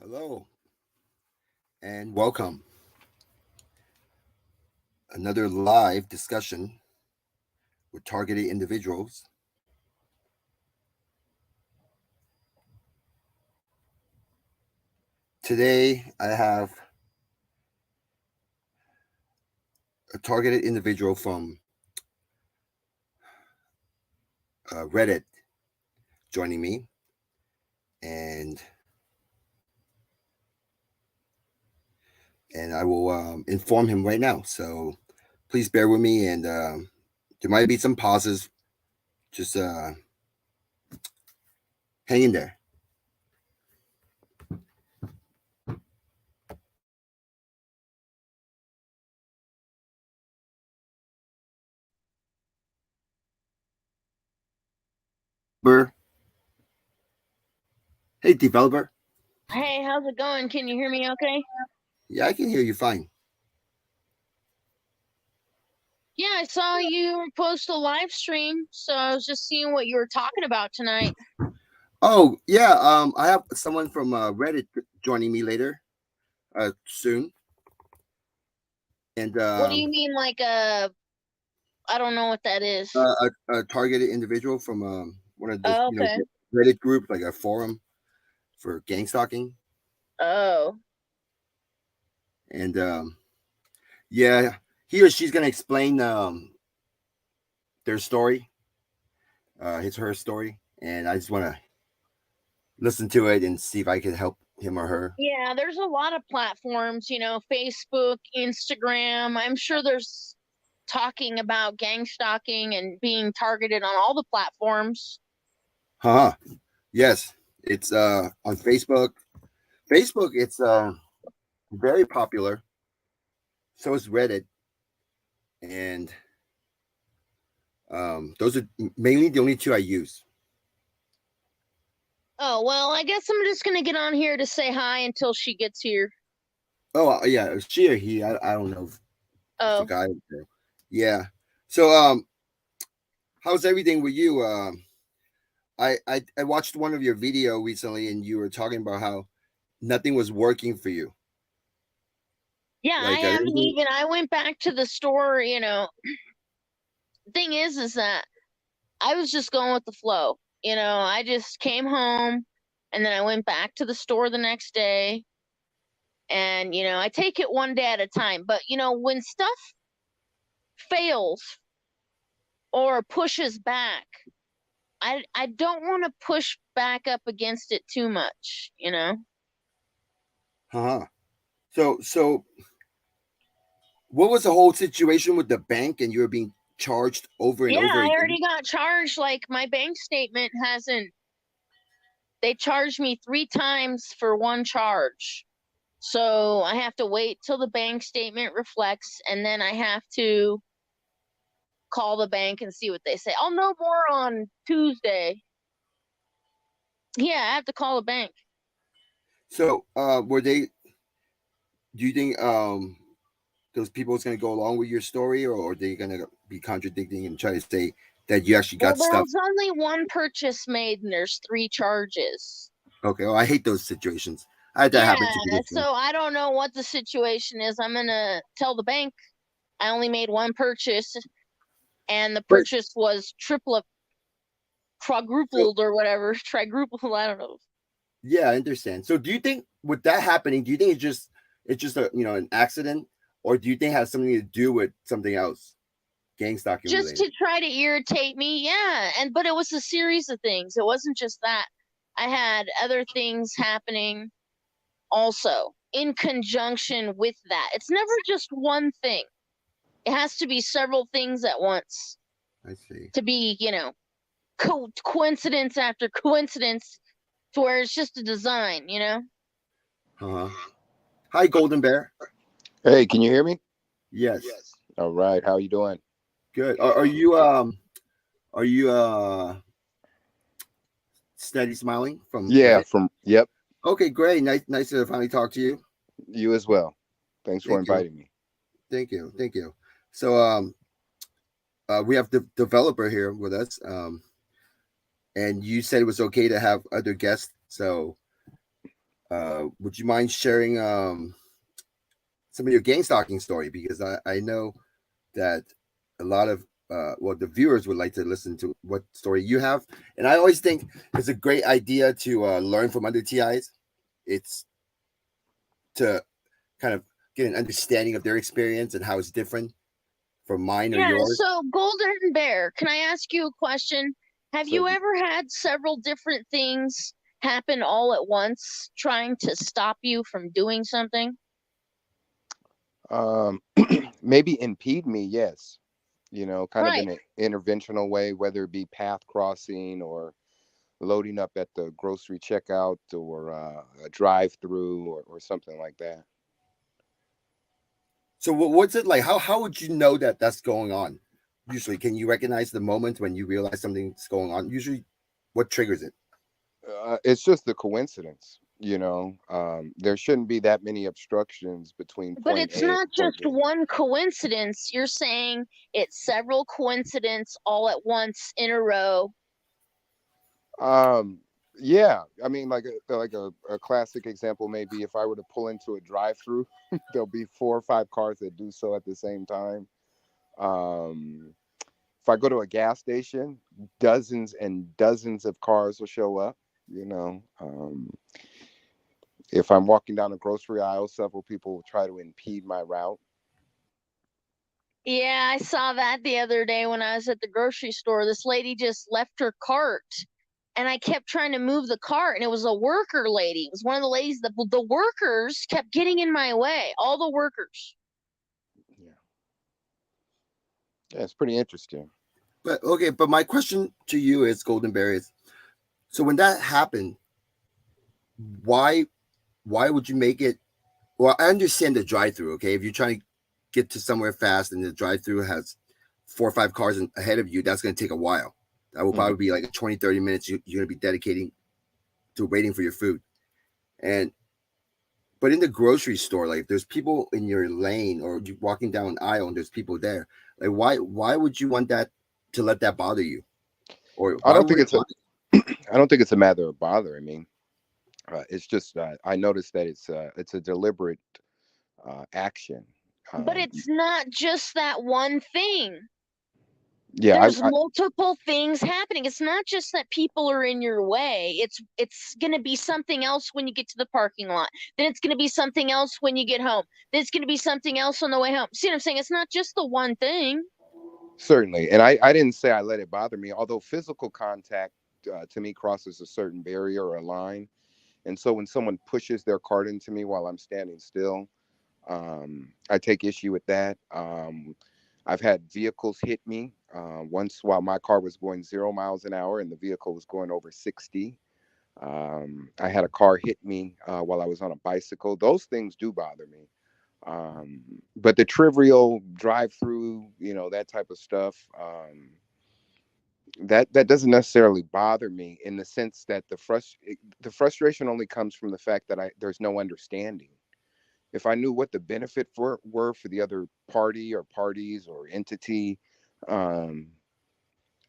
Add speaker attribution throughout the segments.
Speaker 1: Hello and welcome. Another live discussion with targeted individuals. Today I have a targeted individual from Reddit joining me, and I will inform him right now. So please bear with me, and there might be some pauses. Just hang in there. Hey, developer.
Speaker 2: Hey, how's it going? Can you hear me okay?
Speaker 1: Yeah, I can hear you fine.
Speaker 2: Yeah, I saw you post a live stream, so I was just seeing what you were talking about tonight.
Speaker 1: Oh yeah, I have someone from Reddit joining me later, soon, and
Speaker 2: What do you mean, like I don't know what that is.
Speaker 1: a targeted individual from one of the
Speaker 2: Oh, okay.
Speaker 1: Reddit group, like a forum for gang stalking,
Speaker 2: Oh,
Speaker 1: and yeah, he or she's gonna explain their story, his her story, and I just want to listen to it and see if I can help him or her.
Speaker 2: yeah, there's a lot of platforms, Facebook, Instagram. I'm sure there's talking about gang stalking and being targeted on all the platforms.
Speaker 1: Huh? Yes, it's on Facebook. Facebook, it's very popular. So is Reddit, and those are mainly the only two I use.
Speaker 2: Oh, well, I guess I'm just going to get on here to say hi until she gets here.
Speaker 1: Oh yeah, she or he. I don't know if it's a
Speaker 2: Oh,
Speaker 1: guy or girl. Yeah. So how's everything with you? I watched one of your video recently, and you were talking about how nothing was working for you.
Speaker 2: yeah, I
Speaker 1: Like
Speaker 2: haven't
Speaker 1: everything.
Speaker 2: even, I went back to the store. Thing is that I was just going with the flow. I just came home and then I went back to the store the next day. And, I take it one day at a time. But, when stuff fails or pushes back, I don't want to push back up against it too much.
Speaker 1: Huh. So what was the whole situation with the bank, and you were being charged over and
Speaker 2: Yeah,
Speaker 1: over
Speaker 2: I
Speaker 1: again?
Speaker 2: already got charged. Like, my bank statement hasn't, they charged me 3 times for one charge. So I have to wait till the bank statement reflects, and then I have to call the bank and see what they say. I'll know more on Tuesday. Yeah, I have to call the bank.
Speaker 1: So were they? Do you think those people is going to go along with your story, or are they going to be contradicting and try to say that you actually
Speaker 2: Well,
Speaker 1: got
Speaker 2: there
Speaker 1: stuff?
Speaker 2: was only one purchase made, and there's 3 charges.
Speaker 1: Okay, well, I hate those situations. I had that
Speaker 2: Yeah,
Speaker 1: happen to me before.
Speaker 2: so I don't know what the situation is. I'm gonna tell the bank I only made one purchase, and the
Speaker 1: But
Speaker 2: purchase was triple,
Speaker 1: so
Speaker 2: quadrupled, or whatever, trigrupled. I don't know.
Speaker 1: yeah, I understand. So do you think with that happening, do you think it's just a an accident, or do you think it has something to do with something else, gang stalking
Speaker 2: Just
Speaker 1: related?
Speaker 2: to try to irritate me. Yeah, but it was a series of things. It wasn't just that. I had other things happening also in conjunction with that. It's never just one thing. It has to be several things at once
Speaker 1: I see.
Speaker 2: to be, coincidence after coincidence, to where it's just a design.
Speaker 1: Uh-huh. Hi, Golden Bear.
Speaker 3: Hey, can you hear me?
Speaker 1: Yes.
Speaker 3: All right, how you doing?
Speaker 1: Good. Are you steady smiling from
Speaker 3: Yeah,
Speaker 1: Reddit?
Speaker 3: from yep,
Speaker 1: Okay, great. Nice to finally talk to you.
Speaker 3: you as well. Thanks for
Speaker 1: Thank you.
Speaker 3: inviting me.
Speaker 1: Thank you. So we have the developer here with us. And you said it was okay to have other guests. So would you mind sharing some of your gang stalking story? Because I know that a lot of the viewers would like to listen to what story you have, and I always think it's a great idea to learn from other TIs. It's to kind of get an understanding of their experience and how it's different from mine or
Speaker 2: Yeah,
Speaker 1: yours.
Speaker 2: so Golden Bear, can I ask you a question? Have you
Speaker 3: Certainly.
Speaker 2: ever had several different things happen all at once trying to stop you from doing something?
Speaker 3: Um, maybe impede me, yes. Kind of
Speaker 2: Right.
Speaker 3: in an interventional way, whether it be path crossing or loading up at the grocery checkout or a drive-through or something like that.
Speaker 1: So what's it like? How would you know that that's going on? Usually, can you recognize the moment when you realize something's going on? Usually, what triggers it?
Speaker 3: It's just a coincidence. There shouldn't be that many obstructions between
Speaker 2: But
Speaker 3: point
Speaker 2: it's
Speaker 3: A
Speaker 2: not
Speaker 3: and point
Speaker 2: just
Speaker 3: B.
Speaker 2: one coincidence. You're saying it's several coincidence all at once in a row.
Speaker 3: Um, yeah, I mean, like a classic example, maybe if I were to pull into a drive-through, there'll be 4 or 5 cars that do so at the same time. Um, if I go to a gas station, dozens and dozens of cars will show up. If I'm walking down a grocery aisle, several people will try to impede my route.
Speaker 2: Yeah, I saw that the other day when I was at the grocery store. This lady just left her cart and I kept trying to move the cart, and it was a worker lady. It was one of the ladies that the workers kept getting in my way. All the workers.
Speaker 3: Yeah, yeah, it's pretty interesting.
Speaker 1: But okay, but my question to you is, Golden Bear, is so when that happened, why why would you make it? Well, I understand the drive-through. Okay, if you're trying to get to somewhere fast and the drive-through has 4 or 5 cars ahead of you, that's going to take a while. That will
Speaker 3: Hmm.
Speaker 1: probably be like 20, 30 minutes you're going to be dedicating to waiting for your food. And but in the grocery store, like if there's people in your lane or you walking down an aisle and there's people there, like why would you want that to let that bother you? Or
Speaker 3: I
Speaker 1: why
Speaker 3: don't think
Speaker 1: would it
Speaker 3: it's a.
Speaker 1: bother
Speaker 3: I don't think it's a matter of bothering me. It's just I noticed that it's a deliberate action.
Speaker 2: But
Speaker 3: Um,
Speaker 2: it's not just that one thing.
Speaker 3: yeah,
Speaker 2: There's multiple things happening. It's not just that people are in your way. It's going to be something else when you get to the parking lot. Then it's going to be something else when you get home. Then it's going to be something else on the way home. See what I'm saying? It's not just the one thing.
Speaker 3: certainly, and I didn't say I let it bother me. Although physical contact to me crosses a certain barrier or a line, and so when someone pushes their cart into me while I'm standing still, I take issue with that. I've had vehicles hit me once while my car was going 0 miles an hour and the vehicle was going over 60. I had a car hit me while I was on a bicycle. Those things do bother me. But the trivial drive-through, that type of stuff, that doesn't necessarily bother me in the sense that the frustration only comes from the fact that there's no understanding. If I knew what the benefit were for the other party or parties or entity, um,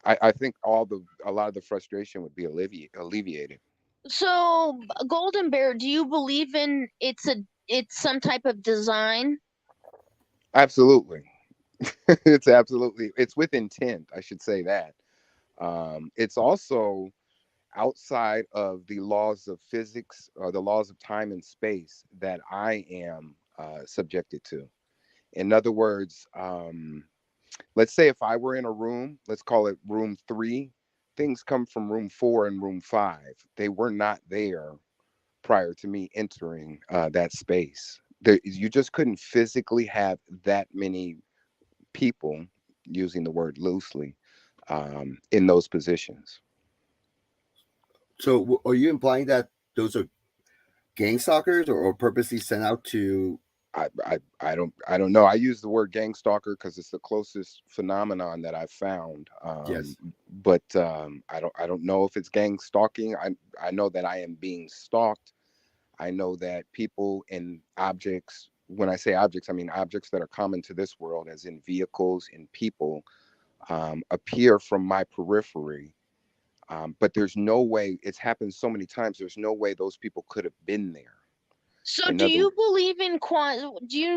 Speaker 3: I think a lot of the frustration would be alleviated.
Speaker 2: So, Golden Bear, do you believe in it's some type of design?
Speaker 3: Absolutely. It's with intent, I should say that. It's also outside of the laws of physics or the laws of time and space that I am subjected to. In other words, let's say if I were in a room, let's call it room 3, things come from room 4 and room 5. They were not there prior to me entering that space. You just couldn't physically have that many people, using the word loosely, in those positions.
Speaker 1: so are you implying that those are gang stalkers or purposely sent out to
Speaker 3: I don't know. I use the word gang stalker because it's the closest phenomenon that I've found.
Speaker 1: yes.
Speaker 3: But I don't know if it's gang stalking. I know that I am being stalked. I know that people and objects. When I say objects, I mean objects that are common to this world, as in vehicles and people, appear from my periphery But there's no way, it's happened so many times, there's no way those people could have been there.
Speaker 2: So
Speaker 3: In
Speaker 2: do
Speaker 3: other
Speaker 2: you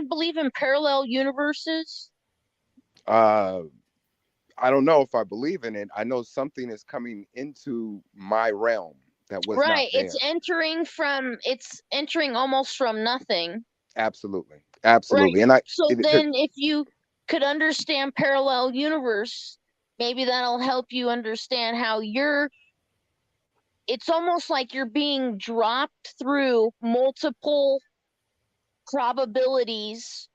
Speaker 2: believe in parallel universes?
Speaker 3: uh I don't know if I believe in it. I know something is coming into my realm that was not
Speaker 2: Right,
Speaker 3: there.
Speaker 2: it's entering almost from nothing.
Speaker 3: Absolutely,
Speaker 2: Right.
Speaker 3: absolutely. And
Speaker 2: So then if you could understand parallel universe, maybe that'll help you understand how it's almost like you're being dropped through multiple probabilities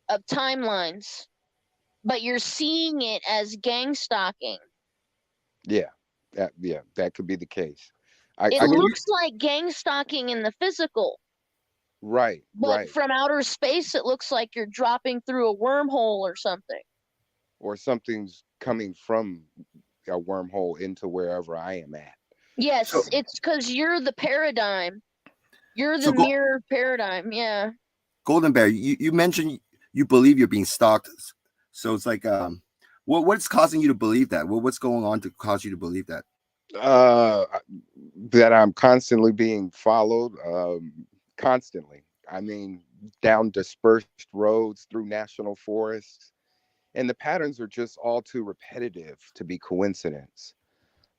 Speaker 2: of timelines, but you're seeing it as gang stalking.
Speaker 3: yeah, that could be the case.
Speaker 2: It
Speaker 3: I
Speaker 1: So when
Speaker 3: can,
Speaker 1: you
Speaker 2: looks like gang stalking in the physical,
Speaker 3: right,
Speaker 2: but
Speaker 3: right.
Speaker 2: from outer space, it looks like you're dropping through a wormhole or something.
Speaker 3: Or something's coming from a wormhole into wherever I am at.
Speaker 1: so
Speaker 2: Yes, it's because you're the paradigm. You're
Speaker 1: so
Speaker 2: the
Speaker 1: go,
Speaker 2: mirror paradigm. Yeah.
Speaker 1: Golden Bear, you mentioned you believe you're being stalked. So it's like what's causing you to believe that? What's going on to cause you to believe that?
Speaker 3: Uh, that I'm constantly being followed, constantly. I mean, down dispersed roads through national forests, and the patterns are just all too repetitive to be coincidence.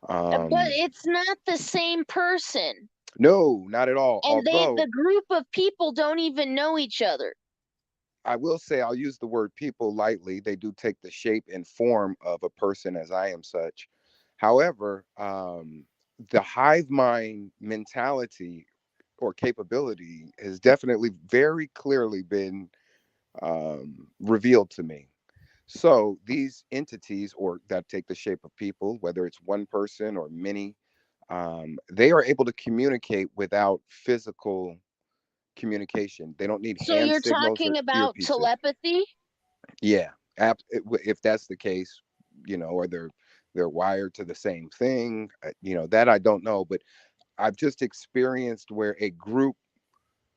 Speaker 2: But
Speaker 3: Um,
Speaker 2: it's not the same person.
Speaker 3: no, not at all.
Speaker 2: And the
Speaker 3: Although
Speaker 2: group of people don't even know each other.
Speaker 3: I will say, I'll use the word people lightly. They do take the shape and form of a person, as I am such. However, the hive mind mentality or capability has definitely very clearly been revealed to me. So these entities, or that take the shape of people, whether it's one person or many, they are able to communicate without physical communication. They don't need
Speaker 2: So
Speaker 3: hand
Speaker 2: you're
Speaker 3: signals or
Speaker 2: talking about
Speaker 3: earpieces.
Speaker 2: telepathy?
Speaker 3: Yeah, if that's the case, or they're wired to the same thing. That I don't know, but I've just experienced where a group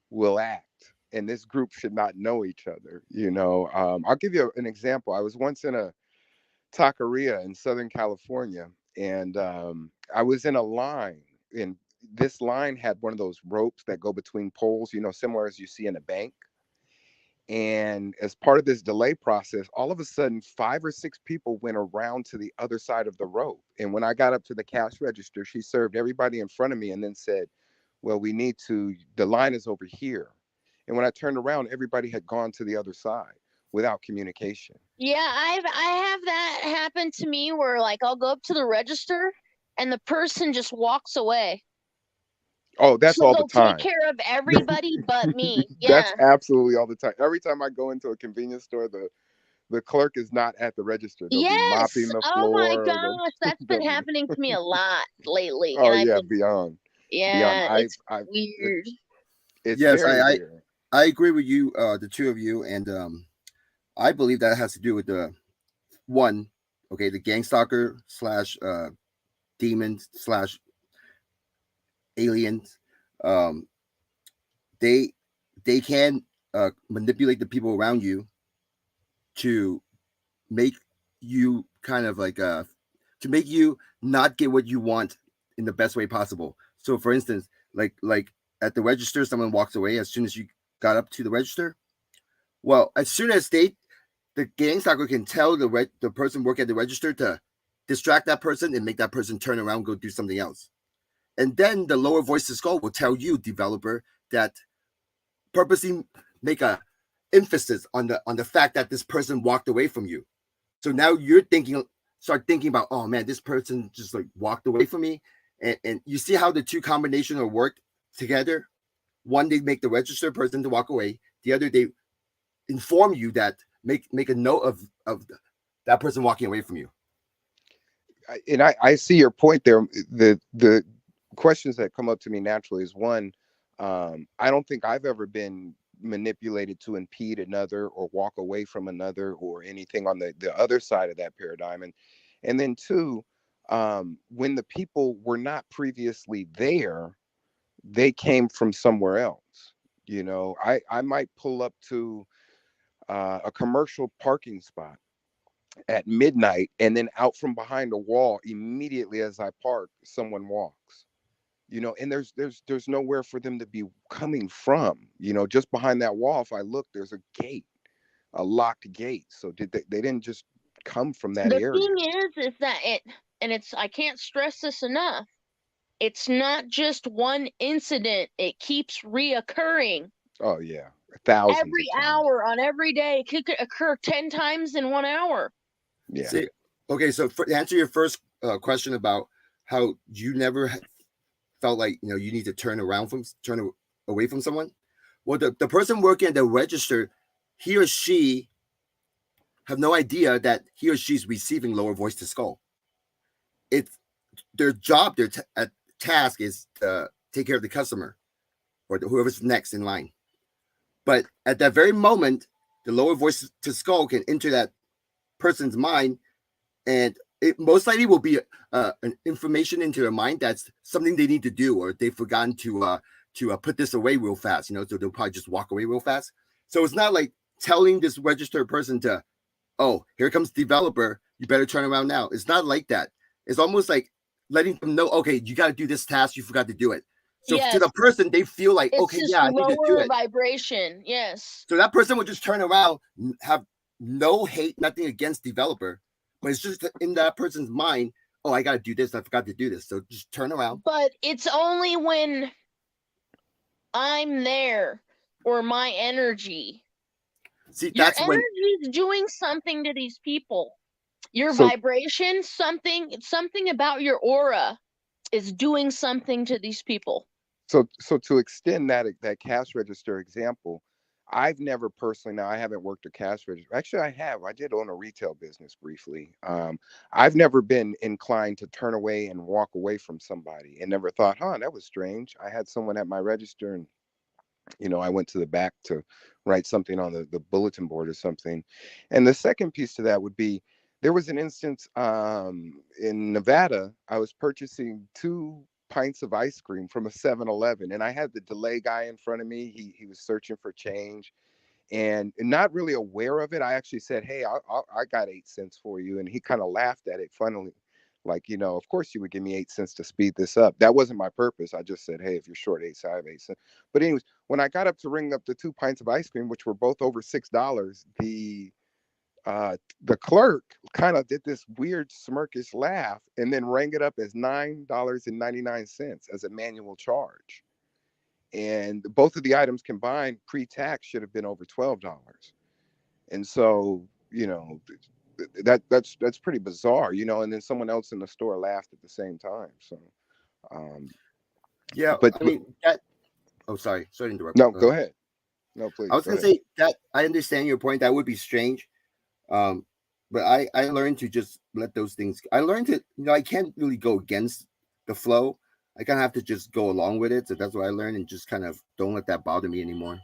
Speaker 3: will act, and this group should not know each other. I'll give you an example. I was once in a taqueria in Southern California, and I was in a line, and this line had one of those ropes that go between poles, similar as you see in a bank. And as part of this delay process, all of a sudden, 5 or 6 people went around to the other side of the rope. And when I got up to the cash register, she served everybody in front of me and then said, "Well, the line is over here." And when I turned around, everybody had gone to the other side without communication.
Speaker 2: Yeah, I have that happen to me where like I'll go up to the register and the person just walks away.
Speaker 3: Oh, that's
Speaker 2: So
Speaker 3: all the
Speaker 2: they'll take
Speaker 3: time.
Speaker 2: care of everybody but me.
Speaker 3: That's
Speaker 2: Yeah.
Speaker 3: absolutely all the time. Every time I go into a convenience store, the clerk is not at the register. They'll be
Speaker 2: Yes.
Speaker 3: mopping the
Speaker 2: Oh my
Speaker 3: floor, or
Speaker 2: gosh, that's
Speaker 3: they'll
Speaker 2: been
Speaker 3: be
Speaker 2: happening to me a lot lately, and
Speaker 3: oh
Speaker 2: I've
Speaker 3: yeah,
Speaker 2: been
Speaker 3: beyond.
Speaker 2: yeah, it's
Speaker 3: I
Speaker 2: weird.
Speaker 3: it's
Speaker 1: Yes,
Speaker 3: very weird.
Speaker 1: I agree with you, the two of you, and I believe that has to do with the one, okay, the gang stalker slash demon slash aliens. Um, they they can manipulate the people around you to make you kind of like to make you not get what you want in the best way possible. So, for instance, like at the register, someone walks away as soon as you got up to the register. Well, as soon as the gang stalker can tell the person working at the register to distract that person and make that person turn around and go do something else. And then the lower voice to skull will tell you, developer, that purposely make a emphasis on the fact that this person walked away from you. So now start thinking about, oh man, this person just like walked away from me. And you see how the two combinations are worked together. One, they make the registered person to walk away. The other, they inform you that make a note of that person walking away from you.
Speaker 3: And I see your point there. The questions that come up to me naturally is one, I don't think I've ever been manipulated to impede another or walk away from another or anything on the other side of that paradigm. And then two, when the people were not previously there, they came from somewhere else. I might pull up to a commercial parking spot, at midnight, and then out from behind a wall immediately as I park, someone walks. And there's nowhere for them to be coming from. Just behind that wall, if I look, there's a gate, a locked gate. So they didn't just come from that
Speaker 2: The
Speaker 3: area.
Speaker 2: thing is that I can't stress this enough. It's not just one incident. It keeps reoccurring.
Speaker 3: Oh yeah, thousands
Speaker 2: Every
Speaker 3: of times.
Speaker 2: hour on every day. It could occur 10 times in 1 hour.
Speaker 3: Yeah.
Speaker 1: See, okay, so to answer your first question about how you never felt like you need to turn away from someone. Well, the person working at the register, he or she have no idea that he or she's receiving lower voice to skull. It's their job, task is to take care of the customer or whoever's next in line. But at that very moment, the lower voice to skull can enter that person's mind, and it most likely will be an information into their mind that's something they need to do, or they've forgotten to put this away real fast. So they'll probably just walk away real fast. So it's not like telling this registered person to, oh, here comes developer, you better turn around now. It's not like that. It's almost like letting them know, okay, you got to do this task, you forgot to do it. So
Speaker 2: yes.
Speaker 1: to the person, they feel like,
Speaker 2: it's
Speaker 1: okay, yeah, I need to do it.
Speaker 2: Vibration, yes.
Speaker 1: So that person would just turn around, have no hate, nothing against developer, but it's just in that person's mind, oh, I got to do this, I forgot to do this. So just turn around.
Speaker 2: But it's only when I'm there or my energy.
Speaker 1: See,
Speaker 2: your
Speaker 1: that's
Speaker 2: energy
Speaker 1: when
Speaker 2: is doing something to these people. Your vibration, something about your aura is doing something to these people.
Speaker 3: So to extend that cash register example, I've never personally, now I haven't worked a cash register. Actually, I did own a retail business briefly. I've never been inclined to turn away and walk away from somebody, and never thought, that was strange. I had someone at my register, and I went to the back to write something on the bulletin board or something. And the second piece to that would be, there was an instance in Nevada. I was purchasing 2 pints of ice cream from a 7-Eleven, and I had the delay guy in front of me. He was searching for change, and not really aware of it. I actually said, hey, I got 8 cents for you. And he kind of laughed at it funnily, like, of course you would give me 8 cents to speed this up. That wasn't my purpose. I just said, hey, if you're short 8 cents, I have 8 cents. But anyways, when I got up to ring up the 2 pints of ice cream, which were both over $6, the clerk kind of did this weird smirkish laugh and then rang it up as $9.99 as a manual charge. And both of the items combined pre-tax should have been over $12. And so, that's pretty bizarre, and then someone else in the store laughed at the same time. So
Speaker 1: yeah,
Speaker 3: but
Speaker 1: I mean that. Oh, sorry to interrupt.
Speaker 3: No, go ahead. No, please.
Speaker 1: I was gonna say that I understand your point. That would be strange, but I learned to just let those things. I learned to I can't really go against the flow. I kind of have to just go along with it. So that's what I learned, and just kind of don't let that bother me anymore.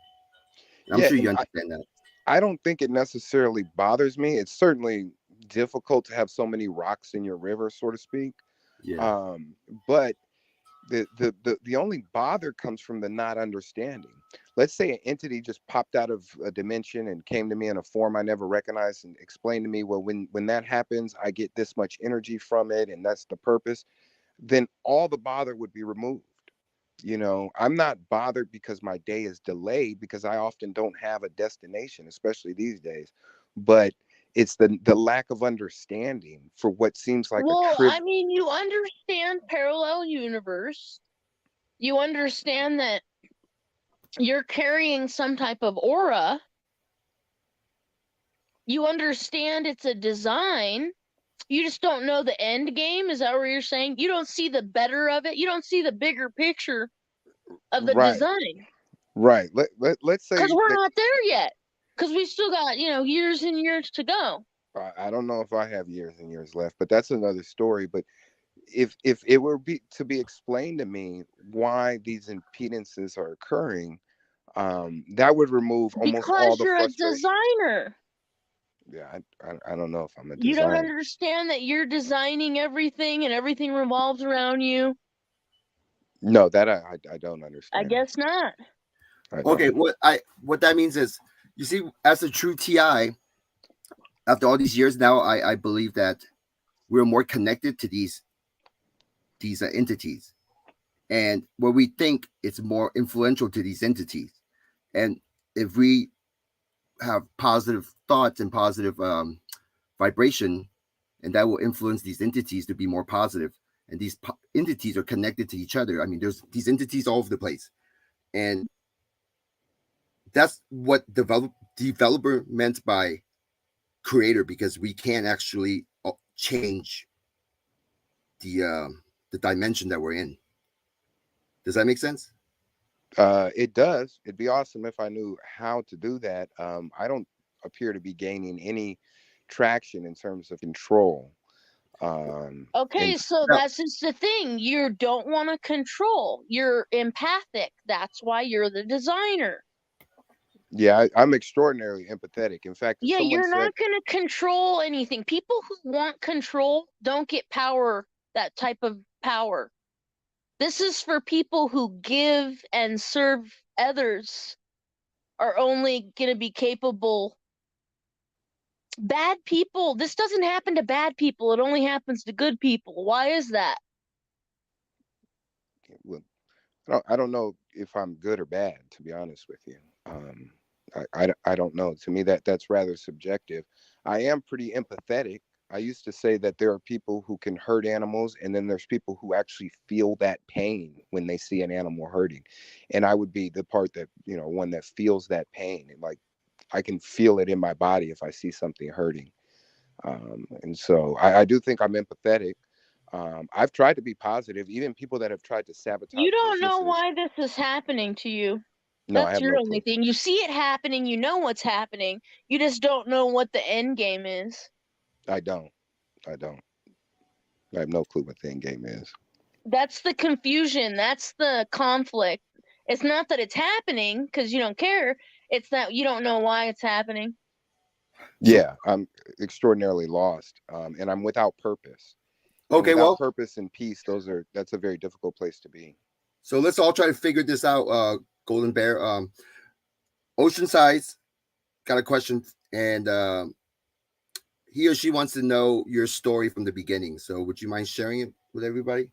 Speaker 1: And I'm sure you understand that.
Speaker 3: I don't think it necessarily bothers me. It's certainly difficult to have so many rocks in your river, so to speak.
Speaker 1: Yeah.
Speaker 3: But the only bother comes from the not understanding. Let's say an entity just popped out of a dimension and came to me in a form I never recognized and explained to me, well, when that happens, I get this much energy from it, and that's the purpose. Then all the bother would be removed. I'm not bothered because my day is delayed, because I often don't have a destination, especially these days. But it's the lack of understanding for what seems like
Speaker 2: I mean, you understand parallel universe. You understand that you're carrying some type of aura. You understand it's a design. You just don't know the end game. Is that what you're saying? You don't see the better of it. You don't see the bigger picture of the design.
Speaker 3: Right. Let's say,
Speaker 2: because we're not there yet. Because we still got years and years to go.
Speaker 3: I don't know if I have years and years left, but that's another story. But if it were to be explained to me why these impedances are occurring, that would remove almost all the frustration.
Speaker 2: Because you're a designer.
Speaker 3: Yeah, I don't know if I'm a
Speaker 2: designer. You
Speaker 3: designer.
Speaker 2: don't understand that you're designing everything and everything revolves around you?
Speaker 3: No, that I don't understand.
Speaker 2: I guess not.
Speaker 1: Okay, what that means is, you see, as a true TI, after all these years now, I believe that we're more connected to these entities, and where we think it's more influential to these entities. And if we have positive thoughts and positive vibration, and that will influence these entities to be more positive. And these entities are connected to each other. I mean, there's these entities all over the place, and that's what developer meant by creator, because we can't actually change the uh, the dimension that we're in. Does that make sense?
Speaker 3: It does. It'd be awesome if I knew how to do that. I don't appear to be gaining any traction in terms of control. And
Speaker 2: Okay, so
Speaker 1: Now,
Speaker 2: that's just the thing. You don't want to control. You're empathic. That's why you're the designer.
Speaker 3: yeah, I'm extraordinarily empathetic. In fact, if
Speaker 2: Yeah,
Speaker 3: someone
Speaker 2: you're
Speaker 3: said,
Speaker 2: not going to control anything. People who want control don't get power, that type of power. This is for people who give and serve others, are only going to be capable. Bad people, this doesn't happen to bad people. It only happens to good people. Why is that?
Speaker 3: well, I don't know if I'm good or bad, to be honest with you. I don't know. To me, that's rather subjective. I am pretty empathetic. I used to say that there are people who can hurt animals, and then there's people who actually feel that pain when they see an animal hurting. And I would be the part that, one that feels that pain. And like, I can feel it in my body if I see something hurting. And so I do think I'm empathetic. I've tried to be positive. Even people that have tried to
Speaker 2: You
Speaker 3: sabotage
Speaker 2: don't know
Speaker 3: businesses.
Speaker 2: why this is happening to you.
Speaker 3: No, I
Speaker 2: That's
Speaker 3: have
Speaker 2: your
Speaker 3: no
Speaker 2: only
Speaker 3: clue.
Speaker 2: thing. You see it happening, you know what's happening. You just don't know what the end game is.
Speaker 3: I don't. I don't. I have no clue what the end game is.
Speaker 2: That's the confusion. That's the conflict. It's not that it's happening because you don't care. It's that you don't know why it's happening.
Speaker 1: so
Speaker 3: Yeah, I'm extraordinarily lost, and I'm without purpose. And
Speaker 1: okay,
Speaker 3: without
Speaker 1: well,
Speaker 3: purpose and peace, that's a very difficult place to be.
Speaker 1: so let's all try to figure this out. Golden Bear, Oceanside's got a question, and he or she wants to know your story from the beginning. So, would you mind sharing it with everybody?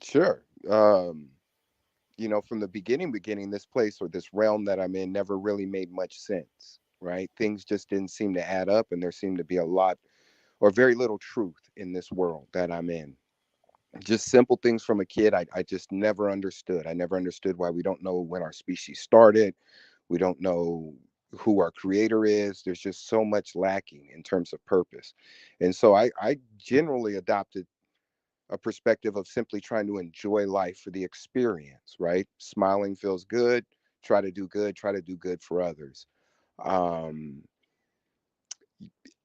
Speaker 3: Sure. From the beginning, this place or this realm that I'm in never really made much sense, right? Things just didn't seem to add up, and there seemed to be a lot or very little truth in this world that I'm in. Just simple things from a kid, I just never understood. I never understood why we don't know when our species started. We don't know who our creator is. There's just so much lacking in terms of purpose. And so I generally adopted a perspective of simply trying to enjoy life for the experience, right? Smiling feels good. Try to do good for others. Um,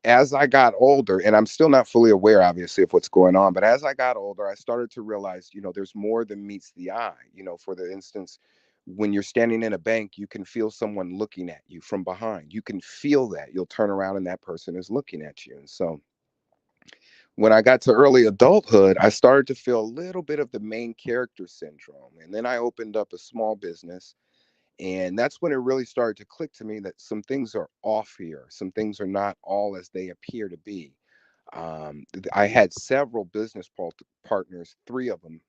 Speaker 3: as I got older, and I'm still not fully aware, obviously, of what's going on, but as I got older, I started to realize, there's more than meets the eye. For the instance, when you're standing in a bank, you can feel someone looking at you from behind. You can feel that. You'll turn around and that person is looking at you. And so when I got to early adulthood, I started to feel a little bit of the main character syndrome. And then I opened up a small business, and that's when it really started to click to me that some things are off here. Some things are not all as they appear to be. I had several business partners, three of them,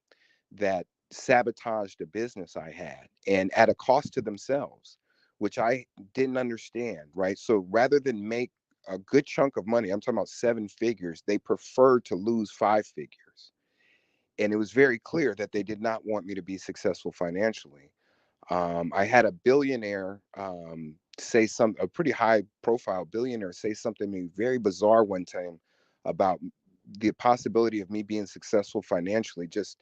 Speaker 3: that sabotaged a business I had and at a cost to themselves, which I didn't understand, right? So rather than make a good chunk of money, I'm talking about seven figures, they preferred to lose five figures. And it was very clear that they did not want me to be successful financially. I had a billionaire a pretty high profile billionaire say something to me very bizarre one time about the possibility of me being successful financially just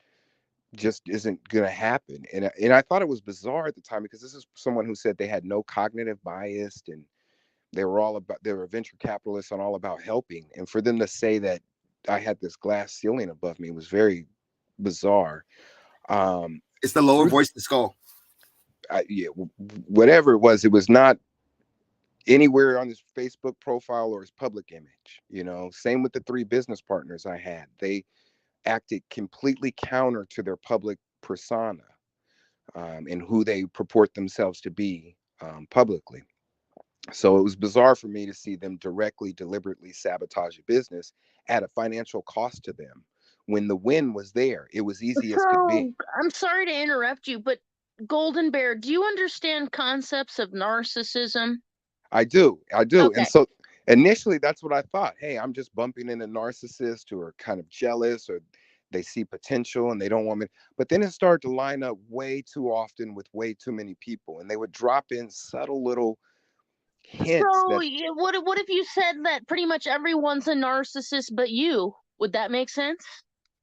Speaker 3: isn't going to happen. And I thought it was bizarre at the time because this is someone who said they had no cognitive bias and they were venture capitalists and all about helping. And for them to say that I had this glass ceiling above me was very bizarre. Um,
Speaker 1: It's the lower
Speaker 3: through
Speaker 1: voice to skull.
Speaker 3: yeah, whatever it was not anywhere on his Facebook profile or his public image. Same with the three business partners I had. They acted completely counter to their public persona, and who they purport themselves to be publicly. So it was bizarre for me to see them directly, deliberately sabotage a business at a financial cost to them when the win was there. It was easy as could
Speaker 2: So
Speaker 3: be.
Speaker 2: I'm sorry to interrupt you, but Golden Bear, do you understand concepts of narcissism?
Speaker 3: I do. I do. And
Speaker 2: Okay.
Speaker 3: so initially that's what I thought. Hey, I'm just bumping into narcissists who are kind of jealous, or they see potential and they don't want me. But then it started to line up way too often with way too many people. And they would drop in subtle little hints
Speaker 2: So
Speaker 3: that
Speaker 2: yeah, what if you said that pretty much everyone's a narcissist but you? Would that make sense?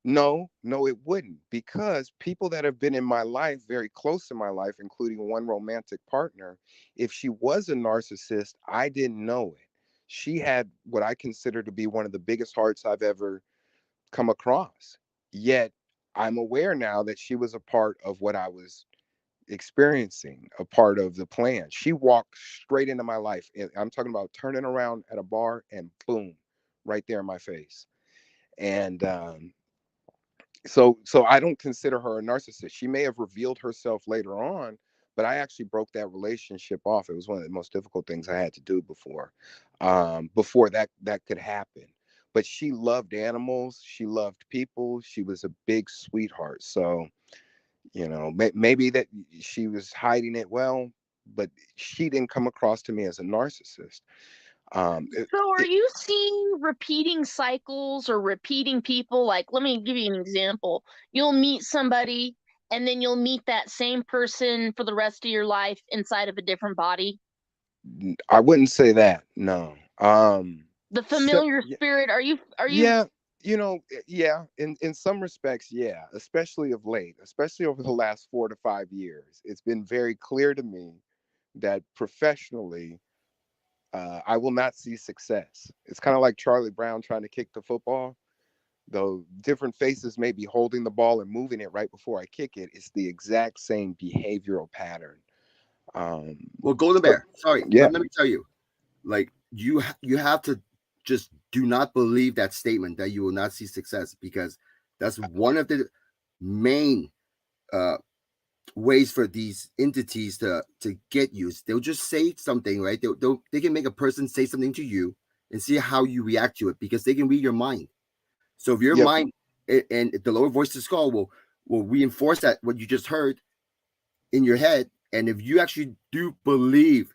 Speaker 3: no, no, it wouldn't. Because people that have been in my life, very close in my life, including one romantic partner, if she was a narcissist, I didn't know it. She had what I consider to be one of the biggest hearts I've ever come across. Yet I'm aware now that she was a part of what I was experiencing, a part of the plan. She walked straight into my life. I'm talking about turning around at a bar and boom, right there in my face. And so I don't consider her a narcissist. She may have revealed herself later on, but I actually broke that relationship off. It was one of the most difficult things I had to do before that could happen. But she loved animals. She loved people. She was a big sweetheart. So maybe that she was hiding it well, but she didn't come across to me as a narcissist. Um, it,
Speaker 2: So are
Speaker 3: it,
Speaker 2: you seeing repeating cycles or repeating people? Like, let me give you an example. You'll meet somebody and then you'll meet that same person for the rest of your life inside of a different body.
Speaker 3: I wouldn't say that. No.
Speaker 2: The
Speaker 3: So,
Speaker 2: familiar spirit, are you
Speaker 3: yeah, yeah, in some respects, yeah, especially of late, especially over the last 4 to 5 years, it's been very clear to me that professionally, I will not see success. It's kind of like Charlie Brown trying to kick the football. Though different faces may be holding the ball and moving it right before I kick it, it's the exact same behavioral pattern. Um,
Speaker 1: Well, Golden
Speaker 3: so
Speaker 1: Bear, sorry,
Speaker 3: yeah,
Speaker 1: let me tell you, like you have to just do not believe that statement that you will not see success, because that's one of the main uh ways for these entities to get you. They'll just say something, right? They can make a person say something to you and see how you react to it, because they can read your mind. So if your
Speaker 3: yep.
Speaker 1: mind and the lower voice to skull will reinforce that what you just heard in your head, and if you actually do believe,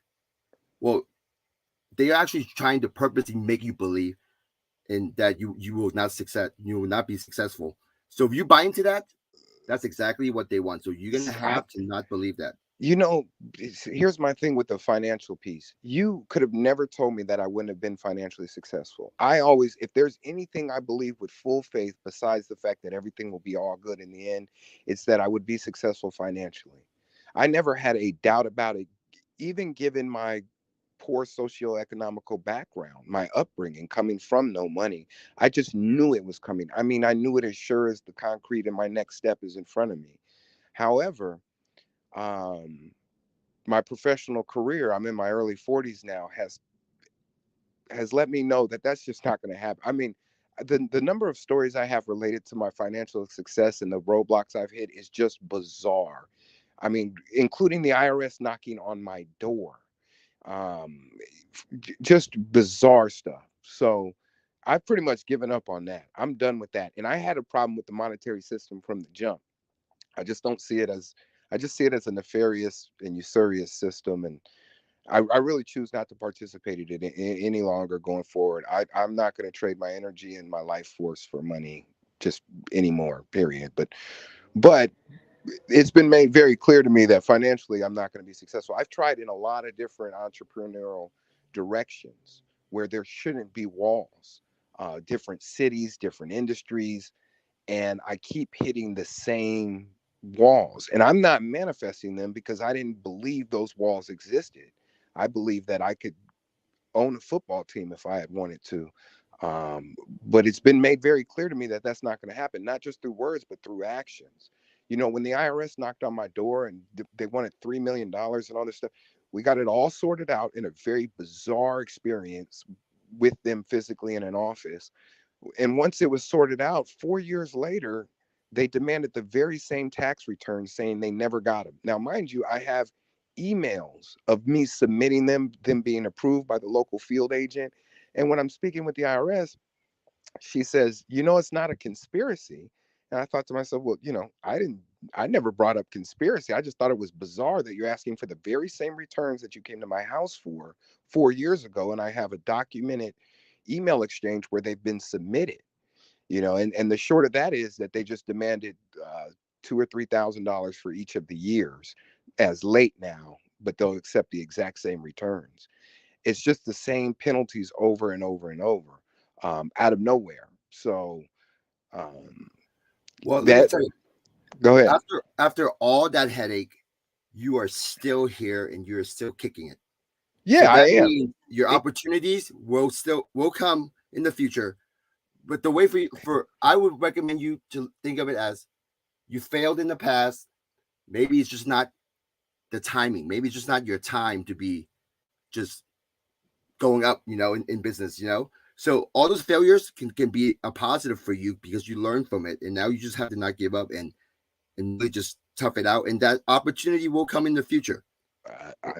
Speaker 1: well, they are actually trying to purposely make you believe in that you will not be successful. So if you buy into that, that's exactly what they want. So you're gonna
Speaker 3: I,
Speaker 1: have to not believe that.
Speaker 3: you know, here's my thing with the financial piece. You could have never told me that I wouldn't have been financially successful. I always, if there's anything I believe with full faith, besides the fact that everything will be all good in the end, it's that I would be successful financially. I never had a doubt about it, even given my poor socioeconomical background, my upbringing coming from no money. I just knew it was coming. I mean, I knew it as sure as the concrete and my next step is in front of me. However, um, my professional career, I'm in my early 40s now, has let me know that that's just not going to happen. I mean, the number of stories I have related to my financial success and the roadblocks I've hit is just bizarre. I mean, including the IRS knocking on my door. Um, just bizarre stuff. So I've pretty much given up on that. I'm done with that. And I had a problem with the monetary system from the jump. I just don't see it as I just see it as a nefarious and usurious system, and I really choose not to participate in it any longer going forward. I'm not going to trade my energy and my life force for money just anymore. Period. But it's been made very clear to me that financially I'm not going to be successful. I've tried in a lot of different entrepreneurial directions where there shouldn't be walls, different cities, different industries, and I keep hitting the same walls. And I'm not manifesting them because I didn't believe those walls existed. I believe that I could own a football team if I had wanted to. Um, but it's been made very clear to me that that's not going to happen, not just through words, but through actions. When the IRS knocked on my door and they wanted $3 million and all this stuff, we got it all sorted out in a very bizarre experience with them physically in an office. And once it was sorted out, 4 years later, they demanded the very same tax return saying they never got them. Now, mind you, I have emails of me submitting them being approved by the local field agent. And when I'm speaking with the IRS, she says, it's not a conspiracy. And I thought to myself, well, I never brought up conspiracy. I just thought it was bizarre that you're asking for the very same returns that you came to my house for 4 years ago. And I have a documented email exchange where they've been submitted, and the short of that is that they just demanded $2,000 or $3,000 for each of the years as late now, but they'll accept the exact same returns. It's just the same penalties over and over and over, out of nowhere. So
Speaker 1: Well, let me
Speaker 3: that
Speaker 1: tell you,
Speaker 3: go ahead.
Speaker 1: after all that headache, you are still here and you're still kicking it.
Speaker 3: Yeah,
Speaker 1: so that
Speaker 3: I am.
Speaker 1: means your opportunities will come in the future. But the way I would recommend you to think of it as you failed in the past. Maybe it's just not the timing. Maybe it's just not your time to be just going up, in business, So all those failures can be a positive for you because you learn from it. And now you just have to not give up and really just tough it out. And that opportunity will come in the future.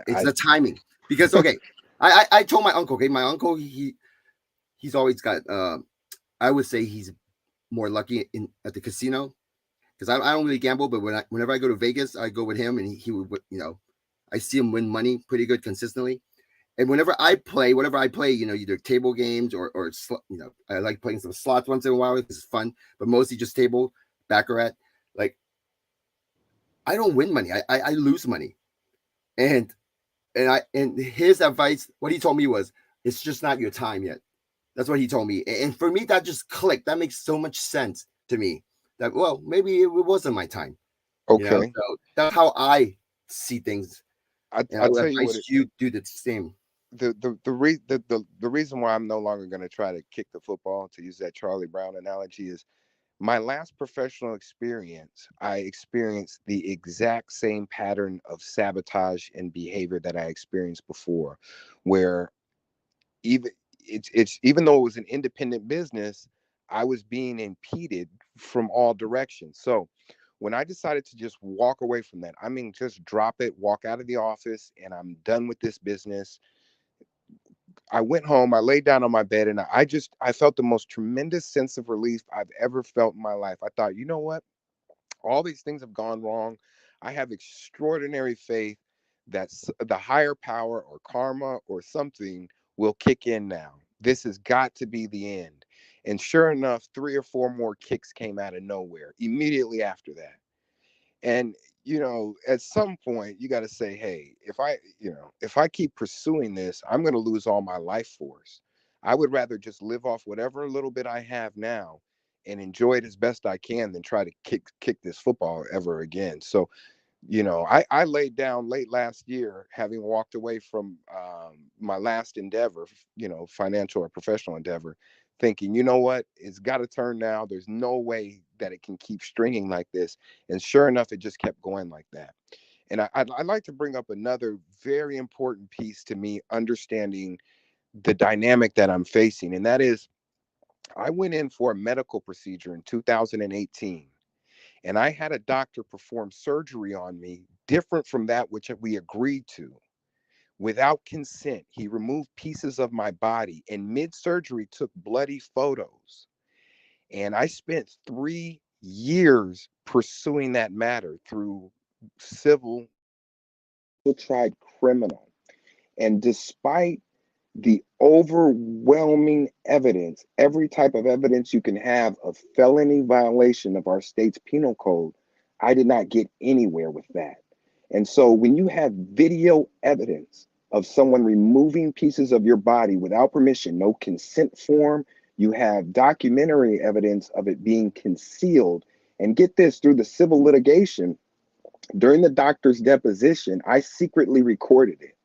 Speaker 1: It's the timing. Because, okay, I told my uncle, my uncle, he's always got, I would say he's more lucky at the casino because I don't really gamble, but whenever I go to Vegas, I go with him and he would, I see him win money pretty good consistently. And whenever I play, either table games or I like playing some slots once in a while. It's fun, but mostly just table, baccarat. Like, I don't win money. I lose money. And his advice, what he told me was, it's just not your time yet. That's what he told me. And for me, that just clicked. That makes so much sense to me that, well, maybe it wasn't my time.
Speaker 3: Okay.
Speaker 1: So that's how I see things.
Speaker 3: I'll tell you what
Speaker 1: you do the same.
Speaker 3: The reason why I'm no longer going to try to kick the football, to use that Charlie Brown analogy, is my last professional experience. I experienced the exact same pattern of sabotage and behavior that I experienced before, where even though it was an independent business, I was being impeded from all directions. So when I decided to just walk away from that, I mean, just drop it, walk out of the office, and I'm done with this business. I went home, I laid down on my bed, and I felt the most tremendous sense of relief I've ever felt in my life. I thought, you know what? All these things have gone wrong. I have extraordinary faith that the higher power or karma or something will kick in now. This has got to be the end. And sure enough, 3 or 4 more kicks came out of nowhere immediately after that. And at some point you got to say, hey, if I keep pursuing this, I'm going to lose all my life force. I would rather just live off whatever little bit I have now and enjoy it as best I can than try to kick this football ever again. So I laid down late last year, having walked away from my last endeavor, financial or professional endeavor, thinking, you know what, it's got to turn now. There's no way that it can keep stringing like this. And sure enough, it just kept going like that. And I'd like to bring up another very important piece to me understanding the dynamic that I'm facing. And that is, I went in for a medical procedure in 2018. And I had a doctor perform surgery on me different from that which we agreed to. Without consent, he removed pieces of my body and mid-surgery took bloody photos. And I spent 3 years pursuing that matter through civil, tried criminal. And despite the overwhelming evidence, every type of evidence you can have of felony violation of our state's penal code, I did not get anywhere with that. And so when you have video evidence of someone removing pieces of your body without permission, no consent form, you have documentary evidence of it being concealed. And get this, through the civil litigation, during the doctor's deposition, I secretly recorded it,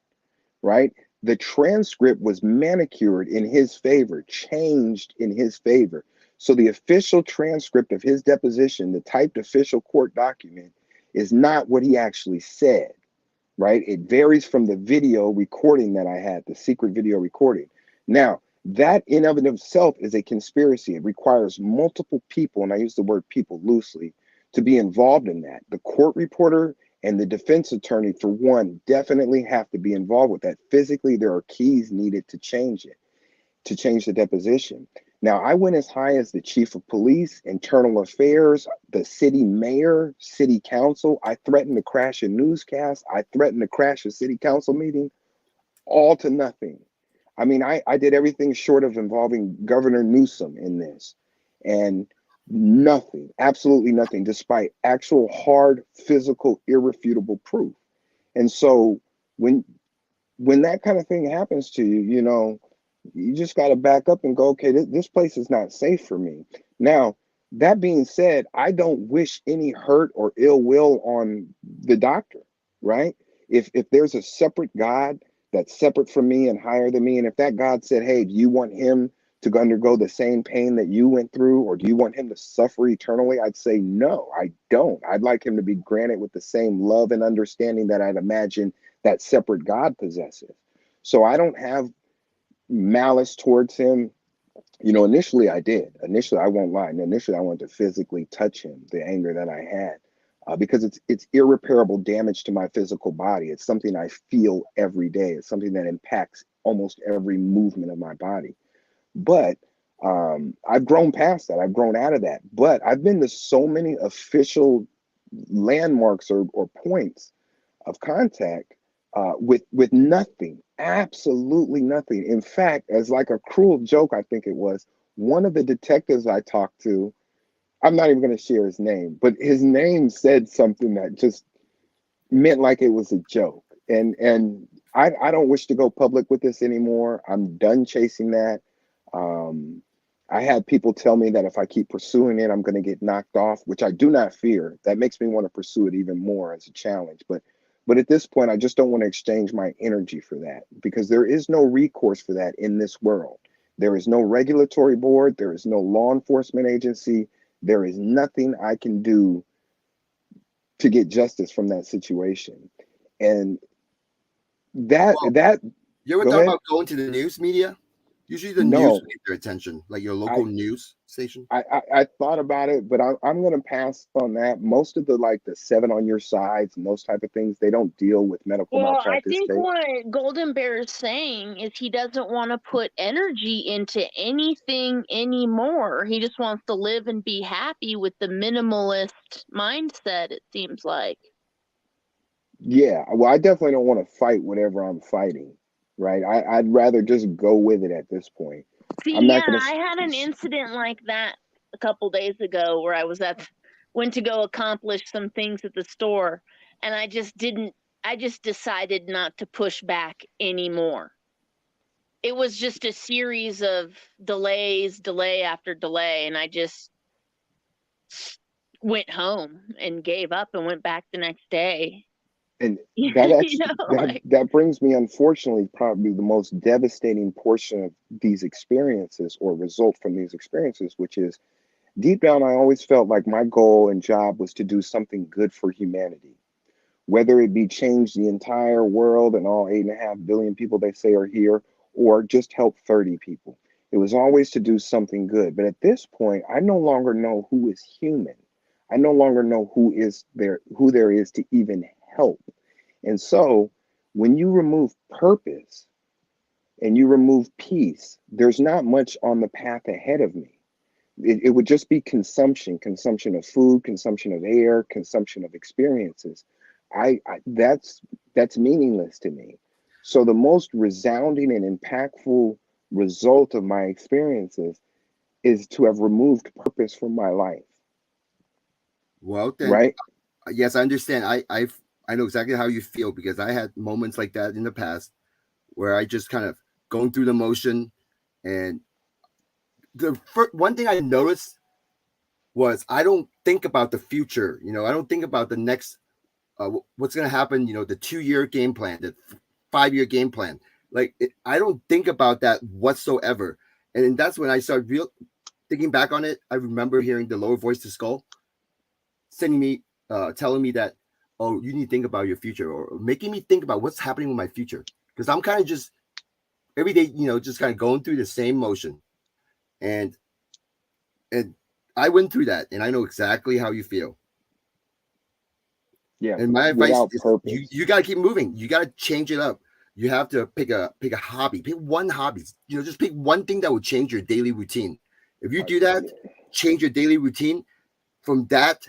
Speaker 3: right? The transcript was manicured in his favor, changed in his favor. So the official transcript of his deposition, the typed official court document, is not what he actually said, right? It varies from the video recording that I had, the secret video recording. Now, that in of itself is a conspiracy. It requires multiple people, and I use the word people loosely, to be involved in that. The court reporter And the defense attorney, for one, definitely have to be involved with that. Physically, there are keys needed to change it, to change the deposition. Now, I went as high as the chief of police, internal affairs, the city mayor, city council. I threatened to crash a newscast. I threatened to crash a city council meeting, all to nothing. I mean, I did everything short of involving Governor Newsom in this. And nothing, absolutely nothing, despite actual hard, physical, irrefutable proof. And so when that kind of thing happens to you, you know, you just got to back up and go, okay, this place is not safe for me. Now, that being said, I don't wish any hurt or ill will on the doctor, right? If there's a separate God that's separate from me and higher than me, and if that God said, hey, do you want him to undergo the same pain that you went through, or do you want him to suffer eternally? I'd say, no, I don't. I'd like him to be granted with the same love and understanding that I'd imagine that separate God possesses. So I don't have malice towards him. You know, initially I did. Initially, I won't lie. Initially, I wanted to physically touch him, the anger that I had, because it's irreparable damage to my physical body. It's something I feel every day. It's something that impacts almost every movement of my body. But I've grown past that. I've grown out of that. But I've been to so many official landmarks or points of contact with nothing, absolutely nothing. In fact, as like a cruel joke, I think it was, one of the detectives I talked to, I'm not even going to share his name, but his name said something that just meant like it was a joke. And I don't wish to go public with this anymore. I'm done chasing that. Um, I had people tell me that if I keep pursuing it, I'm going to get knocked off, which I do not fear. That makes me want to pursue it even more as a challenge. But at this point, I just don't want to exchange my energy for that, because there is no recourse for that in this world. There is no regulatory board. There is no law enforcement agency. There is nothing I can do to get justice from that situation. And
Speaker 1: Well,
Speaker 3: that
Speaker 1: you ever
Speaker 3: go
Speaker 1: thought
Speaker 3: ahead.
Speaker 1: about going to the news media? Usually the news will
Speaker 3: No,
Speaker 1: get their attention, like your
Speaker 3: I
Speaker 1: local news station.
Speaker 3: I thought about it, but I'm gonna pass on that. Most of the like the seven on your sides and those type of things, they don't deal with medical
Speaker 2: Well, I
Speaker 3: malpractice.
Speaker 2: think
Speaker 3: They
Speaker 2: what Golden Bear is saying is he doesn't want to put energy into anything anymore. He just wants to live and be happy with the minimalist mindset, it seems like.
Speaker 3: Yeah, well, I definitely don't want to fight whatever I'm fighting, right? I'd rather just go with it at this point. I'm
Speaker 2: See,
Speaker 3: not
Speaker 2: yeah,
Speaker 3: gonna.
Speaker 2: I had an incident like that a couple days ago where went to go accomplish some things at the store, and I just decided not to push back anymore. It was just a series of delay after delay, and I just went home and gave up and went back the next day.
Speaker 3: And that
Speaker 2: You
Speaker 3: actually
Speaker 2: know,
Speaker 3: that
Speaker 2: like,
Speaker 3: that brings me, unfortunately, probably the most devastating portion of these experiences or result from these experiences, which is deep down, I always felt like my goal and job was to do something good for humanity, whether it be change the entire world and all 8.5 billion people they say are here, or just help 30 people. It was always to do something good. But at this point, I no longer know who is human. I no longer know who there is to even help. And so when you remove purpose and you remove peace, there's not much on the path ahead of me. It would just be consumption of food, consumption of air, consumption of experiences. That's meaningless to me. So the most resounding and impactful result of my experiences is to have removed purpose from my life,
Speaker 1: Well, then
Speaker 3: right?
Speaker 1: yes, I understand. I know exactly how you feel because I had moments like that in the past where I just kind of going through the motion, and one thing I noticed was I don't think about the future. I don't think about the next what's going to happen. The 2 year game plan, the 5 year game plan. I don't think about that whatsoever. And then that's when I started thinking back on it. I remember hearing the lower voice to skull sending me, telling me that, oh, you need to think about your future, or making me think about what's happening with my future. Because I'm kind of just every day, just kind of going through the same motion. And and I went through that, and I know exactly how you feel.
Speaker 3: Yeah.
Speaker 1: And my advice
Speaker 3: Without
Speaker 1: is
Speaker 3: purpose.
Speaker 1: you got to keep moving. You got to change it up. You have to pick a hobby. Pick one hobby. Just pick one thing that will change your daily routine. If you do that, change your daily routine. From that,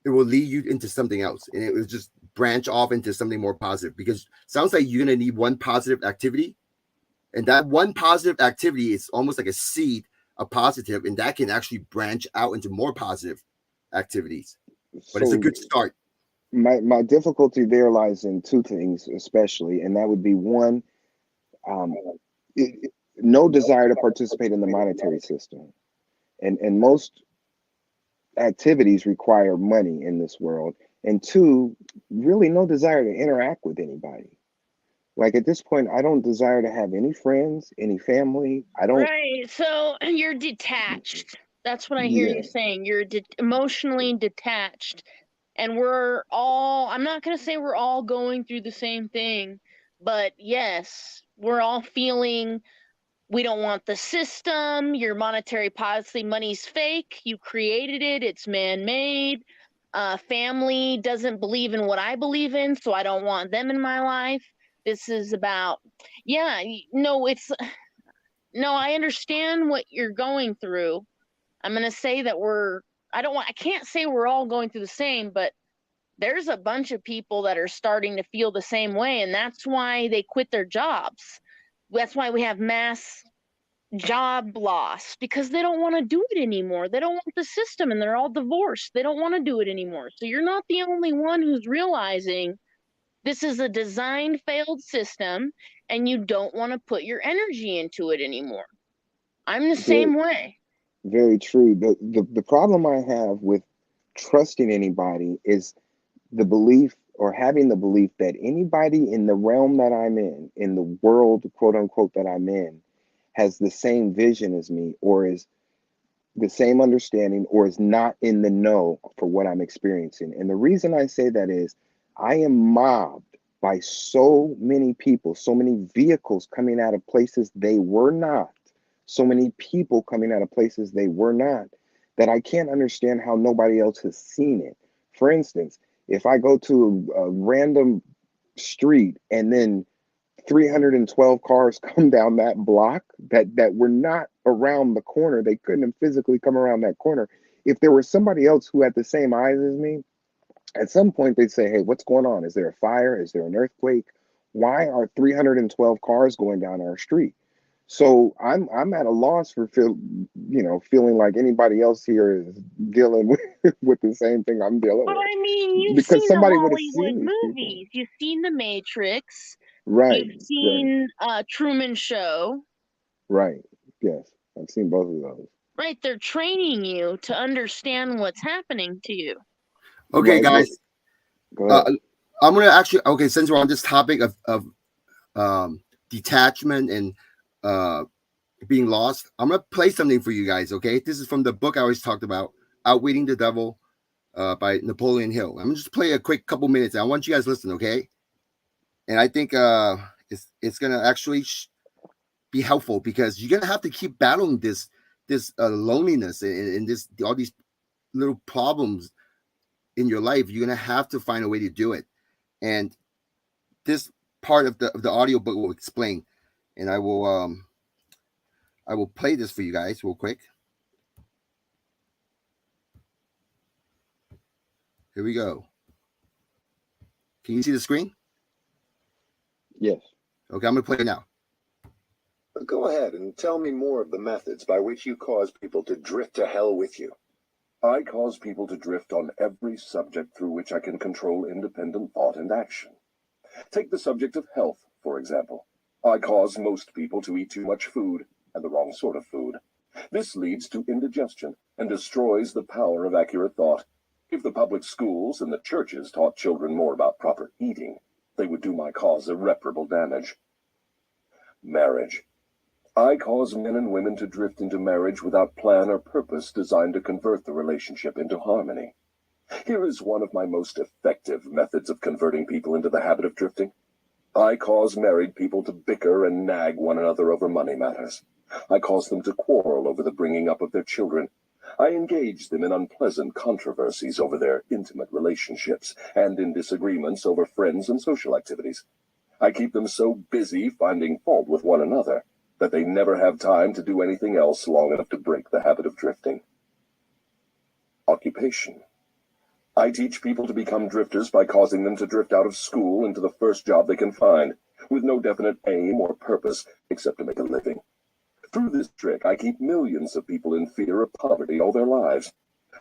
Speaker 1: it will lead you into something else, and it will just branch off into something more positive. Because it sounds like you're gonna need one positive activity, and that one positive activity is almost like a seed, a positive, and that can actually branch out into more positive activities. But it's a
Speaker 3: So
Speaker 1: good start.
Speaker 3: my difficulty there lies in two things, especially, and that would be one, um, no desire to participate in the monetary system, and most activities require money in this world, and two, really no desire to interact with anybody. Like at this point, I don't desire to have any friends, any family. I don't.
Speaker 2: Right. So you're detached. That's what I hear
Speaker 3: Yeah,
Speaker 2: you saying. You're emotionally detached. And we're all, I'm not going to say we're all going through the same thing, but yes, we're all feeling we don't want the system. Your monetary policy, money's fake. You created it, it's man made. Family doesn't believe in what I believe in, so I don't want them in my life. This is about, yeah, no, it's, no, I understand what you're going through. I'm going to say that I can't say we're all going through the same, but there's a bunch of people that are starting to feel the same way. And that's why they quit their jobs. That's why we have mass job loss, because they don't want to do it anymore. They don't want the system, and they're all divorced. They don't want to do it anymore. So you're not the only one who's realizing this is a design failed system and you don't want to put your energy into it anymore. I'm the
Speaker 3: very,
Speaker 2: same way.
Speaker 3: very true. The problem I have with trusting anybody is the belief, or having the belief, that anybody in the realm that I'm in the world, quote unquote, that I'm in, has the same vision as me, or is the same understanding, or is not in the know for what I'm experiencing. And the reason I say that is I am mobbed by so many people, so many vehicles coming out of places they were not, so many people coming out of places they were not, that I can't understand how nobody else has seen it. For instance, if I go to a random street and then 312 cars come down that block that were not around the corner, they couldn't have physically come around that corner. If there was somebody else who had the same eyes as me, at some point they'd say, hey, what's going on? Is there a fire? Is there an earthquake? Why are 312 cars going down our street? So I'm at a loss for feeling like anybody else here is dealing with the same thing I'm dealing
Speaker 2: But
Speaker 3: with,
Speaker 2: I mean, you've
Speaker 3: because
Speaker 2: seen the
Speaker 3: somebody would have
Speaker 2: Hollywood
Speaker 3: seen these people.
Speaker 2: movies. You've seen The Matrix.
Speaker 3: Right,
Speaker 2: You've
Speaker 3: right,
Speaker 2: seen Truman Show.
Speaker 3: right. Yes, I've seen both of those.
Speaker 2: Right, they're training you to understand what's happening to you.
Speaker 1: Okay,
Speaker 3: Right.
Speaker 1: guys.
Speaker 3: Go ahead.
Speaker 1: I'm gonna actually since we're on this topic of detachment and being lost, I'm gonna play something for you guys. Okay, this is from the book I always talked about, Outweeting the Devil, by Napoleon Hill. I'm gonna just play a quick couple minutes. I want you guys to listen, okay? And I think it's gonna actually be helpful, because you're gonna have to keep battling this loneliness and this all these little problems in your life. You're gonna have to find a way to do it, and this part of the audiobook will explain. And I will play this for you guys real quick. Here we go. Can you see the screen?
Speaker 3: Yes.
Speaker 1: Okay, I'm gonna play it now.
Speaker 4: Go ahead and tell me more of the methods by which you cause people to drift to hell with you. I cause people to drift on every subject through which I can control independent thought and action. Take the subject of health, for example. I cause most people to eat too much food, and the wrong sort of food. This leads to indigestion and destroys the power of accurate thought. If the public schools and the churches taught children more about proper eating, they would do my cause irreparable damage. Marriage. I cause men and women to drift into marriage without plan or purpose designed to convert the relationship into harmony. Here is one of my most effective methods of converting people into the habit of drifting. I cause married people to bicker and nag one another over money matters. I cause them to quarrel over the bringing up of their children. I engage them in unpleasant controversies over their intimate relationships and in disagreements over friends and social activities. I keep them so busy finding fault with one another that they never have time to do anything else long enough to break the habit of drifting. Occupation. I teach people to become drifters by causing them to drift out of school into the first job they can find, with no definite aim or purpose except to make a living. Through this trick, I keep millions of people in fear of poverty all their lives.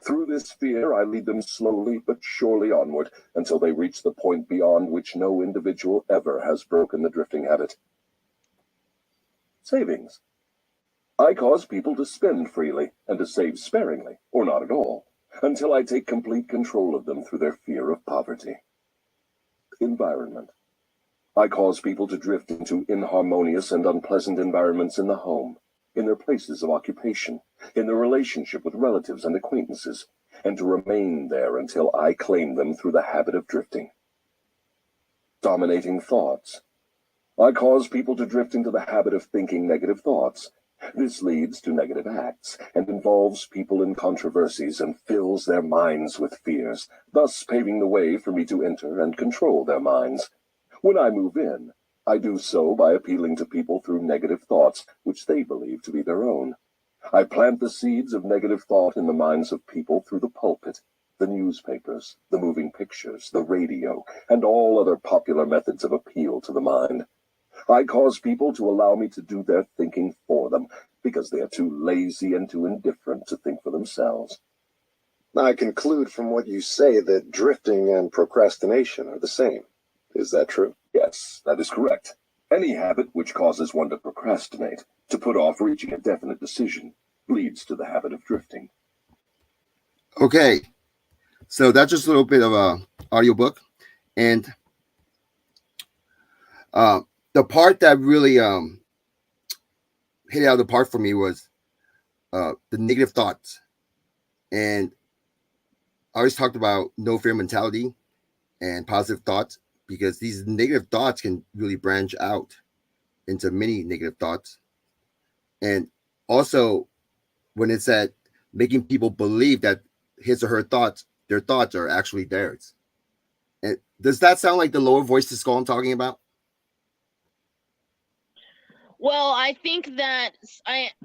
Speaker 4: Through this fear, I lead them slowly but surely onward until they reach the point beyond which no individual ever has broken the drifting habit. Savings. I cause people to spend freely and to save sparingly, or not at all, until I take complete control of them through their fear of poverty. Environment. I cause people to drift into inharmonious and unpleasant environments in the home, in their places of occupation, in their relationship with relatives and acquaintances, and to remain there until I claim them through the habit of drifting. Dominating thoughts. I cause people to drift into the habit of thinking negative thoughts. This leads to negative acts and involves people in controversies and fills their minds with fears, thus paving the way for me to enter and control their minds. When I move in, I do so by appealing to people through negative thoughts, which they believe to be their own. I plant the seeds of negative thought in the minds of people through the pulpit, the newspapers, the moving pictures, the radio, and all other popular methods of appeal to the mind. I cause people to allow me to do their thinking for them, because they are too lazy and too indifferent to think for themselves.
Speaker 5: I conclude from what you say that drifting and procrastination are the same. Is that true?
Speaker 4: Yes, that is correct. Any habit which causes one to procrastinate, to put off reaching a definite decision, leads to the habit of drifting.
Speaker 1: Okay, so that's just a little bit of a audiobook, and the part that really hit it out of the park for me was the negative thoughts. And I always talked about no fear mentality and positive thoughts, because these negative thoughts can really branch out into many negative thoughts. And also, when it's at making people believe that his or her thoughts, their thoughts are actually theirs. And does that sound like the lower voice to skull I'm talking about?
Speaker 2: Well, I think that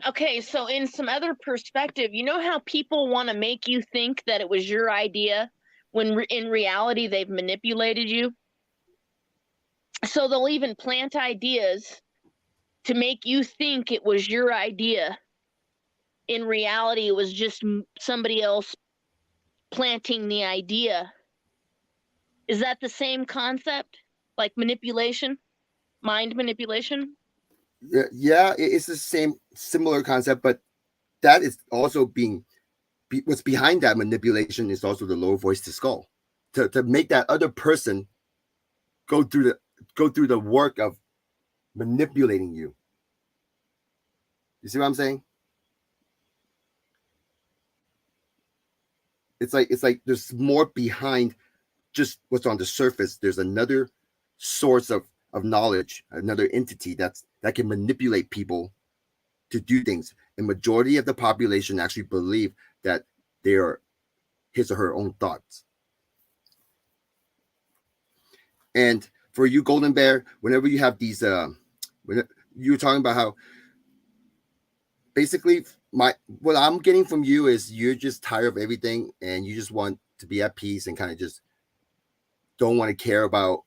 Speaker 2: okay, so in some other perspective, you know how people want to make you think that it was your idea when in reality they've manipulated you? So they'll even plant ideas to make you think it was your idea. In reality, it was just somebody else planting the idea. Is that the same concept? Like manipulation? Mind manipulation?
Speaker 1: Yeah, it's the same similar concept, but that is also what's behind that manipulation is also the lower voice to skull, to make that other person go through the work of manipulating you. You see what I'm saying? It's like there's more behind just what's on the surface. There's another source of knowledge, another entity that can manipulate people to do things. The majority of the population actually believe that they are his or her own thoughts. And for you, Golden Bear, whenever you have these, when you're talking about how basically what I'm getting from you is you're just tired of everything and you just want to be at peace and kind of just don't want to care about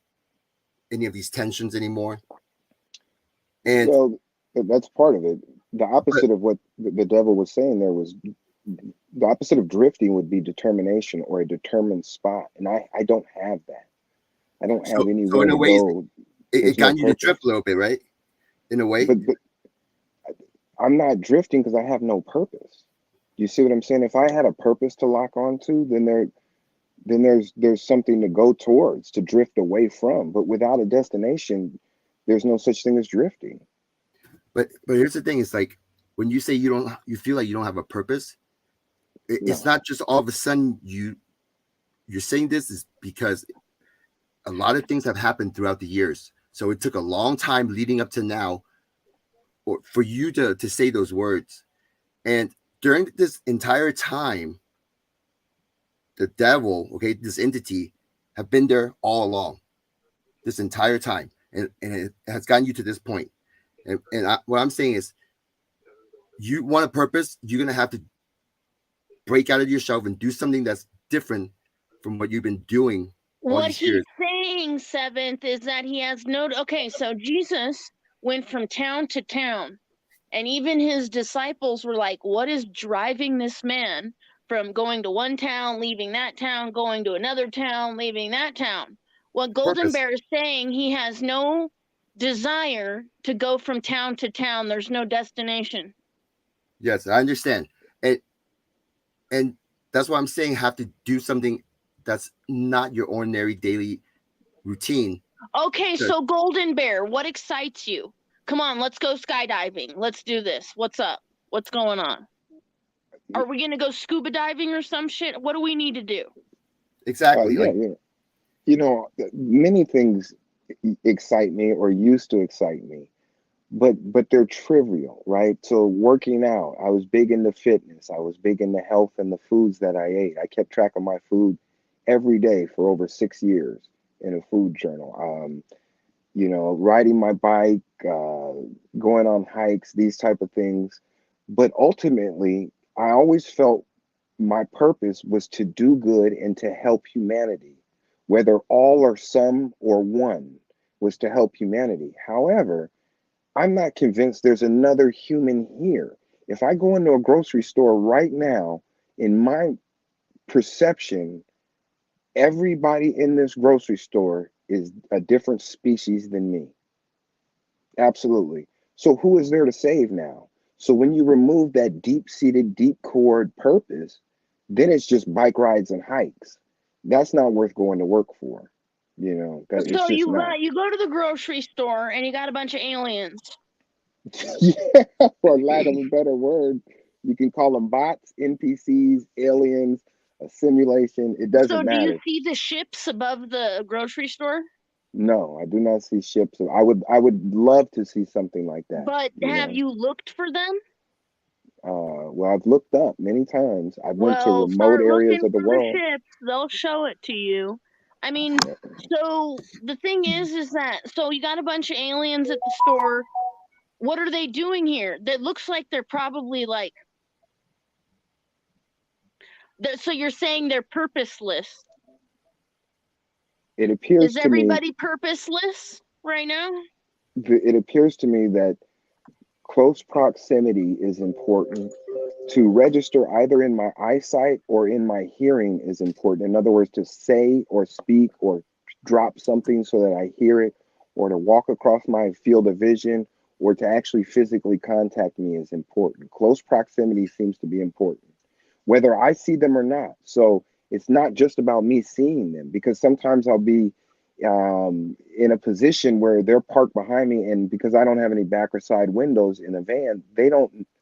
Speaker 1: any of these tensions anymore. And
Speaker 3: well, that's part of it. The opposite of what the devil was saying there was the opposite of drifting would be determination or a determined spot. And I don't have that. I don't have anywhere
Speaker 1: in a
Speaker 3: to
Speaker 1: way,
Speaker 3: go.
Speaker 1: It got you to drift a little bit, right? In a way.
Speaker 3: But I'm not drifting because I have no purpose. You see what I'm saying? If I had a purpose to lock onto, then there's something to go towards, to drift away from. But without a destination, there's no such thing as drifting.
Speaker 1: But here's the thing: it's like when you say you feel like you don't have a purpose. It's not just all of a sudden you're saying this is because a lot of things have happened throughout the years. So it took a long time leading up to now for you to say those words. And during this entire time, the devil, okay, this entity, have been there all along, this entire time, and it has gotten you to this point. What I'm saying is, you want a purpose, you're gonna have to break out of yourself and do something that's different from what you've been doing all
Speaker 2: What
Speaker 1: these
Speaker 2: he's
Speaker 1: years.
Speaker 2: saying, Seventh, is that he has no. Okay, so Jesus went from town to town, and even his disciples were like, "What is driving this man from going to one town, leaving that town, going to another town, leaving that town?" What Golden
Speaker 1: Purpose.
Speaker 2: Bear is saying, he has no desire to go from town to town. There's no destination.
Speaker 1: Yes, I understand, and that's why I'm saying have to do something that's not your ordinary daily routine.
Speaker 2: Okay,
Speaker 1: Good.
Speaker 2: so Golden Bear, what excites you? Come on, let's go skydiving. Let's do this. What's up? What's going on? Are we gonna go scuba diving or some shit? What do we need to do?
Speaker 1: Exactly.
Speaker 3: Yeah, yeah. You know, many things excite me or used to excite me, but they're trivial, right? So working out, I was big into fitness. I was big into health and the foods that I ate. I kept track of my food every day for over 6 years in a food journal. You know, riding my bike, going on hikes, these type of things. But ultimately, I always felt my purpose was to do good and to help humanity, whether all or some or one was to help humanity. However, I'm not convinced there's another human here. If I go into a grocery store right now, in my perception, everybody in this grocery store is a different species than me. Absolutely. So who is there to save now? So when you remove that deep-seated, deep-cored purpose, then it's just bike rides and hikes. That's not worth going to work for. You know, that it's
Speaker 2: So
Speaker 3: just not.
Speaker 2: you go to the grocery store and you got a bunch of aliens.
Speaker 3: Yeah, for lack of a better word, you can call them bots, NPCs, aliens, a simulation. It
Speaker 2: So
Speaker 3: doesn't
Speaker 2: do you
Speaker 3: matter.
Speaker 2: see the ships above the grocery store?
Speaker 3: No, I do not see ships. I would love to see something like that,
Speaker 2: But
Speaker 3: you
Speaker 2: have
Speaker 3: know.
Speaker 2: you looked for them?
Speaker 3: Well, I've looked up many times. I went to
Speaker 2: Well,
Speaker 3: remote
Speaker 2: start
Speaker 3: areas
Speaker 2: looking
Speaker 3: of the
Speaker 2: for the
Speaker 3: world.
Speaker 2: ships. They'll show it to you. I mean, so the thing is that so you got a bunch of aliens at the store. What are they doing here? That looks like they're probably like. So you're saying they're purposeless?
Speaker 3: It appears
Speaker 2: Is
Speaker 3: to me,
Speaker 2: everybody purposeless right now?
Speaker 3: it appears to me that close proximity is important. To register either in my eyesight or in my hearing is important. In other words, to say or speak or drop something so that I hear it, or to walk across my field of vision, or to actually physically contact me is important. Close proximity seems to be important, whether I see them or not. So it's not just about me seeing them, because sometimes I'll be in a position where they're parked behind me, and because I don't have any back or side windows in a van,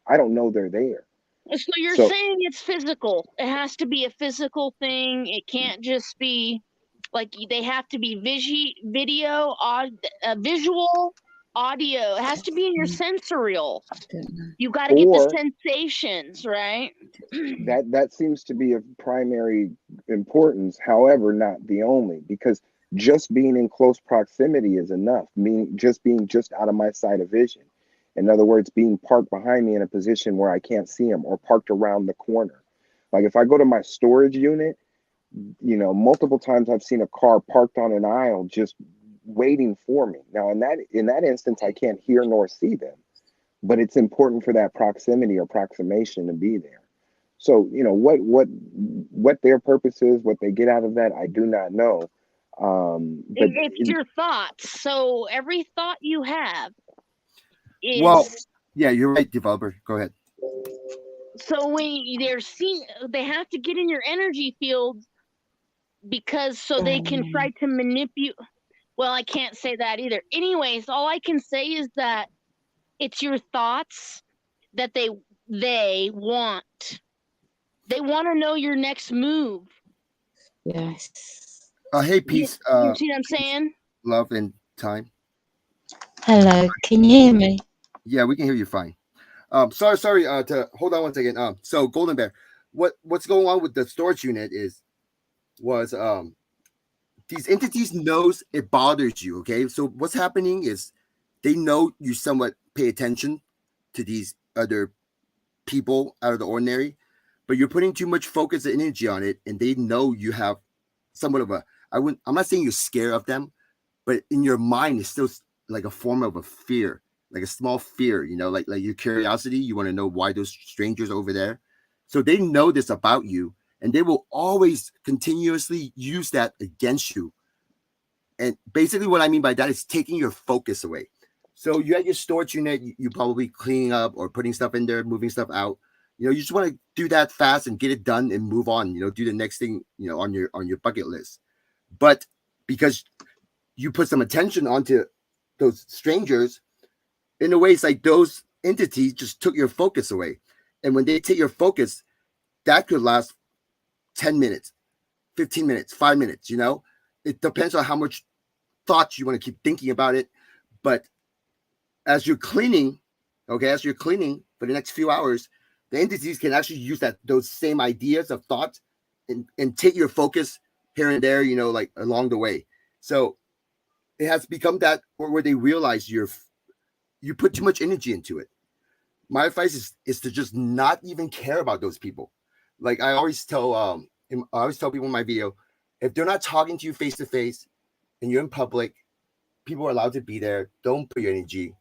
Speaker 3: I don't know they're there.
Speaker 2: So you're
Speaker 3: So
Speaker 2: saying it's physical. It has to be a physical thing. It can't just be like they have to be video, visual, audio. It has to be in your sensorial. You got to get the
Speaker 3: or
Speaker 2: sensations, right?
Speaker 3: that seems to be of primary importance, however not the only, because just being in close proximity is enough, meaning just being just out of my sight of vision. In other words, being parked behind me in a position where I can't see them, or parked around the corner. Like if I go to my storage unit, you know, multiple times I've seen a car parked on an aisle just waiting for me. Now in that instance, I can't hear nor see them, but it's important for that proximity or approximation to be there. So, you know, what their purpose is, what they get out of that, I do not know. But
Speaker 2: It's your thoughts. So every thought you have
Speaker 1: Well,
Speaker 2: is
Speaker 1: yeah, you're right, developer. Go ahead.
Speaker 2: so when they're seeing, they have to get in your energy field because so they can try to manipulate. Well, I can't say that either. Anyways, all I can say is that it's your thoughts that they want. They want to know your next move.
Speaker 6: Yes.
Speaker 1: Hey,
Speaker 2: You,
Speaker 1: peace,
Speaker 2: you see what I'm saying?
Speaker 1: love, and time.
Speaker 6: Hello, can you hear me?
Speaker 1: Yeah, we can hear you fine. Sorry. To hold on one second. So Golden Bear, what's going on with the storage unit was these entities knows it bothers you. Okay, so what's happening is they know you somewhat pay attention to these other people out of the ordinary, but you're putting too much focus and energy on it, and they know you have somewhat of a. I'm not saying you're scared of them, but in your mind it's still like a form of a fear, like a small fear, like your curiosity. You want to know why those strangers over there. So they know this about you, and they will always continuously use that against you. And basically what I mean by that is taking your focus away. So you at your storage unit, you probably cleaning up or putting stuff in there, moving stuff out. You just want to do that fast and get it done and move on. Do the next thing on your bucket list. But because you put some attention onto those strangers, in a way, it's like those entities just took your focus away. And when they take your focus, that could last 10 minutes, 15 minutes, 5 minutes. It depends on how much thoughts you want to keep thinking about it. But as you're cleaning, as you're cleaning for the next few hours, the entities can actually use those same ideas of thoughts and take your focus here and there, like along the way. So it has become that where they realize you put too much energy into it. My advice is to just not even care about those people. Like I always tell people in my video, if they're not talking to you face to face and you're in public, people are allowed to be there. Don't put your energy,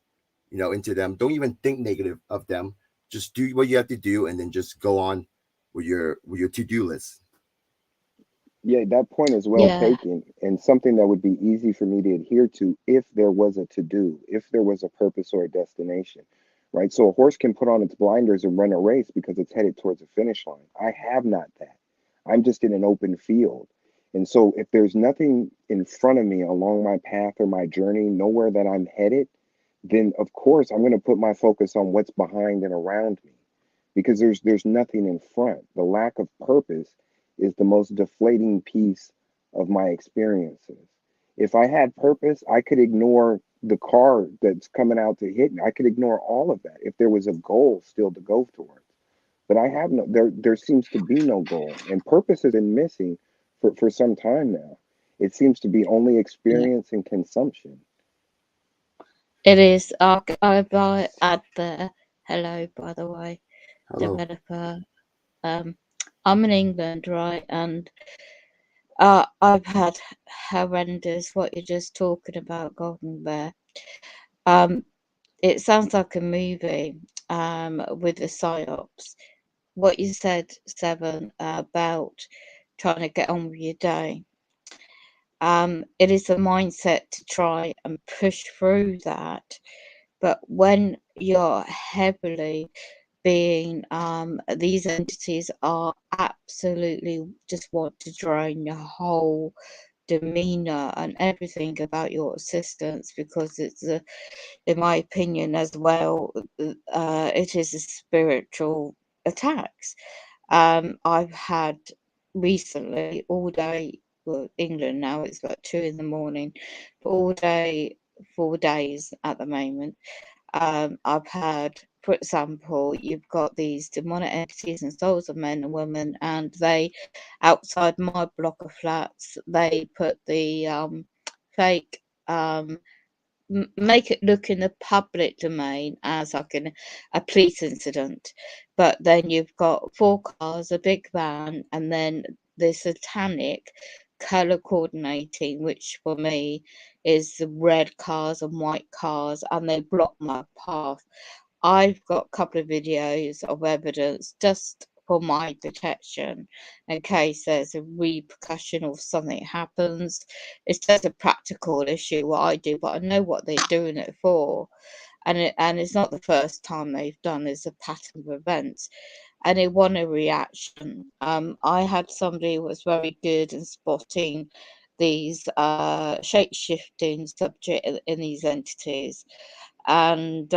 Speaker 1: into them. Don't even think negative of them. Just do what you have to do, and then just go on with your to-do list.
Speaker 3: Yeah, that point is well
Speaker 2: Yeah.
Speaker 3: taken, and something that would be easy for me to adhere to if there was a to do, if there was a purpose or a destination, right? So a horse can put on its blinders and run a race because it's headed towards a finish line. I have not that. I'm just in an open field. And so if there's nothing in front of me along my path or my journey, nowhere that I'm headed, then of course I'm going to put my focus on what's behind and around me because there's nothing in front. The lack of purpose is the most deflating piece of my experiences. If I had purpose, I could ignore the car that's coming out to hit me. I could ignore all of that if there was a goal still to go towards. But I have no there seems to be no goal. And purpose has been missing for some time now. It seems to be only
Speaker 2: Yeah.
Speaker 3: experience and consumption.
Speaker 2: It is. I'll add there. Hello, by the way,
Speaker 1: Hello.
Speaker 2: developer. Um, I'm in England, right? And I've had horrendous what you're just talking about, Golden Bear. Um, it sounds like a movie. With the psyops. What you said, Seven, about trying to get on with your day. It is a mindset to try and push through that. But when you're heavily being, these entities are absolutely just want to drain your whole demeanor and everything about your existence because it's in my opinion as well, it is a spiritual attacks. I've had recently all day, well, England now it's like 2 in the morning, but all day, 4 days at the moment. I've had, for example, you've got these demonic entities and souls of men and women, and they, outside my block of flats, they put the fake make it look in the public domain as like a police incident, but then you've got 4 cars, a big van, and then the satanic color coordinating, which for me is the red cars and white cars, and they block my path. I've got a couple of videos of evidence just for my protection in case there's a repercussion or something happens. It's just a practical issue what I do, but I know what they're doing it for. And it's not the first time they've done. There's a pattern of events, and they want a reaction. I had somebody who was very good in spotting these shape shifting subject in these entities, and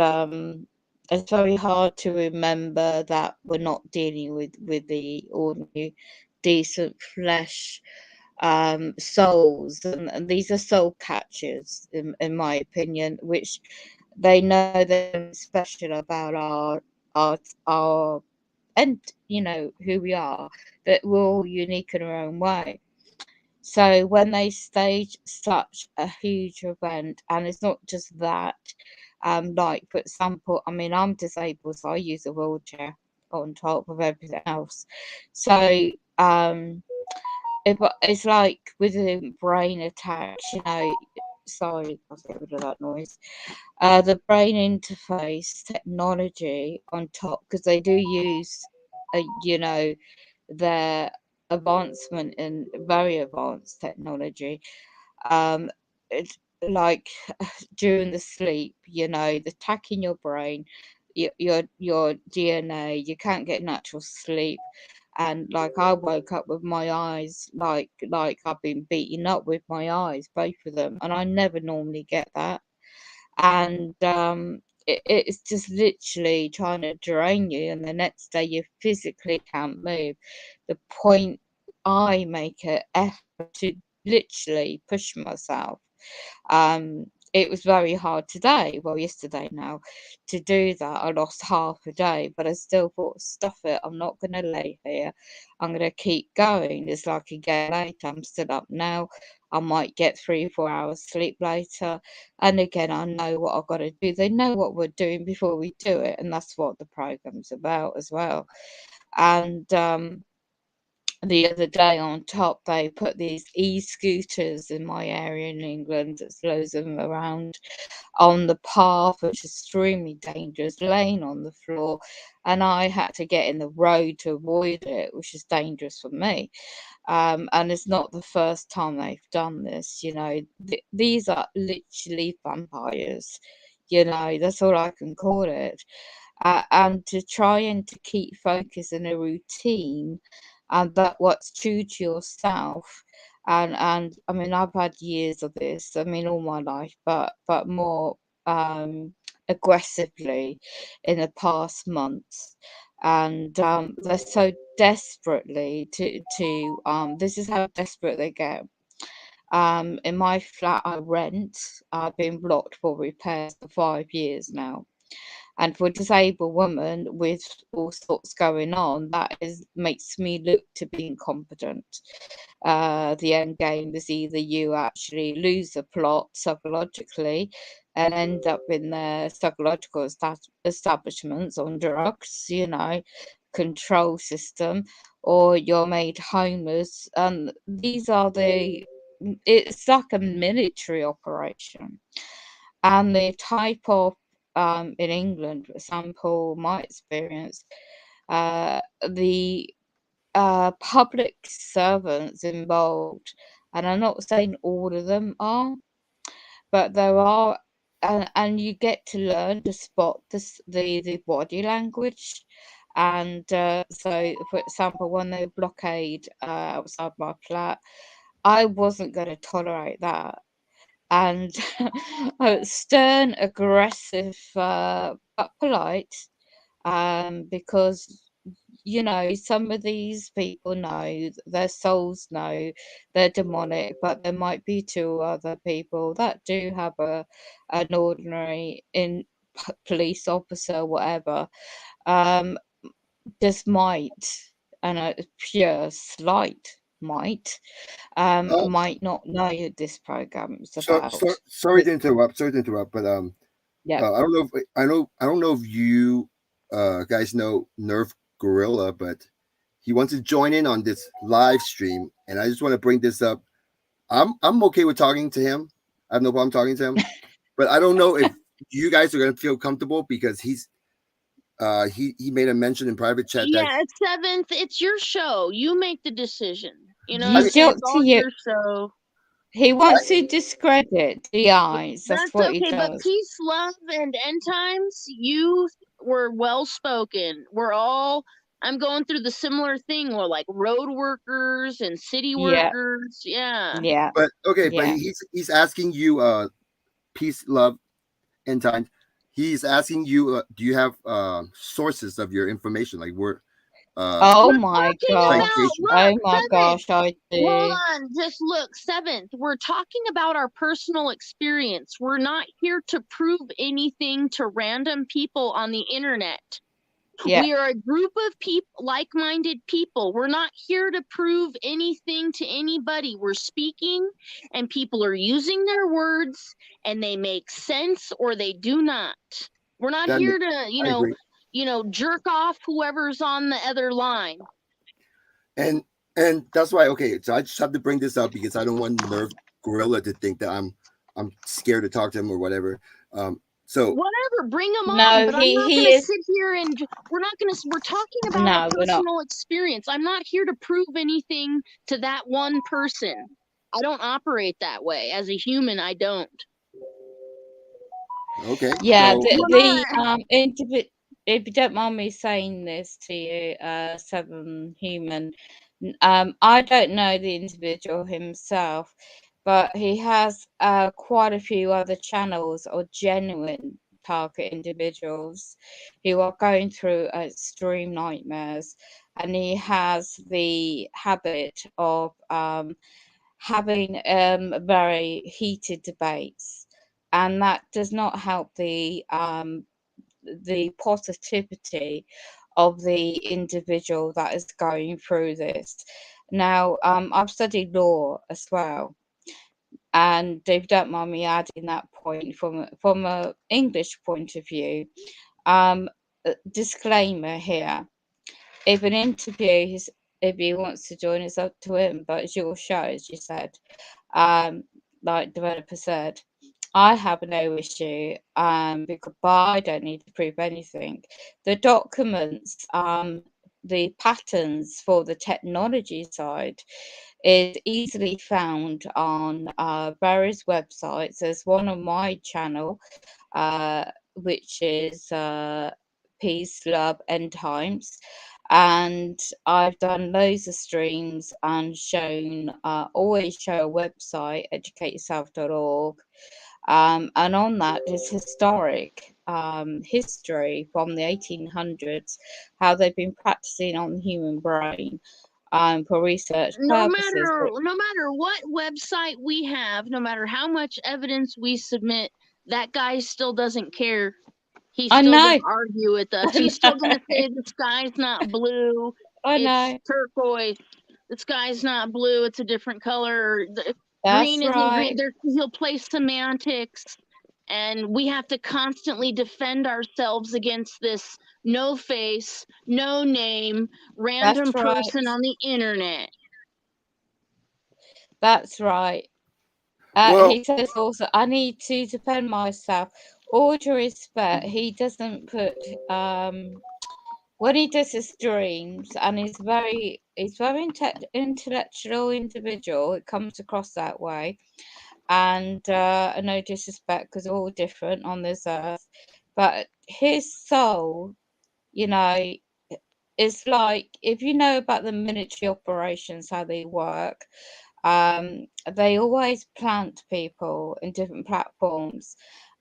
Speaker 2: it's very hard to remember that we're not dealing with the ordinary decent flesh souls, and these are soul catchers in my opinion, which they know there's something special about our
Speaker 6: our and who we are, that we're all unique in our own way. So when they stage such a huge event, and it's not just that, like for example, I mean, I'm disabled, so I use a wheelchair on top of everything else. So it's like with the brain attacks, sorry, I'll get rid of that noise. The brain interface technology on top, because they do use, their advancement in very advanced technology. It's like during the sleep, the tack in your brain, your DNA, you can't get natural sleep. And like I woke up with my eyes like I've been beaten up with my eyes, both of them, and I never normally get that. And it's just literally trying to drain you, and the next day you physically can't move. The point, I make an effort to literally push myself. It was very hard today, well, yesterday now, to do that. I lost half a day, but I still thought, stuff it, I'm not going to lay here. I'm going to keep going. It's like again later, I'm still up now. I might get 3 or 4 hours sleep later. And again, I know what I've got to do. They know what we're doing before we do it. And that's what the program's about as well. And the other day on top, they put these e-scooters in my area in England. There's loads of them around on the path, which is extremely dangerous, laying on the floor. And I had to get in the road to avoid it, which is dangerous for me. And it's not the first time they've done this. These are literally vampires. That's all I can call it. And to try and to keep focus in a routine, and that what's true to yourself. And I mean, I've had years of this, I mean, all my life, but more aggressively in the past months. And they're so desperately to this is how desperate they get. In my flat I rent, I've been blocked for repairs for 5 years now. And for a disabled woman with all sorts going on, that makes me look to be incompetent. The end game is either you actually lose the plot psychologically and end up in their psychological establishments on drugs, control system, or you're made homeless. And it's like a military operation. And the type of in England, for example, my experience, the public servants involved, and I'm not saying all of them are, but there are, and you get to learn to spot the body language. And so, for example, when they blockade outside my flat, I wasn't going to tolerate that. And stern, aggressive, but polite, because some of these people know, their souls know they're demonic, but there might be two other people that do have an ordinary police officer, whatever, um, just might, and a pure slight
Speaker 1: Uh,
Speaker 6: might not know this program is
Speaker 1: so,
Speaker 6: about.
Speaker 1: so sorry to interrupt. Sorry to interrupt, but
Speaker 6: Yeah.
Speaker 1: I don't know if you guys know Nerf Gorilla, but he wants to join in on this live stream, and I just want to bring this up. I'm okay with talking to him. I have no problem talking to him, but I don't know if you guys are gonna feel comfortable because he made a mention in private chat that
Speaker 2: Yeah, it's seventh. It's your show. You make the decision. You know what I'm
Speaker 1: I mean,
Speaker 2: saying?
Speaker 6: It's up
Speaker 2: It's
Speaker 6: to
Speaker 2: all
Speaker 6: you.
Speaker 2: your show.
Speaker 6: He wants to discredit the eyes. That's
Speaker 2: That's
Speaker 6: what he
Speaker 2: okay, but
Speaker 6: does.
Speaker 2: peace, love, and end times, you were well spoken. We're all, I'm going through the similar thing. We're like road workers and city
Speaker 6: Yeah,
Speaker 2: workers. Yeah.
Speaker 6: yeah,
Speaker 1: but okay, but
Speaker 6: yeah.
Speaker 1: he's asking you peace, love, and time. He's asking you, do you have sources of your information, like where
Speaker 6: Oh
Speaker 2: We're
Speaker 6: my
Speaker 2: talking about,
Speaker 6: gosh.
Speaker 1: citation?
Speaker 6: Oh
Speaker 2: look,
Speaker 6: my
Speaker 2: seventh.
Speaker 6: gosh, I
Speaker 2: Hold
Speaker 6: do.
Speaker 2: on, just look, seventh. We're talking about our personal experience. We're not here to prove anything to random people on the internet.
Speaker 6: Yeah.
Speaker 2: We are a group of people, like-minded people. We're not here to prove anything to anybody. We're speaking, and people are using their words, and they make sense or they do not. We're not
Speaker 1: That
Speaker 2: here to,
Speaker 1: I agree.
Speaker 2: jerk off whoever's on the other line.
Speaker 1: And that's why, okay, so I just have to bring this up because I don't want Nerve Gorilla to think that I'm scared to talk to him or whatever. So
Speaker 2: Whatever, bring them
Speaker 6: No,
Speaker 2: on, but I'm not
Speaker 6: he
Speaker 2: going to
Speaker 6: is.
Speaker 2: sit here and we're talking about
Speaker 6: No,
Speaker 2: a
Speaker 6: we're not.
Speaker 2: personal experience. I'm not here to prove anything to that one person. I don't operate that way. As a human, I don't.
Speaker 1: okay,
Speaker 6: Yeah,
Speaker 1: so
Speaker 6: if you don't mind me saying this to you, Seven Human, I don't know the individual himself, but he has quite a few other channels or genuine target individuals who are going through extreme nightmares, and he has the habit of having very heated debates, and that does not help the positivity of the individual that is going through this. Now, I've studied law as well, and if you don't mind me adding that point from a English point of view, disclaimer here: if an interview is, if he wants to join, it's up to him, but it's your show, as you said. Like developer said, I have no issue because I don't need to prove anything. The documents, the patterns for the technology side is easily found on various websites. There's one on my channel, which is Peace, Love, End Times. And I've done loads of streams and shown, always show a website, educateyourself.org. And on that is historic history from the 1800s, how they've been practicing on the human brain for research
Speaker 2: No
Speaker 6: purposes.
Speaker 2: matter what website we have, no matter how much evidence we submit, that guy still doesn't care. He's
Speaker 6: I
Speaker 2: still
Speaker 6: know,
Speaker 2: going to argue with us.
Speaker 6: I
Speaker 2: He's still going
Speaker 6: know,
Speaker 2: to say the sky's not blue,
Speaker 6: I
Speaker 2: it's
Speaker 6: know.
Speaker 2: turquoise. The sky's not blue, it's a different color. Green
Speaker 6: That's
Speaker 2: isn't green.
Speaker 6: right.
Speaker 2: He'll play semantics, and we have to constantly defend ourselves against this no face, no name, random
Speaker 6: That's right.
Speaker 2: person on the internet.
Speaker 6: That's right.
Speaker 1: well,
Speaker 6: He says also, I need to defend myself. All due respect, he doesn't put when he does his streams, and he's very intellectual individual. It comes across that way, and no disrespect because we're all different on this earth, but his soul, you know, it's like, if you know about the military operations, how they work, they always plant people in different platforms,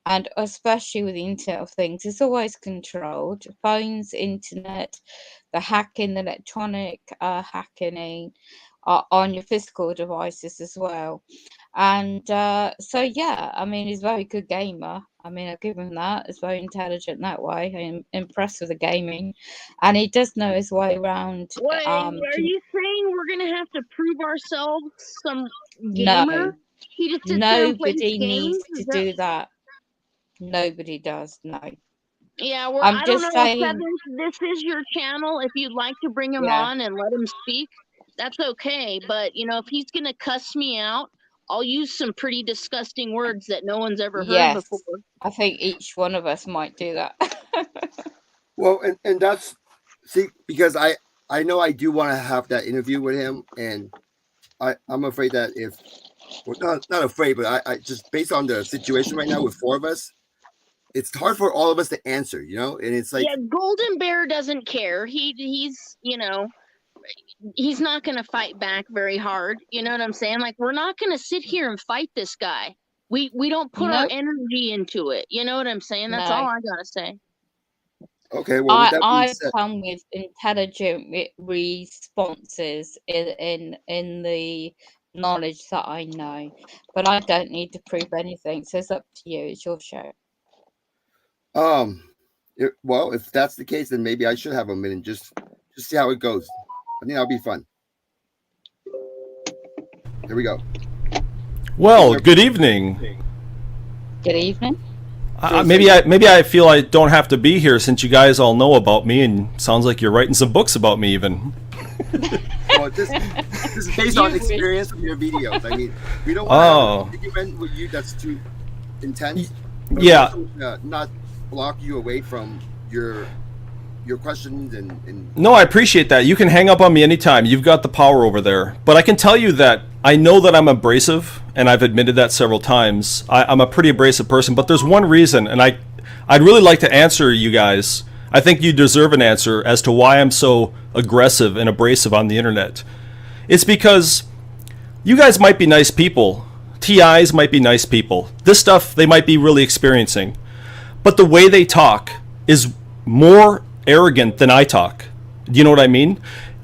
Speaker 6: and especially with the Internet of Things, it's always controlled. Phones, internet, the hacking, the electronic hacking on your physical devices as well. And so, yeah, I mean, he's a very good gamer. I mean, I give him that. He's very intelligent that way. I'm impressed with the gaming, and he does know his way around.
Speaker 2: What are you saying? We're gonna have to prove ourselves some
Speaker 6: No,
Speaker 2: gamer? He just sits there and plays
Speaker 6: nobody
Speaker 2: games?
Speaker 6: needs to do that. Nobody does. No,
Speaker 2: Yeah,
Speaker 6: I'm
Speaker 2: I don't
Speaker 6: just
Speaker 2: know,
Speaker 6: saying.
Speaker 2: Seventh, this is your channel. If you'd like to bring him
Speaker 6: Yeah,
Speaker 2: on and let him speak, that's okay. But, if he's going to cuss me out, I'll use some pretty disgusting words that no one's ever heard
Speaker 6: yes.
Speaker 2: before.
Speaker 6: I think each one of us might do that.
Speaker 1: well, and that's, see, because I know I do want to have that interview with him, and I'm afraid that if, well, not afraid, but I just, based on the situation right now with four of us, it's hard for all of us to answer, and it's like,
Speaker 2: Yeah, Golden Bear doesn't care. He's he's not going to fight back very hard. You know what I'm saying? Like, we're not going to sit here and fight this guy. We don't put our
Speaker 6: No,
Speaker 2: energy into it. You know what I'm saying? That's all
Speaker 6: no.
Speaker 2: I got to say.
Speaker 1: okay, well, with that being
Speaker 6: I
Speaker 1: said,
Speaker 6: come with intelligent responses in the knowledge that I know, but I don't need to prove anything. So it's up to you. It's your show.
Speaker 1: um, Well, if that's the case, then maybe I should have a minute just see how it goes. I think that'll be fun. Here we go.
Speaker 7: Well, good evening.
Speaker 6: Good evening.
Speaker 7: Maybe I feel I don't have to be here since you guys all know about me, and sounds like you're writing some books about me even.
Speaker 1: Well, this is based on experience from your videos. I mean, we don't want to argument with you that's too intense.
Speaker 7: Yeah.
Speaker 1: Also, not block you away from your questions and
Speaker 7: No, I appreciate that. You can hang up on me anytime. You've got the power over there. But I can tell you that I know that I'm abrasive, and I've admitted that several times. I'm a pretty abrasive person, but there's one reason, and I'd really like to answer you guys. I think you deserve an answer as to why I'm so aggressive and abrasive on the internet. It's because you guys might be nice people. TIs might be nice people. This stuff they might be really experiencing. But the way they talk is more arrogant than I talk. Do you know what I mean?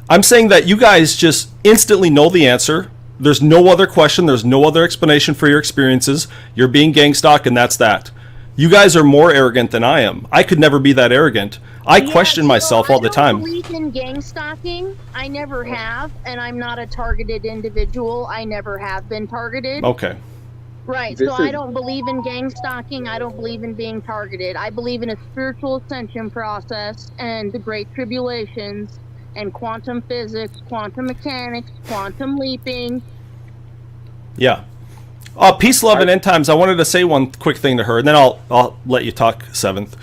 Speaker 7: I'm saying that you guys just instantly know the answer. There's no other question. There's no other explanation for your experiences. You're being gang stalked, and that's that. You guys are more arrogant than I am. I could never be that arrogant. I question myself all the time.
Speaker 2: I don't believe in gang stalking. I never have, and I'm not a targeted individual. I never have been targeted.
Speaker 7: Okay.
Speaker 2: Right, so I don't believe in gang stalking. I don't believe in being targeted. I believe in a spiritual ascension process and the Great Tribulations and quantum physics, quantum mechanics, quantum leaping.
Speaker 7: Yeah. Peace, love, and end times. I wanted to say one quick thing to her, and then I'll let you talk, Seventh.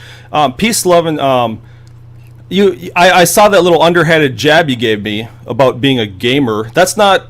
Speaker 7: Peace, love, and I saw that little underhanded jab you gave me about being a gamer. That's not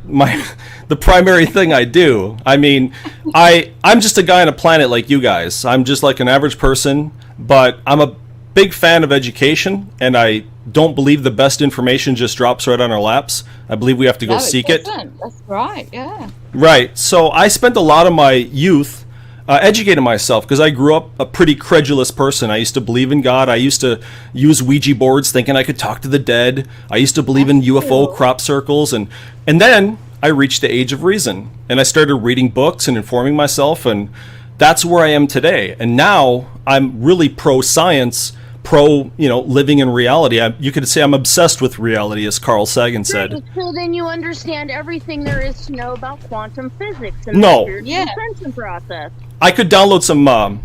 Speaker 7: the primary thing I do. I mean, I'm just a guy on a planet like you guys. I'm just like an average person, but I'm a big fan of education, and I don't believe the best information just drops right on our laps. I believe we have to go seek it.
Speaker 6: That's right, yeah.
Speaker 7: Right. So I spent a lot of my youth educating myself because I grew up a pretty credulous person. I used to believe in God. I used to use Ouija boards thinking I could talk to the dead. I used to believe in UFO crop circles. And then I reached the age of reason. And I started reading books and informing myself. And that's where I am today. And now I'm really pro-science, living in reality. You could say I'm obsessed with reality, as Carl Sagan said.
Speaker 2: Right, so then you understand everything there is to know about quantum physics and
Speaker 7: No.
Speaker 2: the ascension process.
Speaker 7: I could download some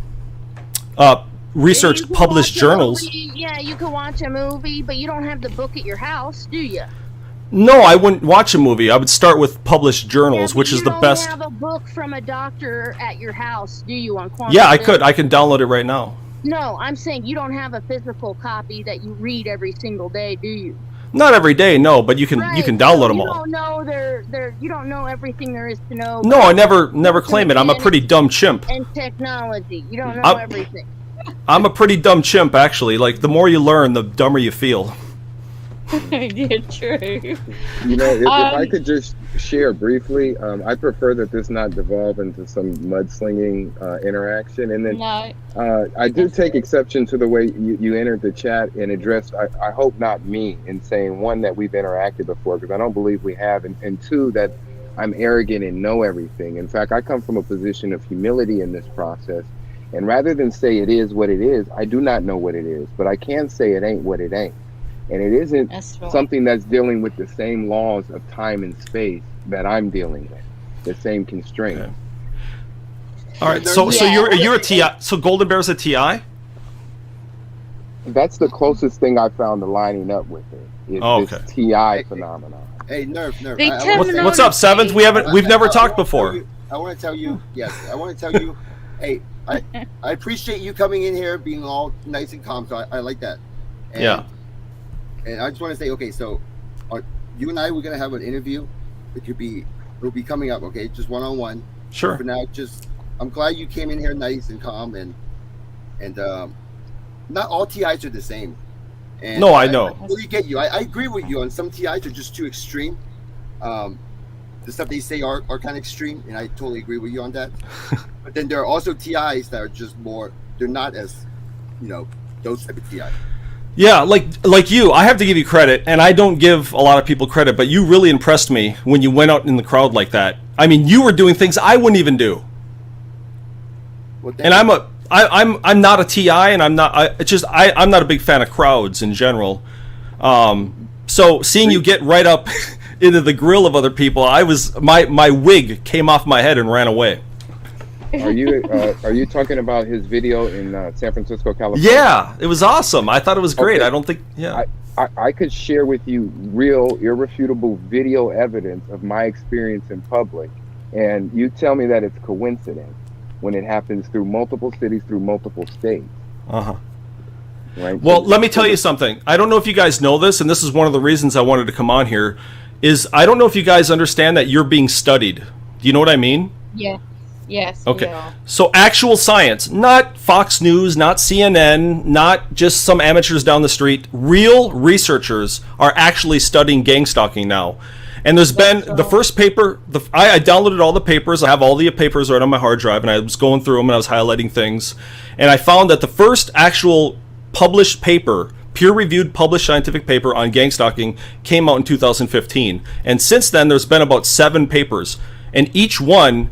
Speaker 7: research published journals.
Speaker 2: Yeah, you could watch a movie, but you don't have the book at your house, do you?
Speaker 7: No, I wouldn't watch a movie. I would start with published journals, which is the best.
Speaker 2: You don't have a book from a doctor at your house, do you, on quantum
Speaker 7: Yeah, I
Speaker 2: physics?
Speaker 7: could. I can download it right now.
Speaker 2: No, I'm saying you don't have a physical copy that you read every single day, do you?
Speaker 7: Not every day, no, but you can download them all.
Speaker 2: You don't know you don't know everything there is to know.
Speaker 7: No, I never claim it. I'm a pretty dumb chimp.
Speaker 2: And technology, you don't know everything.
Speaker 7: I'm a pretty dumb chimp, actually. Like, the more you learn, the dumber you feel.
Speaker 6: Yeah, true.
Speaker 3: You know, if I could just share briefly, I prefer that this not devolve into some mudslinging interaction. And then I do take exception to the way you entered the chat and addressed, I hope not me, in saying, one, that we've interacted before, because I don't believe we have, and two, that I'm arrogant and know everything. In fact, I come from a position of humility in this process. And rather than say it is what it is, I do not know what it is, but I can say it ain't what it ain't. And it isn't something that's dealing with the same laws of time and space that I'm dealing with, the same constraints.
Speaker 7: Okay. All right, so you're a TI. So Golden Bear's a TI?
Speaker 3: That's the closest thing I found to lining up with it. Is this TI phenomenon.
Speaker 1: Hey, Nerf.
Speaker 7: What's up, Seventh? We've never talked before.
Speaker 1: I want to tell you, hey, I appreciate you coming in here, being all nice and calm. So I like that. And I just want to say, okay, so you and I, we're gonna have an interview. It'll be coming up, okay? Just one-on-one.
Speaker 7: Sure.
Speaker 1: For now, I'm glad you came in here nice and calm, and not all TIs are the same. And
Speaker 7: no, I know.
Speaker 1: I really get you. I agree with you on some TIs are just too extreme. The stuff they say are kind of extreme, and I totally agree with you on that. But then there are also TIs that are just more. They're not as, those type of TIs.
Speaker 7: Yeah, like you, I have to give you credit, and I don't give a lot of people credit, but you really impressed me when you went out in the crowd like that. I mean, you were doing things I wouldn't even do. And I'm not a TI, and I'm not. I'm not a big fan of crowds in general. So seeing you get right up into the grill of other people, my wig came off my head and ran away.
Speaker 3: Are you talking about his video in San Francisco, California?
Speaker 7: Yeah, it was awesome. I thought it was great.
Speaker 3: Okay.
Speaker 7: I don't think. Yeah.
Speaker 3: I could share with you real, irrefutable video evidence of my experience in public, and you tell me that it's coincidence when it happens through multiple cities, through multiple states. Right?
Speaker 7: Well, let me tell you something. I don't know if you guys know this, and this is one of the reasons I wanted to come on here, is I don't know if you guys understand that you're being studied. Do you know what I mean?
Speaker 6: Yeah. Yes.
Speaker 7: Okay. So actual science, not Fox News, not CNN, not just some amateurs down the street. Real researchers are actually studying gang stalking now. And there's been the first paper, I downloaded all the papers. I have all the papers right on my hard drive, and I was going through them and I was highlighting things. And I found that the first actual published paper, peer-reviewed published scientific paper on gang stalking came out in 2015. And since then, there's been about 7 papers. And each one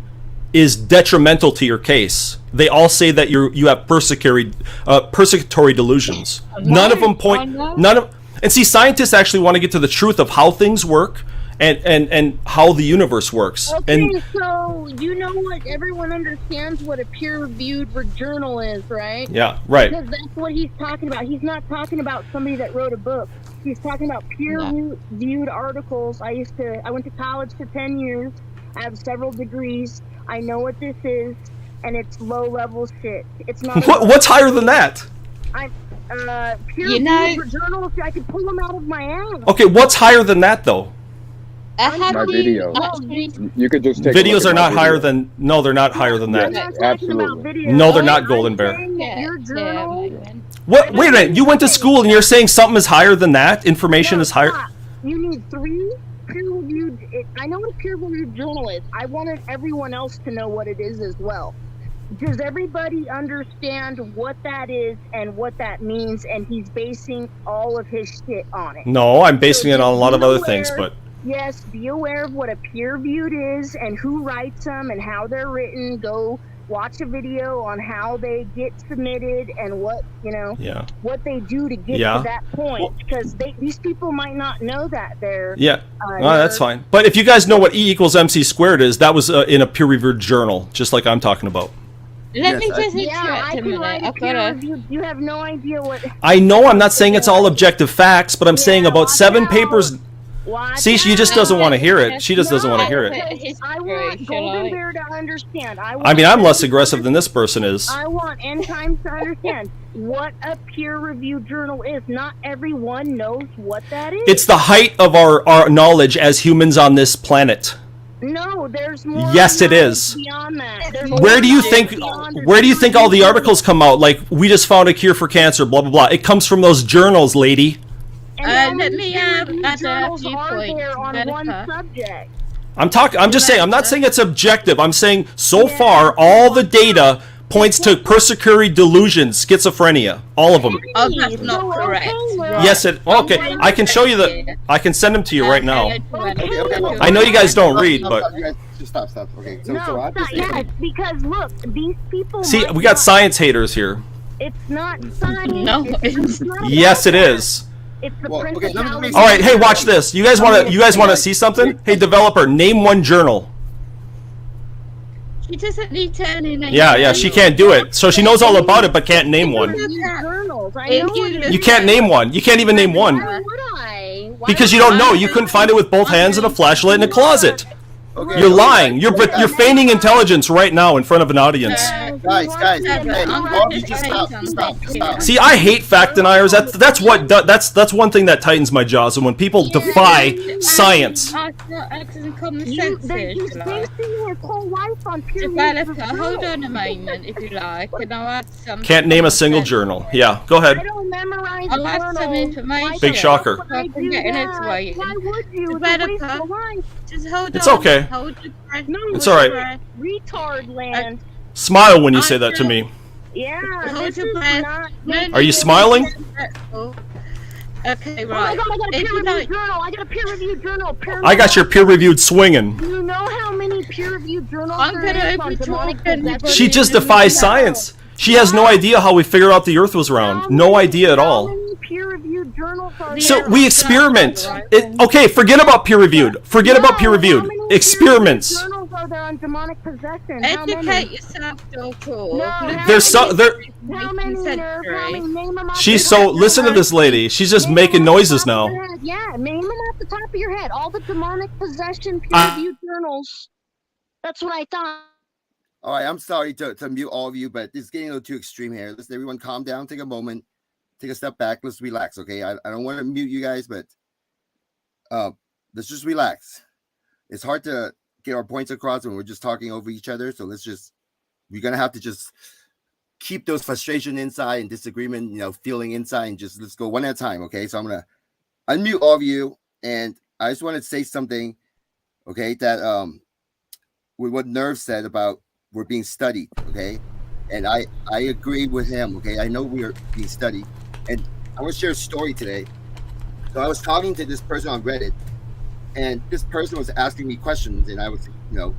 Speaker 7: is detrimental to your case. They all say that you have persecutory delusions. None of them point. And see, scientists actually want to get to the truth of how things work and how the universe works.
Speaker 2: Okay, so you know what? Everyone understands what a peer-reviewed journal is, right?
Speaker 7: Yeah, right.
Speaker 2: Because that's what he's talking about. He's not talking about somebody that wrote a book. He's talking about peer-reviewed articles. I went to college for 10 years. I have several degrees. I know what this is, and it's low-level shit. It's not.
Speaker 7: What's higher than that?
Speaker 2: Peer-reviewed journals. I could pull them out of my ass.
Speaker 7: Okay, what's higher than that though?
Speaker 3: My video. You could just take
Speaker 7: videos are not higher than. No, they're not higher than that.
Speaker 3: Absolutely.
Speaker 7: No, they're not, Golden Bear.
Speaker 2: Your journal.
Speaker 7: What? Wait a minute. You went to school and you're saying something is higher than that? Information is higher.
Speaker 2: You need 3 peer-reviewed. I know what a peer-reviewed journal is. I wanted everyone else to know what it is as well. Does everybody understand what that is and what that means? And he's basing all of his shit on it.
Speaker 7: No, I'm basing it on a lot of other things, but.
Speaker 2: Yes, be aware of what a peer-reviewed is and who writes them and how they're written. Go watch a video on how they get submitted and what what they do to get to that point, because these people might not know that they're
Speaker 7: that's fine. But if you guys know what E equals MC squared is, that was in a peer-reviewed journal, just like I'm talking about.
Speaker 6: Let me just interrupt a minute.
Speaker 2: You have no idea what.
Speaker 7: I know. I'm not saying it's all objective facts, but I'm saying about 7 papers. See, she just doesn't want to hear it. She just doesn't want to hear it.
Speaker 2: I want Golden Bear to understand.
Speaker 7: I mean, I'm less aggressive than this person is.
Speaker 2: I want End Times to understand what a peer-reviewed journal is. Not everyone knows what that is.
Speaker 7: It's the height of our knowledge as humans on this planet.
Speaker 2: No, there's more.
Speaker 7: Yes, it is.
Speaker 2: Beyond that.
Speaker 7: Where do you think all the articles come out? Like, we just found a cure for cancer, blah blah blah. It comes from those journals, lady.
Speaker 6: Let me add a few points.
Speaker 7: I'm just saying. I'm not saying it's objective. I'm saying so far all the data points to persecutory delusions, schizophrenia, all of them.
Speaker 6: Oh, that's not correct.
Speaker 7: Yes, okay. I can show you I can send them to you right now. I know you guys don't read, but.
Speaker 1: Stop. Okay.
Speaker 2: Yes, because look, these people.
Speaker 7: See, we got science haters here.
Speaker 2: It's not science.
Speaker 6: No, it's
Speaker 2: not.
Speaker 7: Yes, it is.
Speaker 2: It's the principality.
Speaker 7: All right, hey, watch this. You guys want to see something? Hey, developer, name one journal.
Speaker 6: She doesn't need to name.
Speaker 7: Yeah, she can't do it. So she knows all about it, but can't name one. You can't name one. You can't even name one. Because you don't know. You couldn't find it with both hands and a flashlight in a closet. Okay, you're lying. You're feigning intelligence right now in front of an audience.
Speaker 1: Guys, hey, you just stop.
Speaker 7: See, I hate fact deniers. That's one thing that tightens my jaws, and when people defy science.
Speaker 6: Hold on a moment, if you like. Can I add some?
Speaker 7: Can't name a single journal. Yeah, go ahead.
Speaker 2: I don't memorize
Speaker 6: I'll add some information.
Speaker 7: Big shocker.
Speaker 2: Why would you?
Speaker 6: Just hold on.
Speaker 7: It's okay.
Speaker 6: Hold your breath.
Speaker 2: No,
Speaker 7: it's alright.
Speaker 2: Retard land.
Speaker 7: Smile when you say that to me.
Speaker 2: Yeah.
Speaker 6: Hold your breath.
Speaker 7: Are you smiling?
Speaker 6: Okay, right.
Speaker 2: I got a peer-reviewed journal.
Speaker 7: I got your peer-reviewed swinging.
Speaker 2: Do you know how many peer-reviewed journals
Speaker 6: I'm gonna
Speaker 2: there is on demonic possession?
Speaker 7: She just defies science. She has no idea how we figured out the Earth was round. No idea at all.
Speaker 8: How many peer-reviewed journals are
Speaker 7: So
Speaker 8: there?
Speaker 7: we experiment. Okay, forget about peer-reviewed. Forget about peer-reviewed.
Speaker 8: How many
Speaker 7: Experiments.
Speaker 8: peer-reviewed journals are there on demonic possession? How many?
Speaker 6: Educate yourself, Doctor.
Speaker 8: No, how
Speaker 7: There's so there.
Speaker 8: How many, Nerve? How many? Name them off
Speaker 7: She's
Speaker 8: the
Speaker 7: so.
Speaker 8: top of
Speaker 7: Listen to
Speaker 8: your
Speaker 7: this lady. She's just
Speaker 8: Name
Speaker 7: making
Speaker 8: them off the
Speaker 7: noises
Speaker 8: top of
Speaker 7: now.
Speaker 8: your head. Yeah, name them off the top of your head. All the demonic possession peer-reviewed journals. That's what I thought.
Speaker 1: All right, I'm sorry to mute all of you, but this is getting a little too extreme here. Listen, everyone, calm down, take a moment, take a step back, let's relax, okay? I don't want to mute you guys, but let's just relax. It's hard to get our points across when we're just talking over each other, so we're gonna have to just keep those frustration inside and disagreement, feeling inside, and just let's go one at a time, okay? So I'm gonna unmute all of you, and I just want to say something, okay? That with what Nerve said about we're being studied, okay? And I agree with him, okay? I know we are being studied, and I want to share a story today. So I was talking to this person on Reddit, and this person was asking me questions, and I was,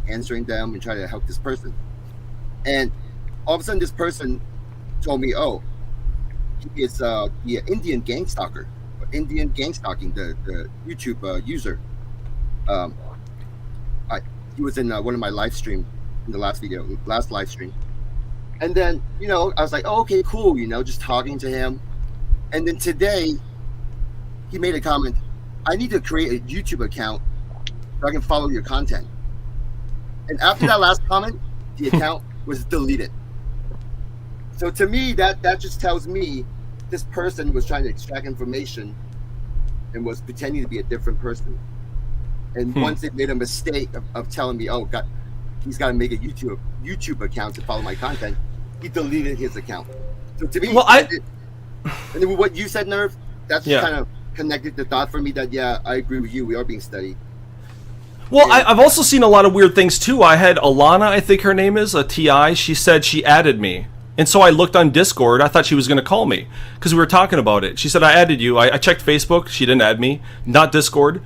Speaker 1: answering them and trying to help this person. And all of a sudden, this person told me, "Oh, he is the Indian gang stalker, Indian gang stalking, the YouTube user." He was in one of my live stream in the last live stream. And then, I was like, oh, okay, cool, just talking to him. And then today, he made a comment, I need to create a YouTube account so I can follow your content. And after that last comment, the account was deleted. So to me, that just tells me this person was trying to extract information and was pretending to be a different person. And once they made a mistake of telling me, oh, God, he's got to make a YouTube account to follow my content, he deleted his account. So to me, and then what you said, Nerve, that's kind of connected the thought for me that, I agree with you. We are being studied.
Speaker 7: Well, I've also seen a lot of weird things too. I had Alana, I think her name is, a TI. She said she added me. And so I looked on Discord. I thought she was going to call me because we were talking about it. She said, I added you. I checked Facebook. She didn't add me, not Discord.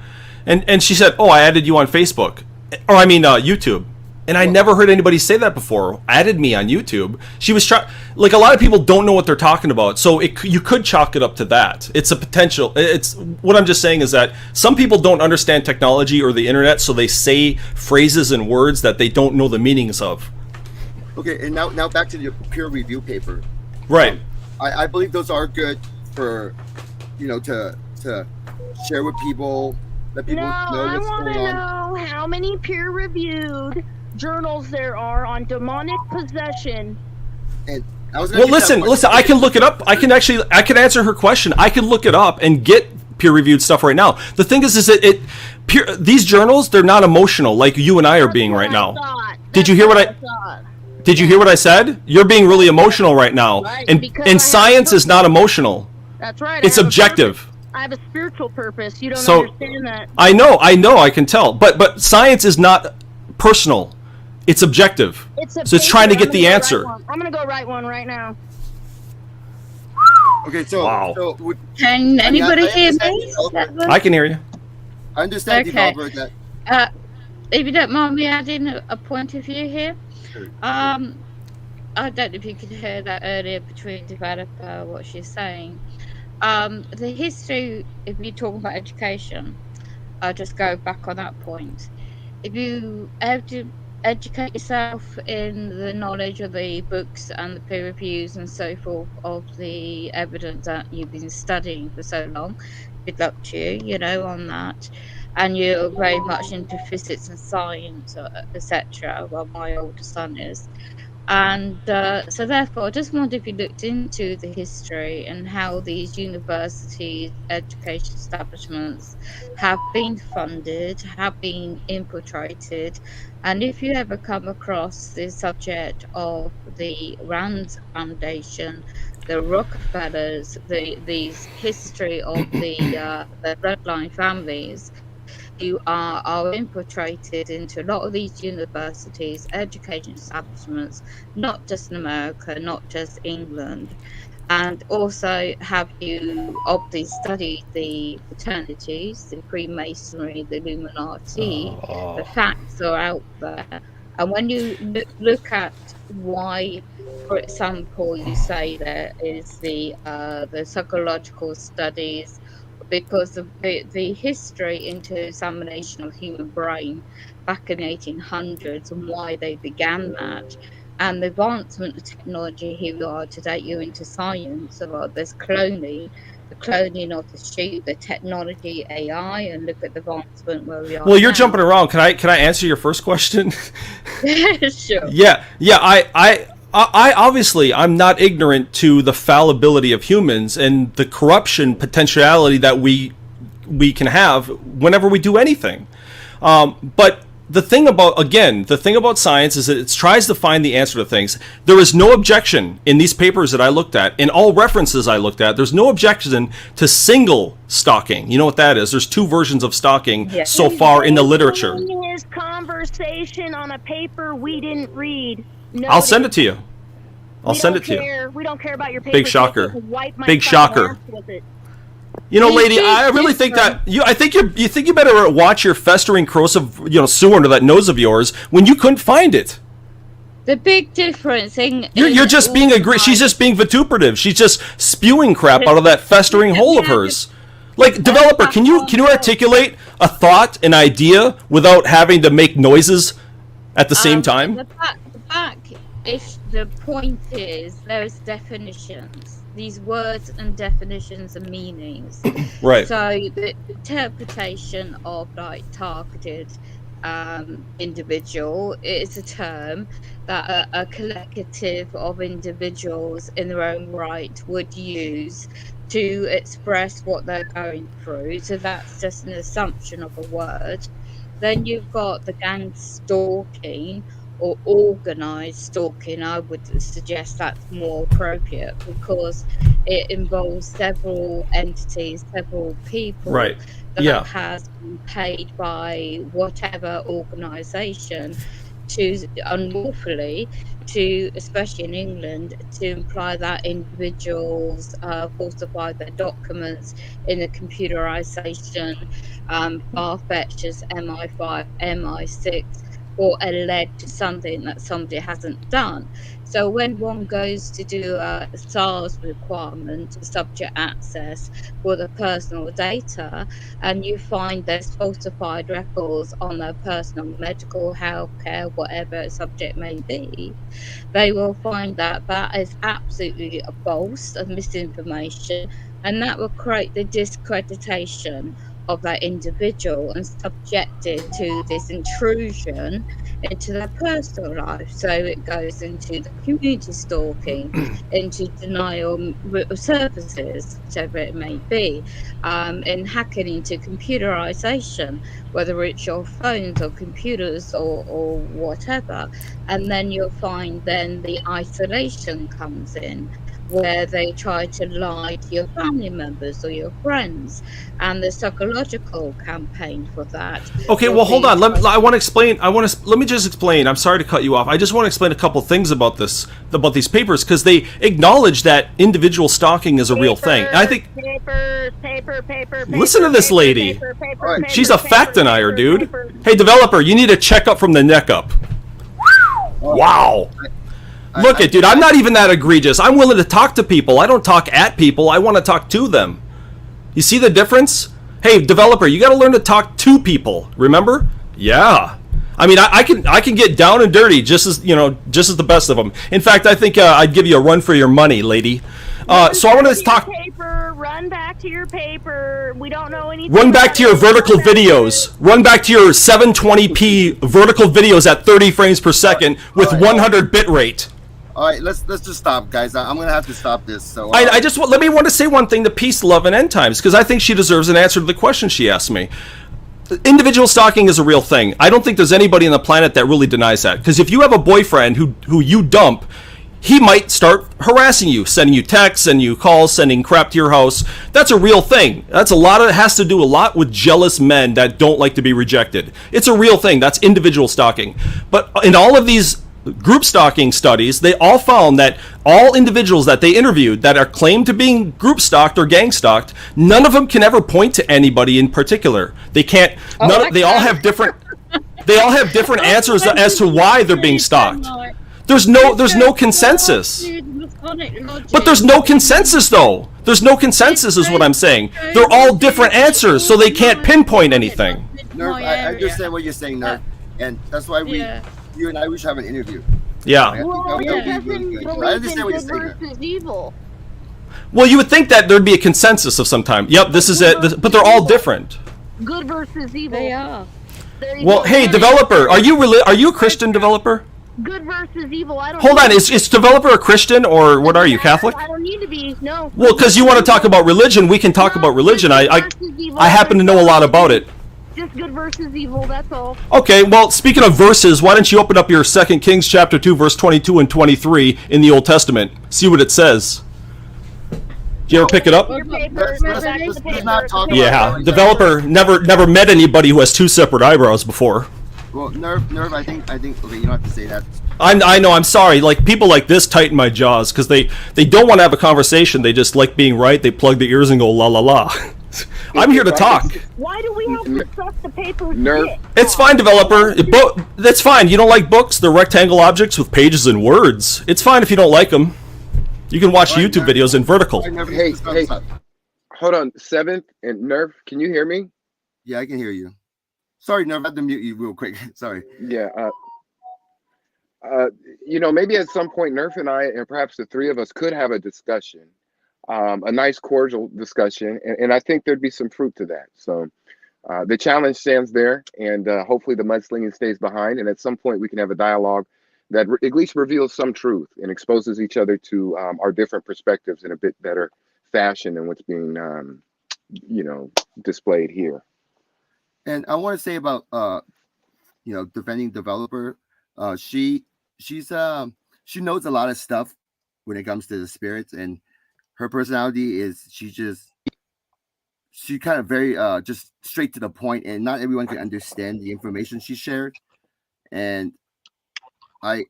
Speaker 7: And she said, oh, I added you on Facebook. Or I mean, YouTube. And I never heard anybody say that before. Added me on YouTube. She was like, a lot of people don't know what they're talking about. So you could chalk it up to that. It's a potential. It's what I'm just saying is that some people don't understand technology or the internet, so they say phrases and words that they don't know the meanings of.
Speaker 1: Okay, and now back to your peer review paper.
Speaker 7: Right.
Speaker 1: I believe those are good for, to share with people, let people know what's going on.
Speaker 8: I want to know how many peer-reviewed journals there are on demonic possession.
Speaker 1: And I was
Speaker 7: well, listen. I can look it up. I can answer her question. I can look it up and get peer-reviewed stuff right now. The thing is that these journals, they're not emotional like you and I are being right now. Did you hear what I? Did you hear what I said? You're being really emotional right now, and science is not emotional.
Speaker 8: That's right.
Speaker 7: It's objective.
Speaker 8: I have a spiritual purpose. You don't understand that.
Speaker 7: I know, I can tell. But science is not personal. It's objective. So it's trying to get the answer.
Speaker 8: I'm going to go write one right now.
Speaker 1: Okay, so,
Speaker 7: wow.
Speaker 6: Can anybody hear me?
Speaker 7: I can hear you.
Speaker 1: I understand, developer, that.
Speaker 6: If you don't mind me adding a point of view here. I don't know if you could hear that earlier between developer, what she's saying. The history, if you're talking about education, I'll just go back on that point. If you have to educate yourself in the knowledge of the books and the peer reviews and so forth of the evidence that you've been studying for so long, good luck to you, on that. And you're very much into physics and science, etc. Well, my older son is. And so therefore, I just wondered if you looked into the history and how these universities, education establishments have been funded, have been infiltrated, and if you ever come across the subject of the Rand Foundation, the Rockefellers, these history of the bloodline families, you are infiltrated into a lot of these universities, education establishments, not just in America, not just England. And also, have you obviously studied the fraternities, the Freemasonry, the Illuminati? The facts are out there. And when you look at why, for example, you say there is the psychological studies, because of the history into examination of human brain back in 1800s and why they began that, and the advancement of technology here we are to take you into science about there's cloning, the cloning of the sheep, the technology, AI, and look at the advancement where we are.
Speaker 7: Well, you're
Speaker 6: now.
Speaker 7: jumping around. Can I answer your first question?
Speaker 6: Sure.
Speaker 7: Yeah. I obviously I'm not ignorant to the fallibility of humans and the corruption potentiality that we can have whenever we do anything. But the thing about science is that it tries to find the answer to things. There is no objection in these papers that I looked at, in all references I looked at, there's no objection to single stalking. You know what that is? There's 2 versions of stalking so far in the literature.
Speaker 8: His conversation on a paper we didn't read.
Speaker 7: I'll send it to you. I'll send it to you.
Speaker 8: We don't care about your paper.
Speaker 7: Big shocker. Big shocker. You know, lady, I really think that you think you better watch your festering corrosive, sewer under that nose of yours when you couldn't find it.
Speaker 6: The big difference in
Speaker 7: you're just being she's just being vituperative. She's just spewing crap out of that festering hole of hers. Like, developer, can you articulate a thought, an idea without having to make noises at the same time?
Speaker 6: The point is there's definitions. These words and definitions and meanings.
Speaker 7: Right.
Speaker 6: So the interpretation of targeted individual is a term that a collective of individuals in their own right would use to express what they're going through. So that's just an assumption of a word. Then you've got the gang stalking, or organised stalking. I would suggest that's more appropriate because it involves several entities, several people that has been paid by whatever organisation to unlawfully, to, especially in England, to imply that individuals falsify their documents in the computerisation, far-fetched as MI5, MI6, or alleged something that somebody hasn't done. So when one goes to do a SARS requirement, subject access for the personal data, and you find there's falsified records on their personal medical, healthcare, whatever subject may be, they will find that that is absolutely a false, a misinformation, and that will create the discreditation of that individual and subjected to this intrusion into their personal life. So it goes into the community stalking, into denial of services, whatever it may be, in hacking into computerization, whether it's your phones or computers or whatever. And then you'll find then the isolation comes in, where they try to lie to your family members or your friends, and the psychological campaign for that.
Speaker 7: Okay, well, hold on. Let me just explain. I'm sorry to cut you off. I just want to explain a couple things about these papers, because they acknowledge that individual stalking is a real thing. And I think listen to this lady. She's a fact denier, dude. Hey, developer, you need to check up from the neck up. Wow. Look it, dude, I'm not even that egregious. I'm willing to talk to people. I don't talk at people. I want to talk to them. You see the difference? Hey, developer, you got to learn to talk to people. Remember? Yeah. I mean, I can get down and dirty just as the best of them. In fact, I think I'd give you a run for your money, lady. So I want to talk.
Speaker 8: Run back to your paper. We don't know anything.
Speaker 7: Run back to your vertical videos. Run back to your 720p vertical videos at 30 frames per second with 100 bit rate.
Speaker 1: All right, let's just stop, guys. I'm gonna have to stop this. So
Speaker 7: let me want to say one thing to Peace, Love, and End Times, because I think she deserves an answer to the question she asked me. Individual stalking is a real thing. I don't think there's anybody on the planet that really denies that. Because if you have a boyfriend who you dump, he might start harassing you, sending you texts, sending you calls, sending crap to your house. That's a real thing. It has to do a lot with jealous men that don't like to be rejected. It's a real thing. That's individual stalking. But in all of these group stalking studies, they all found that all individuals that they interviewed that are claimed to being group stalked or gang stalked, none of them can ever point to anybody in particular. They can't. They all have different. They all have different answers as to why they're being stalked. There's no consensus. But there's no consensus, though. There's no consensus is what I'm saying. They're all different answers, so they can't pinpoint anything.
Speaker 1: Nerf, I understand what you're saying, Nerf, and that's why you and I, we should have an interview.
Speaker 7: Yeah.
Speaker 8: Well,
Speaker 1: I
Speaker 8: doesn't
Speaker 1: understand
Speaker 8: believe
Speaker 1: what
Speaker 8: in
Speaker 1: you're
Speaker 8: good
Speaker 1: saying.
Speaker 8: versus evil.
Speaker 7: Well, you would think that there'd be a consensus of some time. Yep, this is it. But they're all different.
Speaker 8: Good versus evil.
Speaker 6: They are.
Speaker 7: Well, hey, developer, are you a Christian developer?
Speaker 8: Good versus evil. I don't.
Speaker 7: Hold on, is developer a Christian or what are you, Catholic?
Speaker 8: I don't need to be. No.
Speaker 7: Well, because you want to talk about religion, we can talk about religion. I happen to know a lot about it.
Speaker 8: Just good versus evil. That's all.
Speaker 7: Okay, well, speaking of verses, why don't you open up your 2 Kings chapter 2, verse 22 and 23 in the Old Testament? See what it says. Did you ever pick it up?
Speaker 1: Let's not talk about
Speaker 7: Yeah,
Speaker 1: that.
Speaker 7: developer never met anybody who has two separate eyebrows before.
Speaker 1: Well, Nerv, I think. Okay, you don't have to say that.
Speaker 7: I know. I'm sorry. Like people like this tighten my jaws because they don't want to have a conversation. They just like being right. They plug their ears and go la la la. I'm here to talk.
Speaker 8: Why do we have to stuff the paper?
Speaker 3: Nerf.
Speaker 7: It's fine, developer. That's fine. You don't like books? They're rectangle objects with pages and words. It's fine if you don't like them. You can watch YouTube videos in vertical.
Speaker 3: Hey, hold on. 7th and Nerf, can you hear me?
Speaker 1: Yeah, I can hear you. Sorry, Nerf, I had to mute you real quick. Sorry.
Speaker 3: Yeah. Maybe at some point, Nerf and I, and perhaps the three of us, could have a discussion, a nice, cordial discussion, and I think there'd be some fruit to that. So the challenge stands there, and hopefully the mudslinging stays behind, and at some point we can have a dialogue that at least reveals some truth and exposes each other to our different perspectives in a bit better fashion than what's being, displayed here.
Speaker 1: And I want to say about defending developer. She knows a lot of stuff when it comes to the spirits, and her personality is she kind of very just straight to the point, and not everyone can understand the information she shared. And I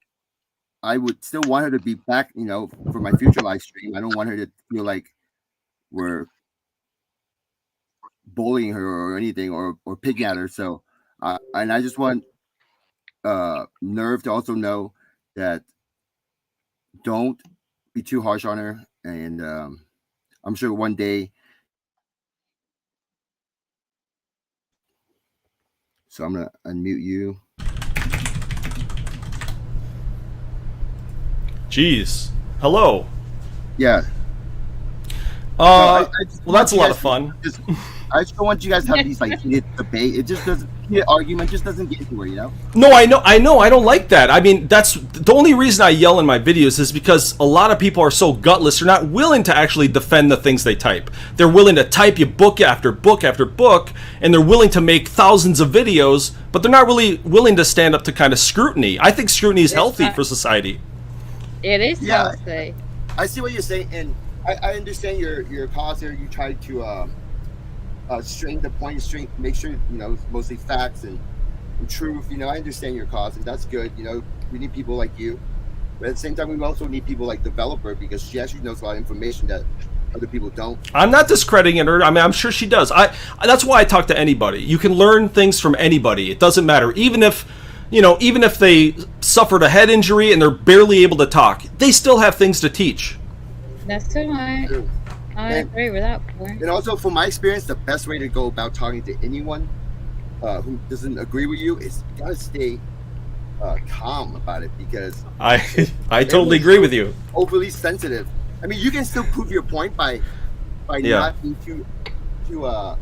Speaker 1: would still want her to be back, for my future live stream. I don't want her to feel like we're bullying her or anything or picking at her. So and I just want Nerve to also know that don't be too harsh on her, and I'm sure one day. So I'm gonna unmute you.
Speaker 7: Jeez. Hello.
Speaker 1: Yeah.
Speaker 7: Well, that's a lot of fun.
Speaker 1: I just don't want you guys to have these heated debate. It just doesn't. Heated argument just doesn't get anywhere,
Speaker 7: No, I know. I don't like that. I mean, that's the only reason I yell in my videos is because a lot of people are so gutless. They're not willing to actually defend the things they type. They're willing to type you book after book after book, and they're willing to make thousands of videos, but they're not really willing to stand up to kind of scrutiny. I think scrutiny is healthy for society.
Speaker 6: It is healthy.
Speaker 1: I see what you're saying, and I understand your cause here. You try to strain the point, make sure it's mostly facts and truth. I understand your cause, and that's good. We need people like you, but at the same time, we also need people like Developer, because she actually knows a lot of information that other people don't.
Speaker 7: I'm not discrediting her. I mean, I'm sure she does. That's why I talk to anybody. You can learn things from anybody. It doesn't matter, even if they suffered a head injury and they're barely able to talk, they still have things to teach.
Speaker 6: That's all right. I agree with that point.
Speaker 1: And also, from my experience, the best way to go about talking to anyone who doesn't agree with you is you gotta stay calm about it, because
Speaker 7: I totally agree with you.
Speaker 1: Overly sensitive. I mean, you can still prove your point by not being too I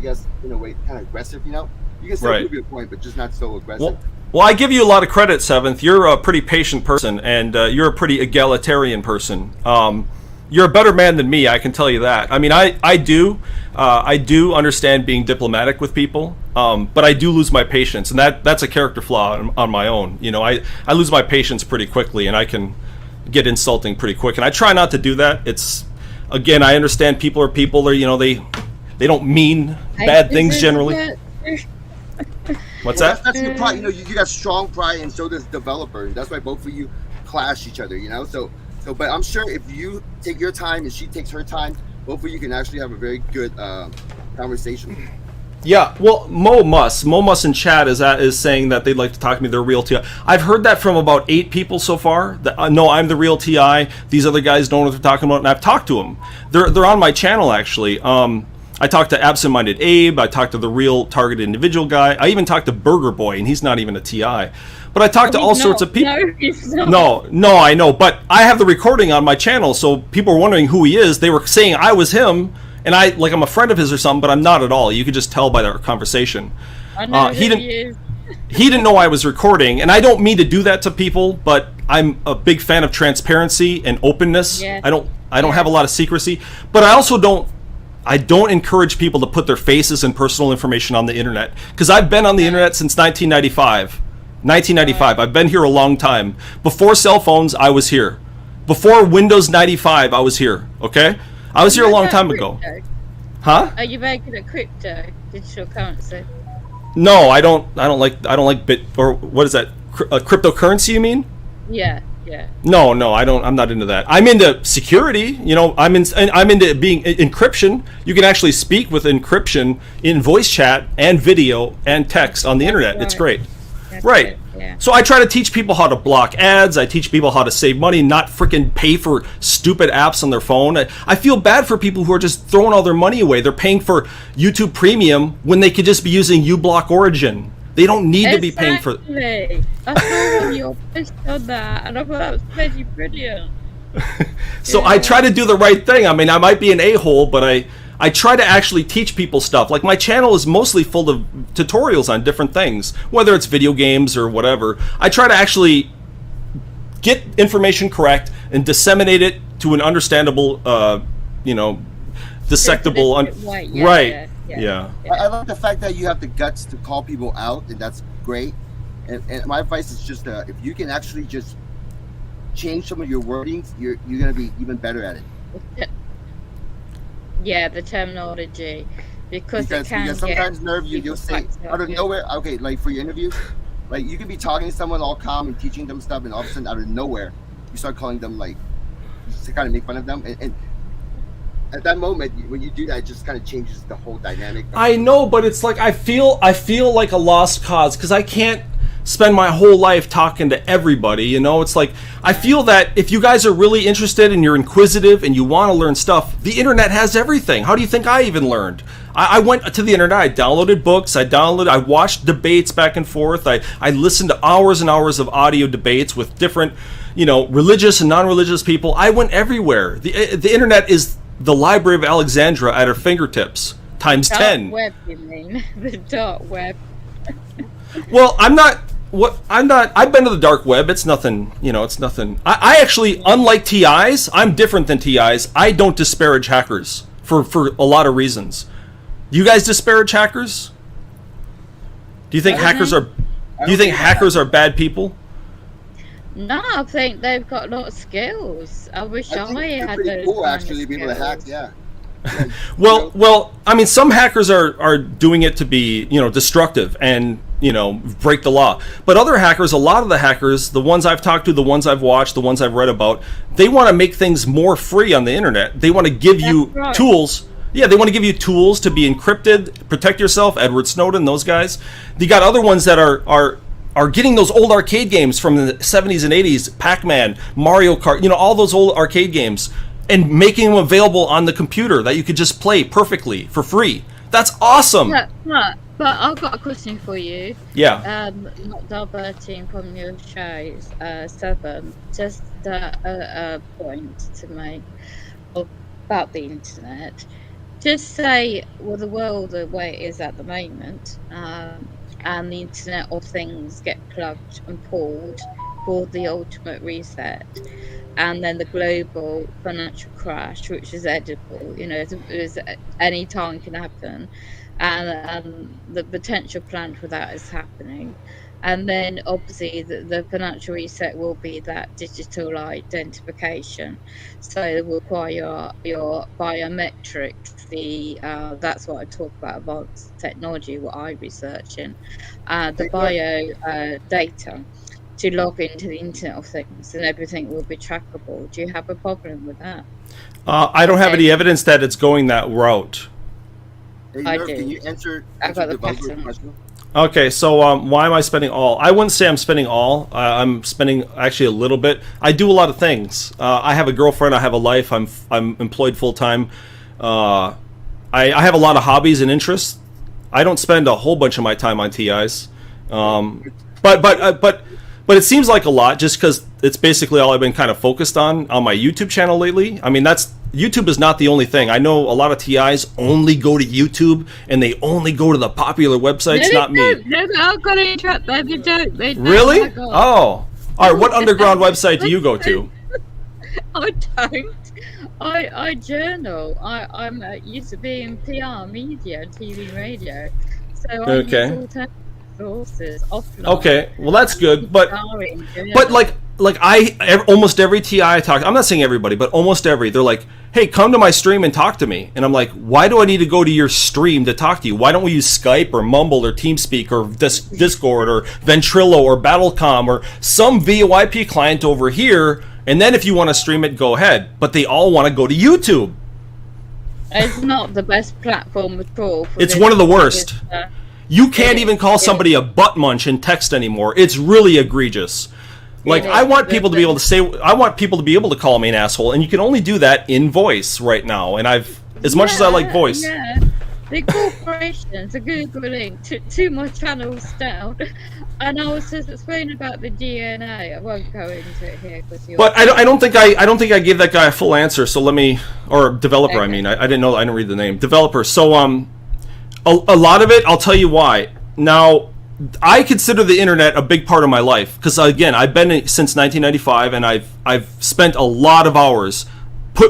Speaker 1: guess in a way kind of aggressive. You can still prove your point, but just not so aggressive.
Speaker 7: Well, I give you a lot of credit, Seventh. You're a pretty patient person, and you're a pretty egalitarian person. You're a better man than me, I can tell you that. I mean, I do understand being diplomatic with people, but I do lose my patience, and that's a character flaw on my own. I lose my patience pretty quickly, and I can get insulting pretty quick, and I try not to do that. It's, again, I understand people are people. They don't mean bad things generally. What's that?
Speaker 1: That's your pride. You got strong pride, and so does Developer, and that's why both of you clash each other. So, but I'm sure if you take your time and she takes her time, both of you can actually have a very good conversation.
Speaker 7: Yeah, well, Mo Muss in chat is saying that they'd like to talk to me. They're real TI. I've heard that from about 8 people so far. That no, I'm the real TI. These other guys don't know what they're talking about, and I've talked to them. They're on my channel actually. I talked to Absent-Minded Abe. I talked to the real targeted individual guy. I even talked to Burger Boy, and he's not even a TI. But I talked to all sorts of people.
Speaker 6: No, he's not.
Speaker 7: No, I know. But I have the recording on my channel, so people were wondering who he is. They were saying I was him. And I'm a friend of his or something, but I'm not at all. You could just tell by our conversation.
Speaker 6: I know
Speaker 7: he
Speaker 6: who
Speaker 7: didn't.
Speaker 6: he is.
Speaker 7: He didn't know I was recording, and I don't mean to do that to people, but I'm a big fan of transparency and openness.
Speaker 6: Yeah.
Speaker 7: I don't have a lot of secrecy, but I also don't encourage people to put their faces and personal information on the internet, because I've been on the internet since 1995. 1995. I've been here a long time. Before cell phones, I was here. Before Windows 95, I was here. Okay. I was here a long time ago. Huh?
Speaker 6: Are you very good at crypto, digital currency?
Speaker 7: No, I don't like bit, or what is that? Cryptocurrency, you mean?
Speaker 6: Yeah.
Speaker 7: No, I don't. I'm not into that. I'm into security. I'm into being encryption. You can actually speak with encryption in voice chat and video and text on the internet.
Speaker 6: Right.
Speaker 7: It's great.
Speaker 6: That's
Speaker 7: Right.
Speaker 6: it, yeah.
Speaker 7: So I try to teach people how to block ads. I teach people how to save money, not freaking pay for stupid apps on their phone. I feel bad for people who are just throwing all their money away. They're paying for YouTube Premium when they could just be using uBlock Origin. They don't need to be paying for...
Speaker 6: Exactly. I saw one of your posts on that, and I thought that was pretty brilliant.
Speaker 7: So I try to do the right thing. I mean, I might be an a-hole, but I try to actually teach people stuff. Like, my channel is mostly full of tutorials on different things, whether it's video games or whatever. I try to actually get information correct and disseminate it to an understandable, dissectable... Right. Yeah.
Speaker 1: I like the fact that you have the guts to call people out, and that's great. And my advice is just if you can actually just change some of your wordings, you're going to be even better at it.
Speaker 6: Yeah, the terminology, because
Speaker 1: sometimes Nerve, you'll say out of nowhere. Okay, like for your interviews, like you could be talking to someone all calm and teaching them stuff, and all of a sudden out of nowhere, you start calling them like to kind of make fun of them, and at that moment when you do that, it just kind of changes the whole dynamic.
Speaker 7: I know, but it's like I feel like a lost cause, because I can't spend my whole life talking to everybody. It's like I feel that if you guys are really interested and you're inquisitive and you want to learn stuff, the internet has everything. How do you think I even learned? I went to the internet, I downloaded books, I watched debates back and forth, I listened to hours and hours of audio debates with different, religious and non-religious people. I went everywhere. The internet is the Library of Alexandria at our fingertips times 10.
Speaker 6: Web, you mean? The dark web.
Speaker 7: Well, I've been to the dark web. It's nothing, it's nothing. I actually, unlike TIs, I'm different than TIs. I don't disparage hackers for a lot of reasons. Do you guys disparage hackers? Do you think hackers are bad people?
Speaker 6: No, I think they've got a lot of skills. I wish I had
Speaker 1: pretty
Speaker 6: those
Speaker 1: cool,
Speaker 6: kind
Speaker 1: actually,
Speaker 6: of
Speaker 1: be able to hack.
Speaker 6: skills.
Speaker 1: Yeah.
Speaker 7: Well, I mean, some hackers are doing it to be, destructive and, break the law. But other hackers, a lot of the hackers, the ones I've talked to, the ones I've watched, the ones I've read about, they want to make things more free on the internet. They want to give you tools. Yeah, they want to give you tools to be encrypted, protect yourself. Edward Snowden, those guys. You got other ones that are getting those old arcade games from the 70s and 80s, Pac-Man, Mario Kart, all those old arcade games, and making them available on the computer that you could just play perfectly for free. That's awesome.
Speaker 6: But I've got a question for you.
Speaker 7: Yeah.
Speaker 6: Not diverting from your shows, Seven. Just a point to make about the internet. Just say, the world the way it is at the moment, and the Internet of Things get plugged and pulled for the ultimate reset, and then the global financial crash, which is edible, is any time can happen, and the potential plan for that is happening. And then obviously the financial reset will be that digital identification, so it will require your biometrics. That's what I talk about, advanced technology, what I research in, the bio data to log into the Internet of Things, and everything will be trackable. Do you have a problem with that?
Speaker 7: I don't have any evidence that it's going that route.
Speaker 1: Hey,
Speaker 6: I
Speaker 1: Nerf, can
Speaker 6: do.
Speaker 1: you answer
Speaker 6: I've got the
Speaker 1: developer's
Speaker 6: pattern.
Speaker 1: question?
Speaker 7: Okay, so why am I spending all? I wouldn't say I'm spending all. I'm spending actually a little bit. I do a lot of things. I have a girlfriend. I have a life. I'm employed full time. I have a lot of hobbies and interests. I don't spend a whole bunch of my time on TIs. But it seems like a lot just because it's basically all I've been kind of focused on my YouTube channel lately. I mean, YouTube is not the only thing. I know a lot of TIs only go to YouTube and they only go to the popular websites, not me.
Speaker 6: No, I've got to interrupt them. They don't.
Speaker 7: Really?
Speaker 6: Oh,
Speaker 7: Oh. All right, what underground website do you go to?
Speaker 6: I don't. I journal. I'm used to be in PR, media, TV, radio. So I
Speaker 7: Okay.
Speaker 6: use alternative sources offline.
Speaker 7: Okay, well that's good, but
Speaker 6: But
Speaker 7: almost every TI I talk, I'm not saying everybody, but almost every, they're like, hey, come to my stream and talk to me. And I'm like, why do I need to go to your stream to talk to you? Why don't we use Skype or Mumble or TeamSpeak or Discord or Ventrilo or Battlecom or some VoIP client over here? And then if you want to stream it, go ahead. But they all want to go to YouTube.
Speaker 6: it's not the best platform at all.
Speaker 7: It's one of the worst. You can't even call somebody a butt munch in text anymore. It's really egregious. Like, I want people to be able to say, I want people to be able to call me an asshole, and you can only do that in voice right now. And as much as I like voice.
Speaker 6: Yeah. The corporations are Googling to my channels down, and I was just explaining about the DNA. I won't go into it here because
Speaker 7: But I don't think I gave that guy a full answer. So let me, or developer.
Speaker 6: Okay.
Speaker 7: I mean, I didn't know. I didn't read the name. Developer. So a lot of it. I'll tell you why. Now, I consider the internet a big part of my life because again, I've been since 1995, and I've spent a lot of hours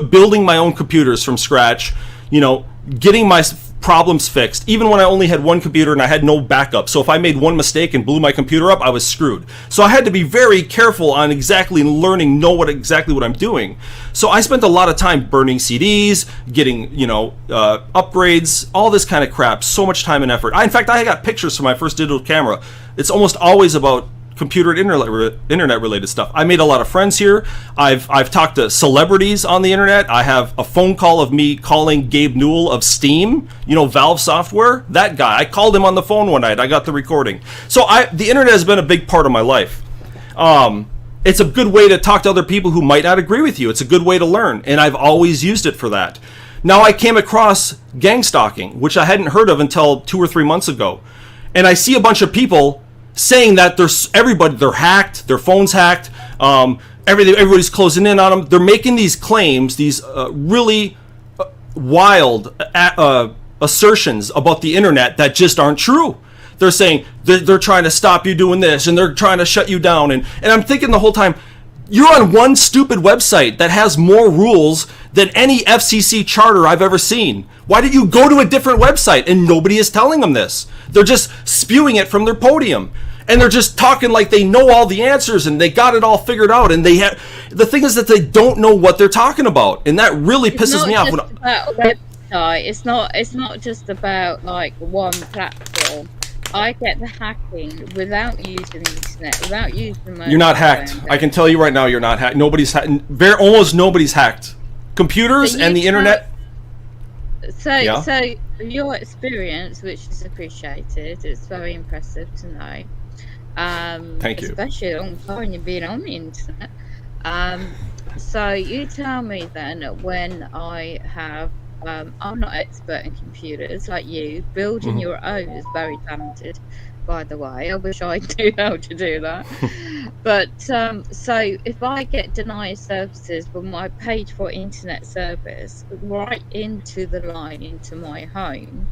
Speaker 7: building my own computers from scratch. You know, getting my problems fixed, even when I only had one computer and I had no backup. So if I made one mistake and blew my computer up, I was screwed. So I had to be very careful on exactly learning, exactly what I'm doing. So I spent a lot of time burning CDs, getting, upgrades, all this kind of crap, so much time and effort. In fact, I got pictures from my first digital camera. It's almost always about computer and internet related stuff. I made a lot of friends here. I've talked to celebrities on the internet. I have a phone call of me calling Gabe Newell of Steam, Valve Software. That guy, I called him on the phone one night. I got the recording. So the internet has been a big part of my life. It's a good way to talk to other people who might not agree with you. It's a good way to learn, and I've always used it for that. Now I came across gang stalking, which I hadn't heard of until 2 or 3 months ago, and I see a bunch of people saying that they're hacked, their phone's hacked, everybody's closing in on them. They're making these claims, these really wild assertions about the internet that just aren't true. They're saying they're trying to stop you doing this, and they're trying to shut you down. And I'm thinking the whole time, you're on one stupid website that has more rules than any FCC charter I've ever seen. Why did you go to a different website? And nobody is telling them this. They're just spewing it from their podium. And they're just talking like they know all the answers and they got it all figured out. And the thing is that they don't know what they're talking about. And that really pisses me off.
Speaker 6: It's not just about like one platform. I get the hacking without using the internet, without using my.
Speaker 7: You're not hacked. I can tell you right now, you're not hacked. Nobody's hacked. Almost nobody's hacked. Computers and the internet.
Speaker 6: So your experience, which is appreciated, it's very impressive to know.
Speaker 7: Thank you.
Speaker 6: Especially when you've been on the internet. So you tell me then when I have. I'm not expert in computers like you. Building your own is very talented, by the way. I wish I knew how to do that. But so if I get denied services when I paid for internet service right into the line into my home,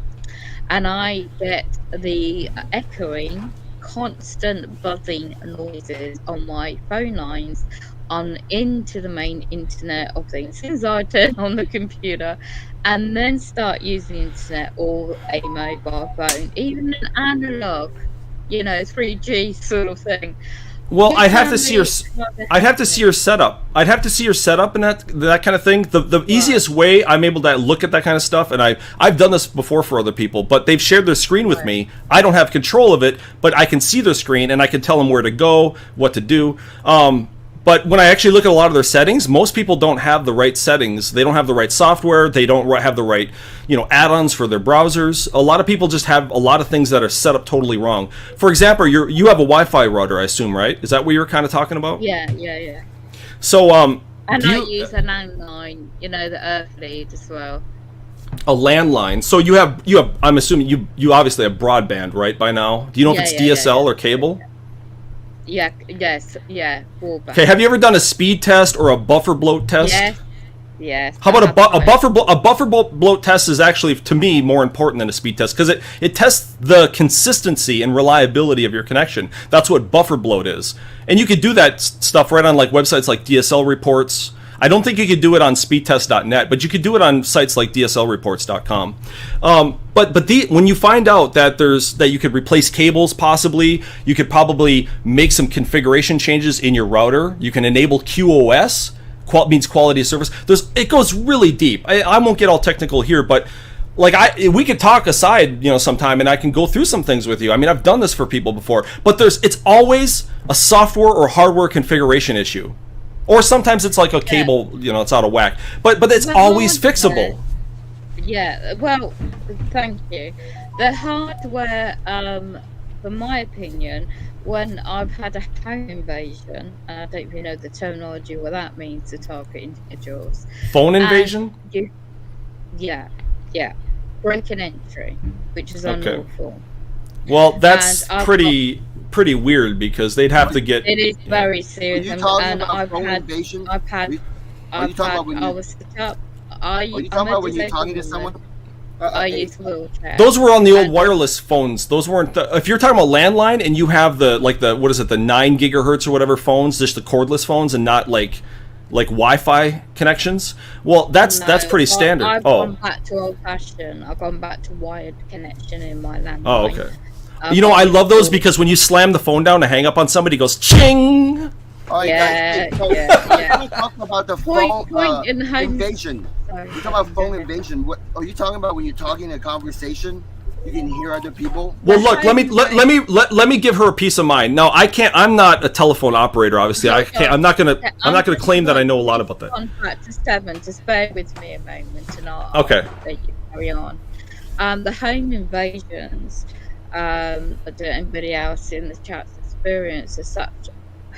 Speaker 6: and I get the echoing, constant buzzing noises on my phone lines on into the main internet of things, since I turn on the computer and then start using the internet or a mobile phone, even an analog, 3G sort of thing.
Speaker 7: Well, I'd have to see your setup. I'd have to see your setup and that kind of thing. The easiest way I'm able to look at that kind of stuff, and I've done this before for other people, but they've shared their screen with me. I don't have control of it, but I can see their screen and I can tell them where to go, what to do. But when I actually look at a lot of their settings, most people don't have the right settings. They don't have the right software. They don't have the right, add-ons for their browsers. A lot of people just have a lot of things that are set up totally wrong. For example, you have a Wi-Fi router, I assume, right? Is that what you were kind of talking about?
Speaker 6: Yeah.
Speaker 7: So,
Speaker 6: And I use a landline, the Earth lead as well.
Speaker 7: a landline. So you have. I'm assuming you obviously have broadband, right? By now, do you know if it's DSL or cable?
Speaker 6: Yeah. Yes. Yeah. Broadband.
Speaker 7: Okay. Have you ever done a speed test or a buffer bloat test?
Speaker 6: Yes.
Speaker 7: How about a buffer bloat test is actually, to me, more important than a speed test because it tests the consistency and reliability of your connection. That's what buffer bloat is, and you could do that stuff right on like websites like DSL Reports. I don't think you could do it on speedtest.net, but you could do it on sites like DSLReports.com. But when you find out that that you could replace cables, possibly, you could probably make some configuration changes in your router. You can enable QoS. Means quality of service. It goes really deep. I won't get all technical here, but we could talk aside, sometime, and I can go through some things with you. I mean, I've done this for people before, but it's always a software or hardware configuration issue, or sometimes it's like a cable, it's out of whack. But it's always fixable.
Speaker 6: Yeah. Well, thank you. The hardware, for my opinion, when I've had a home invasion, and I don't even know the terminology what that means to target individuals.
Speaker 7: Phone invasion?
Speaker 6: Yeah. Break and entry, which is unlawful.
Speaker 7: Well, that's pretty weird because they'd have to get.
Speaker 6: It is very serious.
Speaker 1: Are you talking about phone
Speaker 6: invasion?
Speaker 1: Are you talking about when you're talking to someone?
Speaker 6: I use wheelchair.
Speaker 7: Those were on the old wireless phones. Those weren't. If you're talking about landline and you have the 9 gigahertz or whatever phones, just the cordless phones, and not like Wi-Fi connections. Well, that's pretty standard.
Speaker 6: I've gone back to old fashioned. I've gone back to wired connection in my landline.
Speaker 7: Oh, okay. I love those because when you slam the phone down to hang up on somebody, it goes ching.
Speaker 1: Oh,
Speaker 6: yeah.
Speaker 1: We're talking about the phone invasion.
Speaker 6: Sorry.
Speaker 1: You're talking about phone invasion. What are you talking about when you're talking a conversation? You can hear other people.
Speaker 7: Well, look. Let me give her a peace of mind. Now, I can't. I'm not a telephone operator. Obviously, I can't. I'm not gonna claim that I know a lot about that.
Speaker 6: Contract to 7. Just bear with me a moment, and I'll let you carry on. The home invasions. I don't know anybody else in the chat's experience is such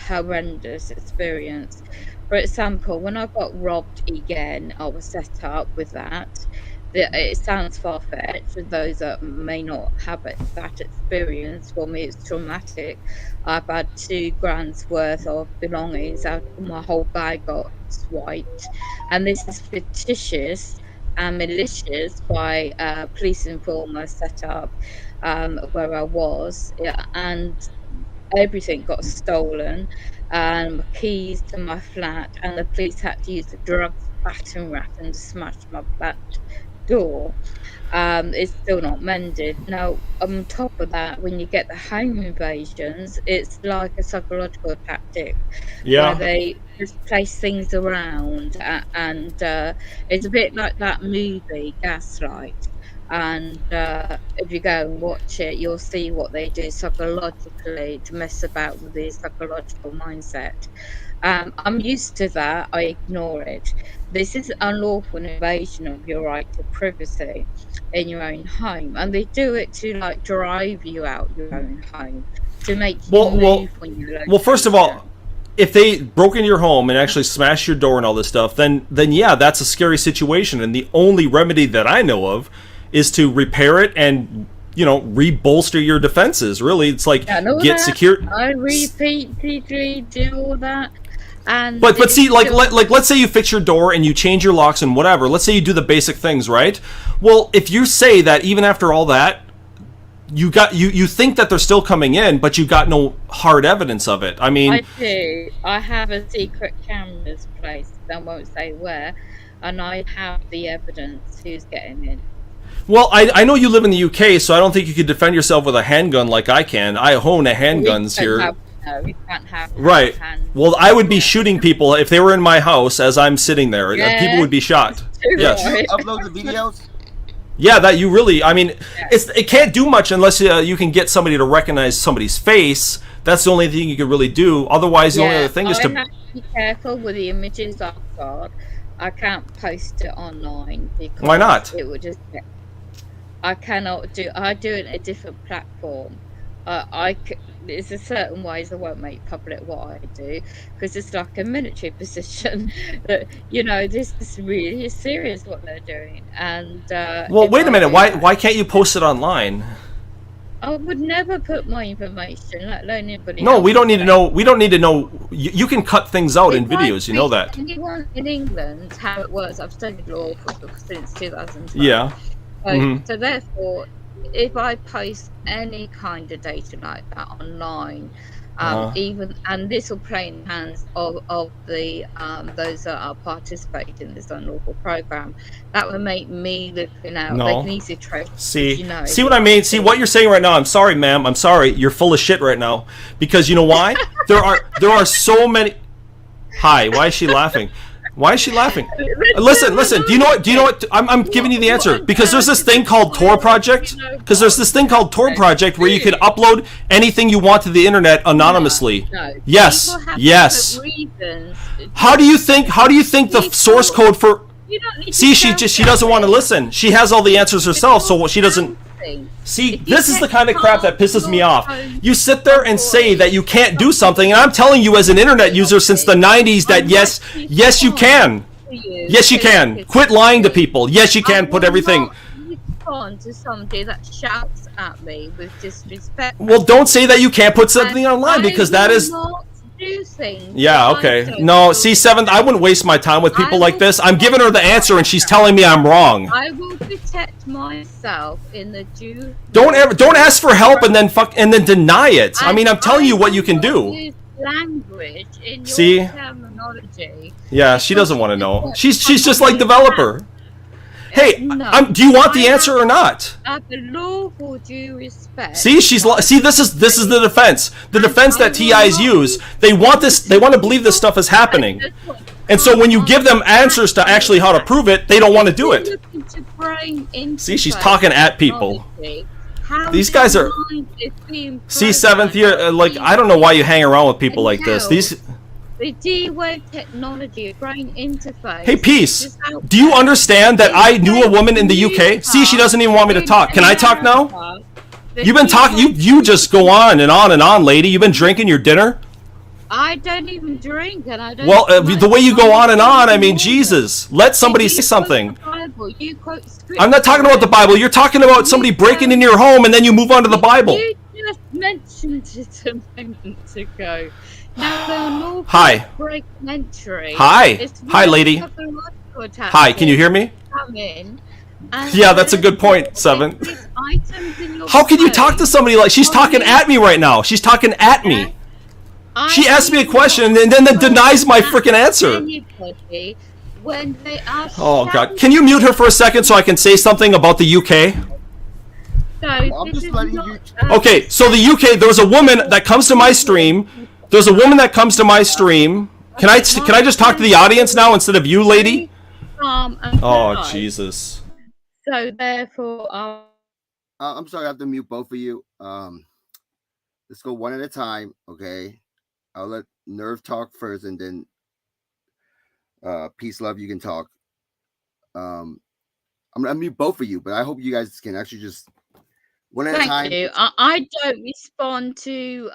Speaker 6: horrendous experience. For example, when I got robbed again, I was set up with that. It sounds far-fetched for those that may not have that experience. For me, it's traumatic. I've had 2 grand's worth of belongings out. My whole bag got swiped, and this is fictitious and malicious by police informer set up where I was, and everything got stolen, my keys to my flat, and the police had to use the drugs battering ram to smash my flat door. It's still not mended. Now, on top of that, when you get the home invasions, it's like a psychological tactic where they just place things around, and it's a bit like that movie Gaslight. And if you go and watch it, you'll see what they do psychologically to mess about with the psychological mindset. I'm used to that. I ignore it. This is unlawful invasion of your right to privacy in your own home, and they do it to drive you out your own home, to make you move when you
Speaker 7: well, first of all, if they broke into your home and actually smashed your door and all this stuff, then yeah, that's a scary situation, and the only remedy that I know of is to repair it and re-bolster your defenses. Really, it's like get secure.
Speaker 6: I repeatedly do all that. And
Speaker 7: but see, let's say you fix your door and you change your locks and whatever. Let's say you do the basic things, right? Well, if you say that even after all that, you think that they're still coming in, but you got no hard evidence of it. I mean,
Speaker 6: I do. I have a secret cameras placed. I won't say where, and I have the evidence who's getting in.
Speaker 7: Well, I know you live in the UK, so I don't think you could defend yourself with a handgun like I can. I own a handguns here.
Speaker 6: You can't have
Speaker 7: right. Well, I would be shooting people if they were in my house as I'm sitting there.
Speaker 6: Yeah.
Speaker 7: People would be shot. Yes.
Speaker 1: You upload the videos?
Speaker 7: Yeah, that you really. I mean, it can't do much unless you can get somebody to recognize somebody's face That's the only thing you could really do. Otherwise, the only other thing is
Speaker 6: I
Speaker 7: to.
Speaker 6: have to be careful with the images I've got. I can't post it online because
Speaker 7: Why not?
Speaker 6: it would just. I cannot do. I do it in a different platform. There's a certain ways I won't make public what I do because it's like a military position. That this is really serious what they're doing. And
Speaker 7: Well, wait a minute. Why can't you post it online?
Speaker 6: I would never put my information, let alone anybody.
Speaker 7: No,
Speaker 6: else.
Speaker 7: we don't need to know. We don't need to know. You can cut things out in
Speaker 6: If I
Speaker 7: videos. You know
Speaker 6: speak
Speaker 7: that.
Speaker 6: to anyone in England, how it works. I've studied law since 2012.
Speaker 7: Yeah.
Speaker 6: So therefore, if I post any kind of data like that online, and this will play in the hands of the those that are participating in this unlawful program, that will make me looking out.
Speaker 7: No.
Speaker 6: They can easily trace.
Speaker 7: See what I mean? See what you're saying right now. I'm sorry, ma'am. I'm sorry. You're full of shit right now. Because you know why? there are so many. Hi. Why is she laughing? Why is she laughing? Listen. Do you know what? I'm giving you the answer. Because there's this thing called Tor Project. Because there's this thing called Tor Project where you can upload anything you want to the internet anonymously.
Speaker 6: No.
Speaker 7: Yes. Yes. How do you think the source code for? See, she doesn't want to listen. She has all the answers herself, so she doesn't. See, this is the kind of crap that pisses me off. You sit there and say that you can't do something, and I'm telling you as an internet user since the 90s that yes you can. Yes, you can. Quit lying to people. Yes, you can. Put everything.
Speaker 6: Respond to somebody that shouts at me with disrespect.
Speaker 7: Well, don't say that you can't put something online because that is.
Speaker 6: Do things.
Speaker 7: Yeah, okay. No, see, Seventh, I wouldn't waste my time with people like this. I'm giving her the answer and she's telling me I'm wrong.
Speaker 6: I will protect myself in the due.
Speaker 7: Don't ask for help and then deny it. I mean, I'm telling you what you can do.
Speaker 6: Use language in
Speaker 7: See?
Speaker 6: your terminology.
Speaker 7: Yeah, she doesn't want to know. She's just like developer. Hey,
Speaker 6: No.
Speaker 7: do you want the answer or not?
Speaker 6: The lawful due respect.
Speaker 7: See, this is the defense. The defense that TIs use. They want to believe this stuff is happening. And so when you give them answers to actually how to prove it, they don't want to do it. See, she's talking at people. These guys are. See, Seventh, you're like, I don't know why you hang around with people like this.
Speaker 6: The D-Wave technology, brain interface.
Speaker 7: Hey, Peace, do you understand that I knew a woman in the UK? See, she doesn't even want me to talk. Can I talk now? You've been talking. You just go on and on and on, lady. You've been drinking your dinner.
Speaker 6: I don't even drink, and I don't.
Speaker 7: Well, the way you go on and on, I mean, Jesus, let somebody say something. I'm not talking about the Bible. You're talking about somebody breaking into your home, and then you move on to the Bible.
Speaker 6: You just mentioned it a moment ago. Now,
Speaker 7: Hi. Hi, lady. Hi, can you hear me? Yeah, that's a good point, Seven. How can you talk to somebody like she's talking at me right now? She's talking at me. She asked me a question and then denies my freaking answer. Oh God! Can you mute her for a second so I can say something about the UK?
Speaker 1: I'm just letting you.
Speaker 7: Okay, so the UK. There's a woman that comes to my stream. Can I just talk to the audience now instead of you, lady? Oh Jesus!
Speaker 6: So therefore,
Speaker 1: I'm sorry, I have to mute both of you. Let's go one at a time, okay? I'll let Nerve talk first, and then Peace, Love, you can talk. I'm gonna mute both of you, but I hope you guys can actually just one at a time.
Speaker 6: Thank you. I don't respond to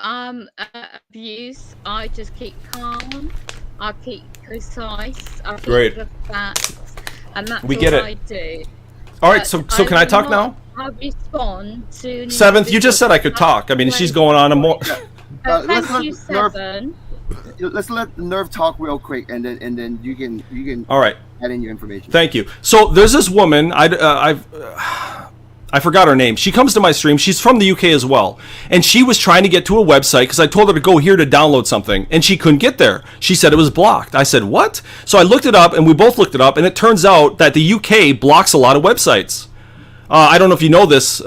Speaker 6: abuse. I just keep calm. I keep precise. I keep
Speaker 7: Great.
Speaker 6: the facts, and that's
Speaker 7: We
Speaker 6: all
Speaker 7: get it.
Speaker 6: I do.
Speaker 7: All right, so can I talk now?
Speaker 6: I respond to
Speaker 7: Seventh, you just said I could talk. I mean, she's going on a more.
Speaker 1: Let's
Speaker 6: Thank you, Seven.
Speaker 1: Let's let Nerve talk real quick, and then you can.
Speaker 7: All right.
Speaker 1: Add in your information.
Speaker 7: Thank you. So there's this woman. I forgot her name. She comes to my stream. She's from the UK as well, and she was trying to get to a website because I told her to go here to download something, and she couldn't get there. She said it was blocked. I said what? So I looked it up, and we both looked it up, and it turns out that the UK blocks a lot of websites. I don't know if you know this.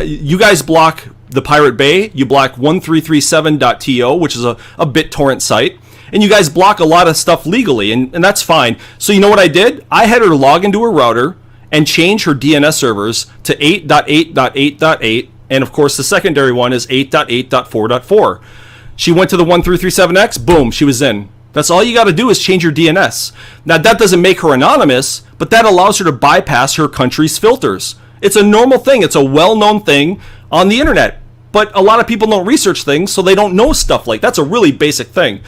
Speaker 7: You guys block the Pirate Bay. You block 1337.to, which is a BitTorrent site. And you guys block a lot of stuff legally, and that's fine. So you know what I did? I had her log into her router and change her DNS servers to 8.8.8.8. And of course, the secondary one is 8.8.4.4. She went to the 1337X, boom, she was in. That's all you got to do is change your DNS. Now, that doesn't make her anonymous, but that allows her to bypass her country's filters. It's a normal thing. It's a well-known thing on the internet. But a lot of people don't research things, so they don't know stuff like that's a really basic thing.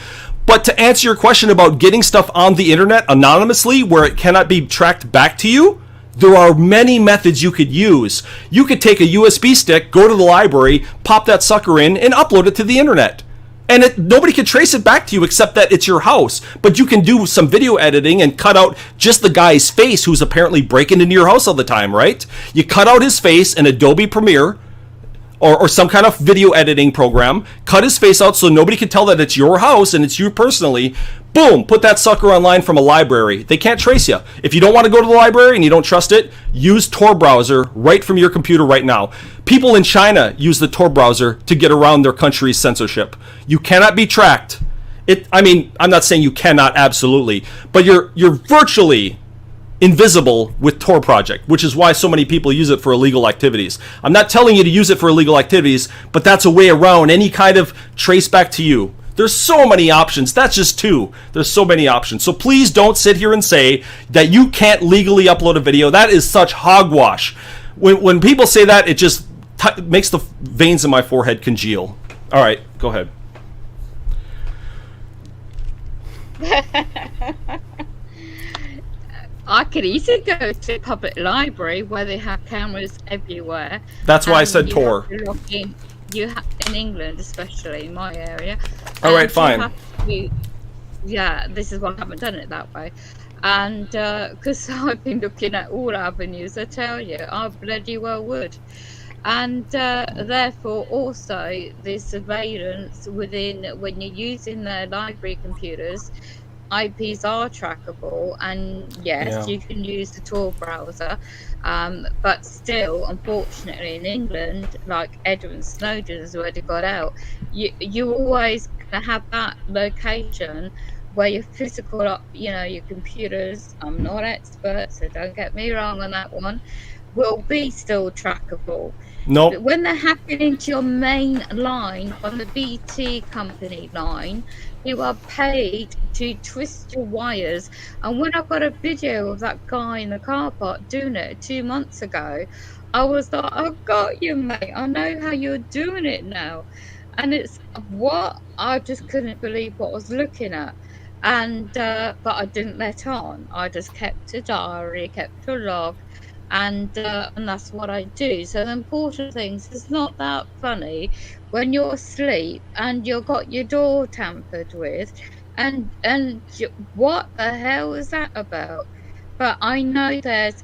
Speaker 7: But to answer your question about getting stuff on the internet anonymously where it cannot be tracked back to you, there are many methods you could use. You could take a USB stick, go to the library, pop that sucker in, and upload it to the internet. And nobody can trace it back to you except that it's your house. But you can do some video editing and cut out just the guy's face who's apparently breaking into your house all the time, right? You cut out his face in Adobe Premiere or some kind of video editing program, cut his face out so nobody can tell that it's your house and it's you personally. Boom, put that sucker online from a library. They can't trace you. If you don't want to go to the library and you don't trust it, use Tor browser right from your computer right now. People in China use the Tor browser to get around their country's censorship. You cannot be tracked. I'm not saying you cannot absolutely, but you're virtually invisible with Tor project, which is why so many people use it for illegal activities. I'm not telling you to use it for illegal activities, but that's a way around any kind of trace back to you. There's so many options. That's just two. There's so many options. So please don't sit here and say that you can't legally upload a video. That is such hogwash. When people say that, it just makes the veins in my forehead congeal. All right, go ahead.
Speaker 6: I could easily go to a public library where they have cameras everywhere.
Speaker 7: That's why I said Tor.
Speaker 6: In England, especially in my area.
Speaker 7: All right, fine.
Speaker 6: Yeah, this is why I haven't done it that way. And because I've been looking at all avenues, I tell you, I bloody well would. And therefore, also, the surveillance within, when you're using the library computers, IPs are trackable, and yes, you can use the Tor browser, but still, unfortunately, in England, like Edward Snowden has already got out, you always gonna have that location where your physical, your computers. I'm not expert, so don't get me wrong on that one. Will be still trackable.
Speaker 7: No.
Speaker 6: Nope. When they're hacking into your main line on the BT company line, you are paid to twist your wires. And when I got a video of that guy in the car park doing it 2 months ago, I was like, I got you, mate. I know how you're doing it now. And it's what I just couldn't believe what I was looking at. And but I didn't let on. I just kept a diary, kept a log. And that's what I do. So the important things, it's not that funny when you're asleep and you've got your door tampered with, and what the hell is that about? But I know there's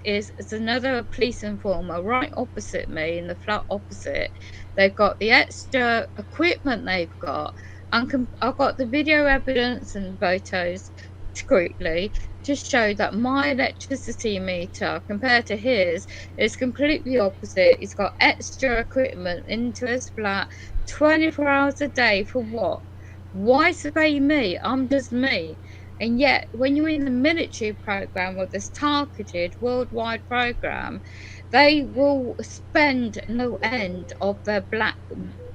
Speaker 6: another police informer right opposite me in the flat opposite. They've got the extra equipment they've got, and I've got the video evidence and photos discreetly to show that my electricity meter compared to his is completely opposite. He's got extra equipment into his flat 24 hours a day for what? Why survey me? I'm just me. And yet, when you're in the military program or this targeted worldwide program, they will spend no end of their black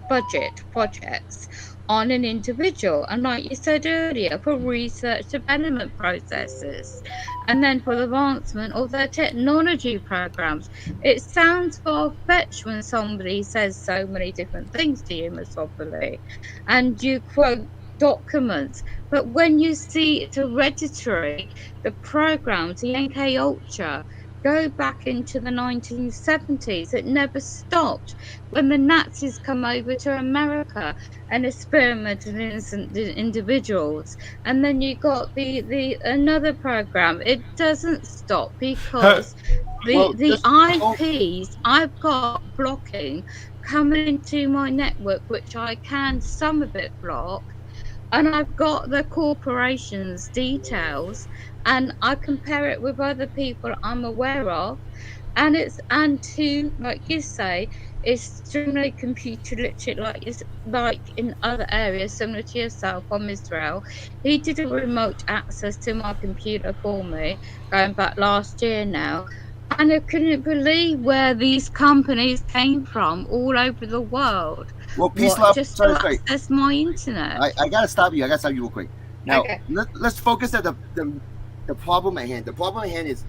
Speaker 6: budget projects on an individual, and like you said earlier, for research development processes, and then for the advancement of their technology programs. It sounds far-fetched when somebody says so many different things to you, Ms. Oberly, and you quote documents, but when you see it's hereditary, the programs, the NK Ultra, go back into the 1970s. It never stopped. When the Nazis come over to America and experimented on innocent individuals, and then you got the another program. It doesn't stop because the IPs I've got blocking coming into my network, which I can some of it block, and I've got the corporation's details, and I compare it with other people I'm aware of, and who, like you say, is extremely computer literate, like in other areas similar to yourself from Israel. He did a remote access to my computer for me, going back last year now, and I couldn't believe where these companies came from all over the world.
Speaker 1: Well, peace,
Speaker 6: What?
Speaker 1: love.
Speaker 6: Just
Speaker 1: Sorry,
Speaker 6: to
Speaker 1: sorry.
Speaker 6: access my internet.
Speaker 1: I gotta stop you. Real quick. Now,
Speaker 6: Okay.
Speaker 1: let's focus at the problem at hand. The problem at hand is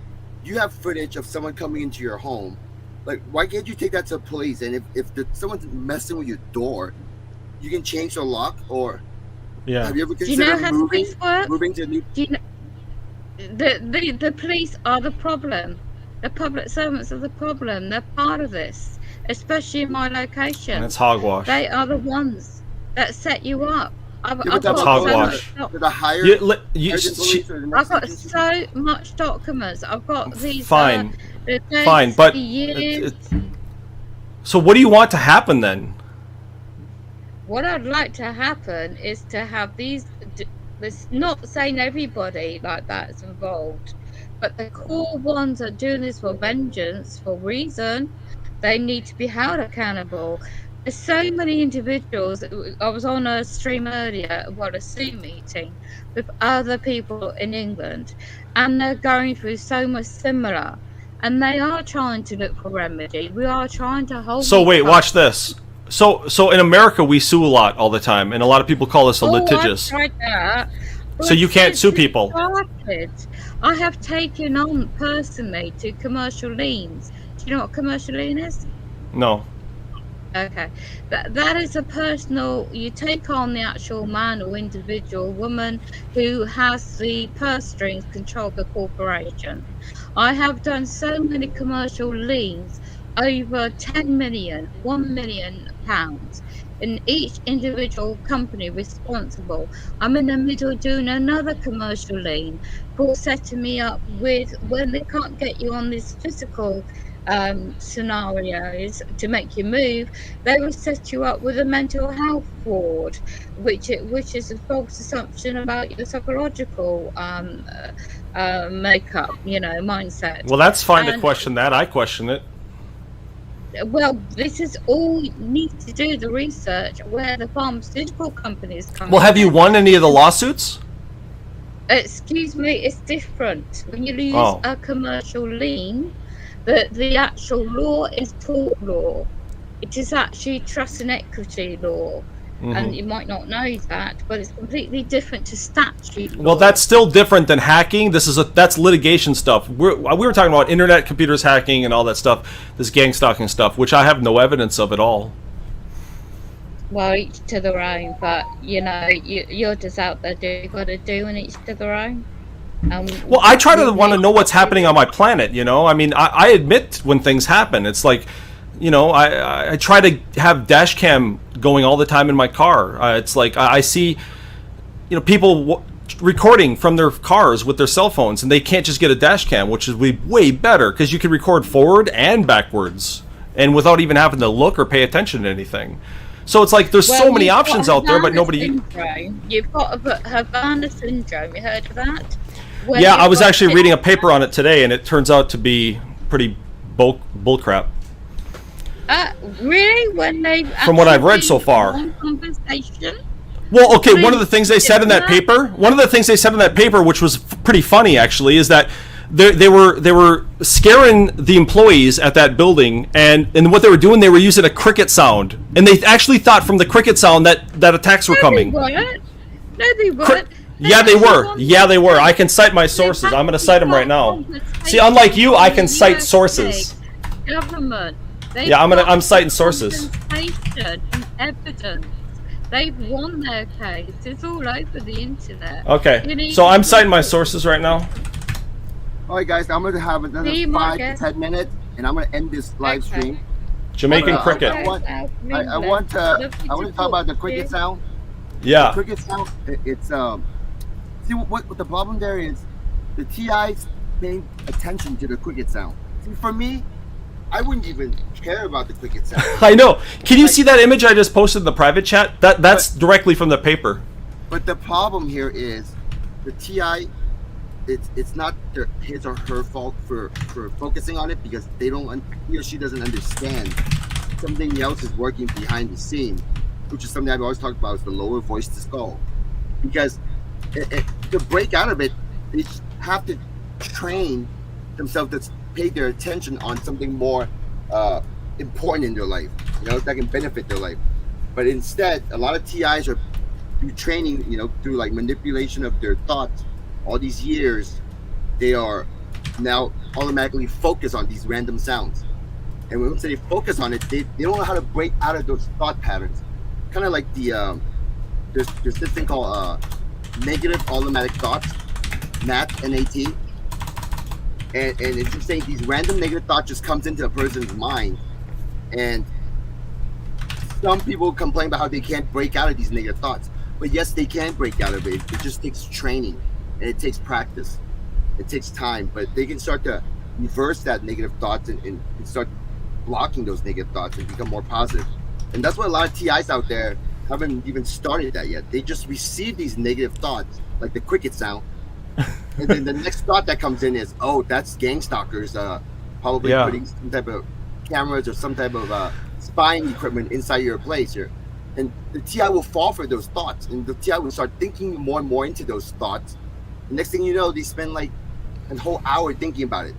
Speaker 1: you have footage of someone coming into your home. Like, why can't you take that to the police? And if someone's messing with your door, you can change the lock. Or have you ever
Speaker 6: Do you know
Speaker 1: considered
Speaker 6: how the police work?
Speaker 1: moving to a new?
Speaker 6: Do you know, the police are the problem. The public servants are the problem. They're part of this, especially in my location.
Speaker 7: That's hogwash.
Speaker 6: They are the ones that set you up. I've
Speaker 1: but
Speaker 6: got
Speaker 1: that's
Speaker 7: hogwash.
Speaker 6: I've got so much documents. I've got these.
Speaker 7: Fine,
Speaker 6: the dates,
Speaker 7: fine, but
Speaker 6: the years.
Speaker 7: So what do you want to happen then?
Speaker 6: What I'd like to happen is to have these. This not saying everybody like that is involved, but the core ones are doing this for vengeance, for reason. They need to be held accountable. There's so many individuals. I was on a stream earlier, a Zoom meeting with other people in England, and they're going through so much similar. And they are trying to look for remedy. We are trying to hold.
Speaker 7: So wait, watch this. So in America we sue a lot all the time, and a lot of people call us a litigious.
Speaker 6: I've tried that.
Speaker 7: So you can't sue people.
Speaker 6: I have taken on personally to commercial liens. Do you know what commercial lien is?
Speaker 7: No.
Speaker 6: Okay, that is a personal. You take on the actual man or individual woman who has the purse strings control the corporation. I have done so many commercial liens, over 10 million, £1 million, in each individual company responsible. I'm in the middle doing another commercial lien for setting me up with when they can't get you on this physical scenarios to make you move, they will set you up with a mental health ward, which is a false assumption about your psychological makeup, mindset.
Speaker 7: Well, that's fine to question that. I question it.
Speaker 6: Well, this is all you need to do, the research where the pharmaceutical companies come.
Speaker 7: Well, have you won any of the lawsuits?
Speaker 6: Excuse me, it's different. When you use a commercial lien, the actual law is tort law. It is actually trust and equity law. And you might not know that, but it's completely different to statute law.
Speaker 7: Well, that's still different than hacking. That's litigation stuff. We were talking about internet computers hacking and all that stuff, this gang stalking stuff, which I have no evidence of at all.
Speaker 6: Well, each to their own, but you're just out there doing what you got to do, and each to their own.
Speaker 7: Well, I try to want to know what's happening on my planet. I mean, I admit when things happen. It's like, I try to have dash cam going all the time in my car. It's like I see, people recording from their cars with their cell phones, and they can't just get a dash cam, which is way better because you can record forward and backwards, and without even having to look or pay attention to anything. So it's like there's so many options out there, but nobody.
Speaker 6: You've got Havana syndrome. You heard of that?
Speaker 7: Yeah, I was actually reading a paper on it today, and it turns out to be pretty bullcrap.
Speaker 6: Really? When they
Speaker 7: from what I've read so far.
Speaker 6: Conversation?
Speaker 7: Well, okay. One of the things they said in that paper, which was pretty funny actually, is that they were scaring the employees at that building, and what they were doing, they were using a cricket sound, and they actually thought from the cricket sound that attacks were coming.
Speaker 6: No, they weren't.
Speaker 7: Yeah, they were. Yeah, they were. I can cite my sources. I'm going to cite them right now. See, unlike you, I can cite sources.
Speaker 6: Government.
Speaker 7: Yeah, I'm citing sources.
Speaker 6: And evidence. They've won their case. It's all over the internet.
Speaker 7: Okay, so I'm citing my sources right now.
Speaker 1: All right, guys, I'm going to have another 5 to 10 minutes, and I'm going to end this live stream.
Speaker 7: Jamaican cricket.
Speaker 1: I want to talk about the cricket sound.
Speaker 7: Yeah.
Speaker 1: The cricket sound. It's see what the problem there is. The TI's paying attention to the cricket sound. See, for me, I wouldn't even care about the cricket sound.
Speaker 7: I know. Can you see that image I just posted in the private chat? That's directly from the paper.
Speaker 1: But the problem here is the TI. It's not his or her fault for focusing on it, because he or she doesn't understand something else is working behind the scene, which is something I've always talked about, is the lower voice to skull. Because to break out of it, they have to train themselves to pay their attention on something more important in their life, that can benefit their life. But instead, a lot of TIs are through training, through like manipulation of their thoughts, all these years, they are now automatically focused on these random sounds. And once they focus on it, they don't know how to break out of those thought patterns. Kind of like there's this thing called negative automatic thoughts, NAT, N-A-T. And it's just saying these random negative thoughts just comes into a person's mind. And some people complain about how they can't break out of these negative thoughts. But yes, they can break out of it. It just takes training and it takes practice. It takes time, but they can start to reverse that negative thoughts and start blocking those negative thoughts and become more positive. And that's what a lot of TIs out there haven't even started that yet. They just receive these negative thoughts, like the cricket sound. And then the next thought that comes in is, oh, that's gang stalkers probably putting some type of cameras or some type of spying equipment inside your place here. And the TI will fall for those thoughts, and the TI will start thinking more and more into those thoughts. The next thing you know, they spend like a whole hour thinking about it.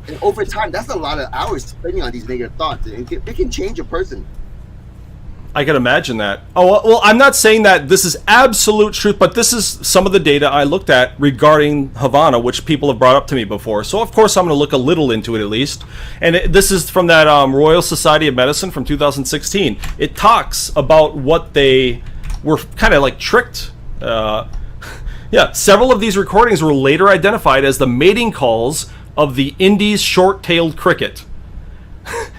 Speaker 1: And over time, that's a lot of hours spending on these negative thoughts. And it can change a person.
Speaker 7: I can imagine that. Oh, well, I'm not saying that this is absolute truth, but this is some of the data I looked at regarding Havana, which people have brought up to me before. So, of course, I'm going to look a little into it at least. And this is from that Royal Society of Medicine from 2016. It talks about what they were kind of like tricked. Several of these recordings were later identified as the mating calls of the Indies short-tailed cricket.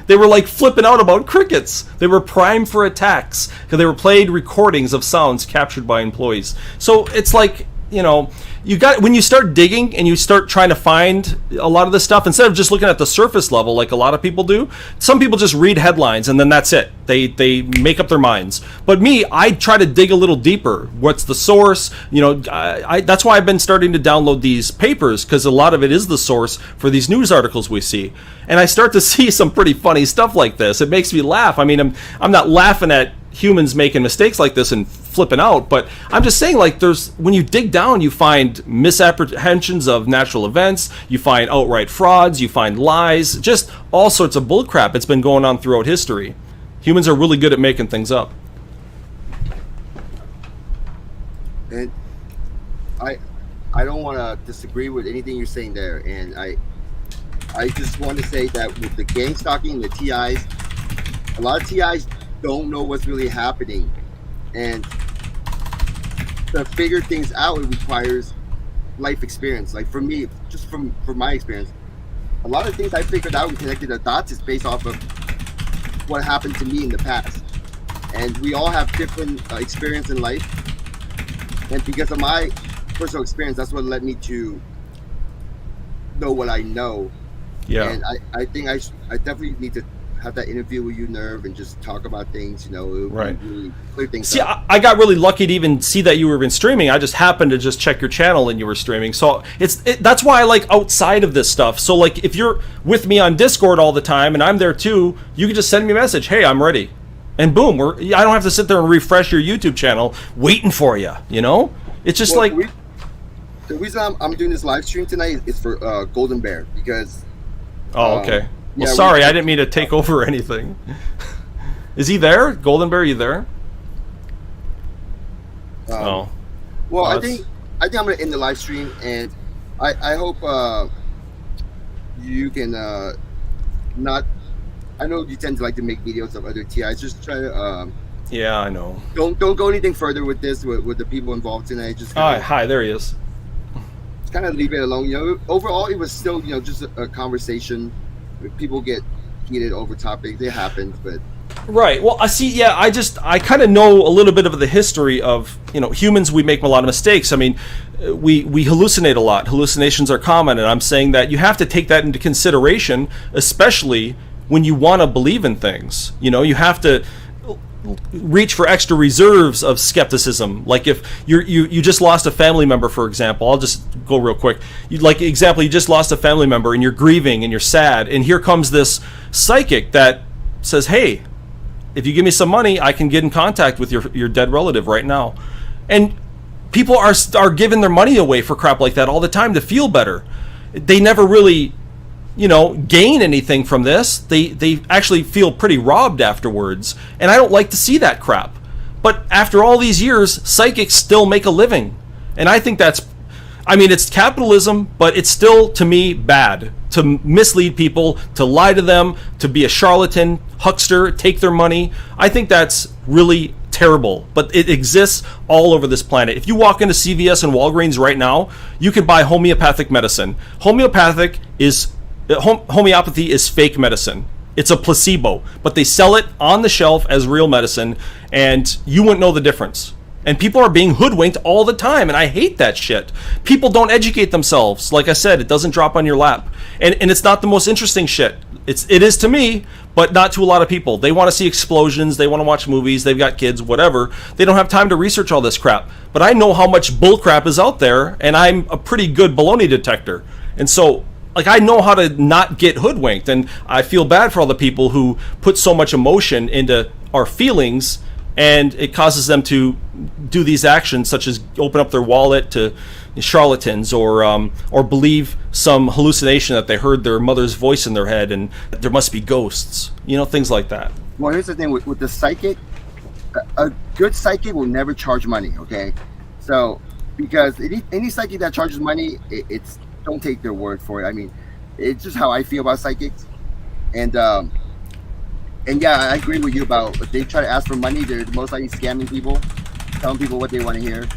Speaker 7: They were like flipping out about crickets. They were primed for attacks because they were played recordings of sounds captured by employees. So it's like, when you start digging and you start trying to find a lot of this stuff, instead of just looking at the surface level like a lot of people do, some people just read headlines and then that's it. They make up their minds. But me, I try to dig a little deeper. What's the source? That's why I've been starting to download these papers, because a lot of it is the source for these news articles we see. And I start to see some pretty funny stuff like this. It makes me laugh. I mean, I'm not laughing at humans making mistakes like this and flipping out, but I'm just saying, like, when you dig down, you find misapprehensions of natural events, you find outright frauds, you find lies, just all sorts of bullcrap. It's been going on throughout history. Humans are really good at making things up.
Speaker 1: And I don't want to disagree with anything you're saying there, and I just want to say that with the gang stalking and the TIs, a lot of TIs don't know what's really happening, and to figure things out, it requires life experience. Like for me, just from my experience, a lot of things I figured out and connected the dots is based off of what happened to me in the past. And we all have different experience in life, and because of my personal experience, that's what led me to know what I know. And I think I definitely need to have that interview with you, Nerve, and just talk about things,
Speaker 7: right.
Speaker 1: Really clear things
Speaker 7: See,
Speaker 1: up.
Speaker 7: I got really lucky to even see that you were even streaming. I just happened to just check your channel and you were streaming. So that's why I like outside of this stuff. So like if you're with me on Discord all the time and I'm there too, you can just send me a message. Hey, I'm ready. And boom, I don't have to sit there and refresh your YouTube channel waiting for you, It's just the
Speaker 1: reason I'm doing this live stream tonight is for Golden Bear, because
Speaker 7: oh, okay. Well, sorry, I didn't mean to take over anything. Is he there? Golden Bear, you there?
Speaker 1: Well, I think I'm gonna end the live stream, and I hope you can not. I know you tend to like to make videos of other TIs. Just try to.
Speaker 7: Yeah, I know.
Speaker 1: Don't go anything further with this with the people involved tonight. Just
Speaker 7: hi, there he is.
Speaker 1: Just kind of leave it alone. Overall, it was still just a conversation. People get heated over topics. It happens, but
Speaker 7: right. Well, I see. Yeah, I kind of know a little bit of the history of humans. We make a lot of mistakes. I mean, we hallucinate a lot. Hallucinations are common, and I'm saying that you have to take that into consideration, especially when you want to believe in things. You have to reach for extra reserves of skepticism. Like if you just lost a family member, for example, I'll just go real quick. You just lost a family member and you're grieving and you're sad, and here comes this psychic that says, hey, if you give me some money, I can get in contact with your dead relative right now. And people are giving their money away for crap like that all the time to feel better. They never really gain anything from this. They actually feel pretty robbed afterwards, and I don't like to see that crap. But after all these years, psychics still make a living, and I think it's capitalism, but it's still, to me, bad to mislead people, to lie to them, to be a charlatan, huckster, take their money. I think that's really terrible, but it exists all over this planet. If you walk into CVS and Walgreens right now, you can buy homeopathic medicine. Homeopathy is fake medicine. It's a placebo, but they sell it on the shelf as real medicine, and you wouldn't know the difference. And people are being hoodwinked all the time, and I hate that shit. People don't educate themselves. Like I said, it doesn't drop on your lap. And it's not the most interesting shit. It is to me, but not to a lot of people. They want to see explosions, they want to watch movies, they've got kids, whatever. They don't have time to research all this crap. But I know how much bullcrap is out there, and I'm a pretty good baloney detector. And so, I know how to not get hoodwinked, and I feel bad for all the people who put so much emotion into our feelings, and it causes them to do these actions, such as open up their wallet to charlatans, or believe some hallucination that they heard their mother's voice in their head and there must be ghosts, things like that.
Speaker 1: Well, here's the thing with the psychic. A good psychic will never charge money, okay? So, because any psychic that charges money, it's don't take their word for it. I mean, it's just how I feel about psychics. And yeah, I agree with you about if they try to ask for money, they're most likely scamming people, telling people what they want to hear.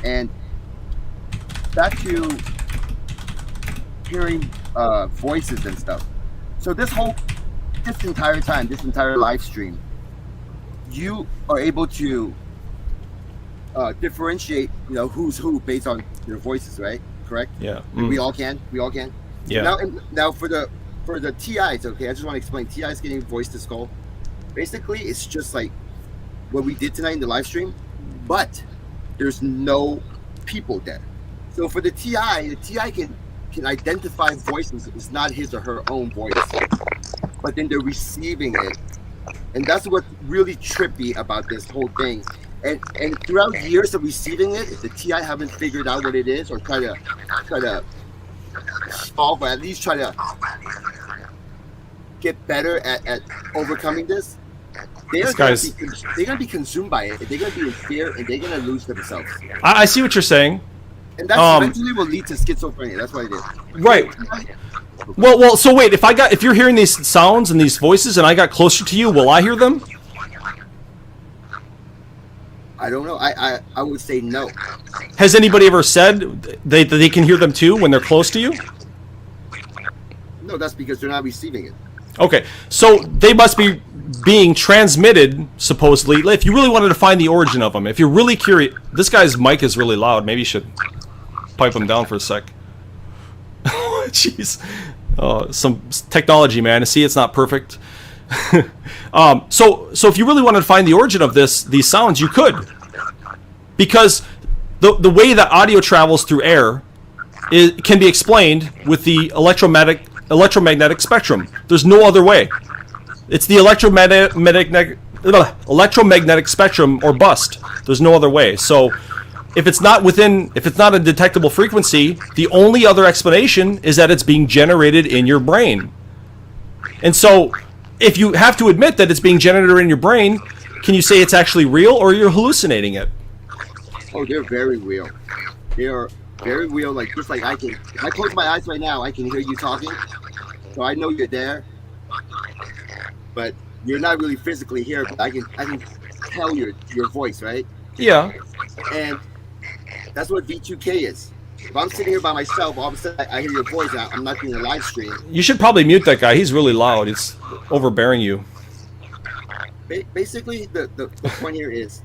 Speaker 1: And back to hearing voices and stuff. So this entire live stream, you are able to differentiate, who's who based on their voices, right? Correct?
Speaker 7: Yeah.
Speaker 1: We all can.
Speaker 7: Yeah.
Speaker 1: Now for the TIs, okay, I just want to explain. TIs getting voice to skull. Basically, it's just like what we did tonight in the live stream, but there's no people there. So for the TI can identify voices. It's not his or her own voice, but then they're receiving it, and that's what's really trippy about this whole thing. And throughout years of receiving it, if the TI haven't figured out what it is, or try to solve, or at least try to get better at overcoming this, they're gonna be consumed by it. They're gonna be in fear, and they're gonna lose themselves.
Speaker 7: I see what you're saying.
Speaker 1: And that eventually will lead to schizophrenia. That's what it is.
Speaker 7: Right. Well. So wait, if you're hearing these sounds and these voices, and I got closer to you, will I hear them?
Speaker 1: I don't know. I would say no.
Speaker 7: Has anybody ever said they can hear them too when they're close to you?
Speaker 1: No, that's because they're not receiving it.
Speaker 7: Okay, so they must be being transmitted, supposedly. If you really wanted to find the origin of them, if you're really curious, this guy's mic is really loud. Maybe you should pipe him down for a sec. Jeez, some technology, man. See, it's not perfect. So if you really wanted to find the origin of these sounds, you could, because the way that audio travels through air can be explained with the electromagnetic spectrum. There's no other way. It's the electromagnetic spectrum or bust. There's no other way. So if it's not a detectable frequency, the only other explanation is that it's being generated in your brain. And so if you have to admit that it's being generated in your brain, can you say it's actually real, or you're hallucinating it?
Speaker 1: Oh, they're very real. They are very real. Just like if I close my eyes right now, I can hear you talking. So I know you're there, but you're not really physically here. But I can tell your voice, right?
Speaker 7: Yeah.
Speaker 1: And that's what V2K is. If I'm sitting here by myself, all of a sudden I hear your voice. I'm not doing a live stream.
Speaker 7: You should probably mute that guy. He's really loud. It's overbearing you.
Speaker 1: Basically, the point here is,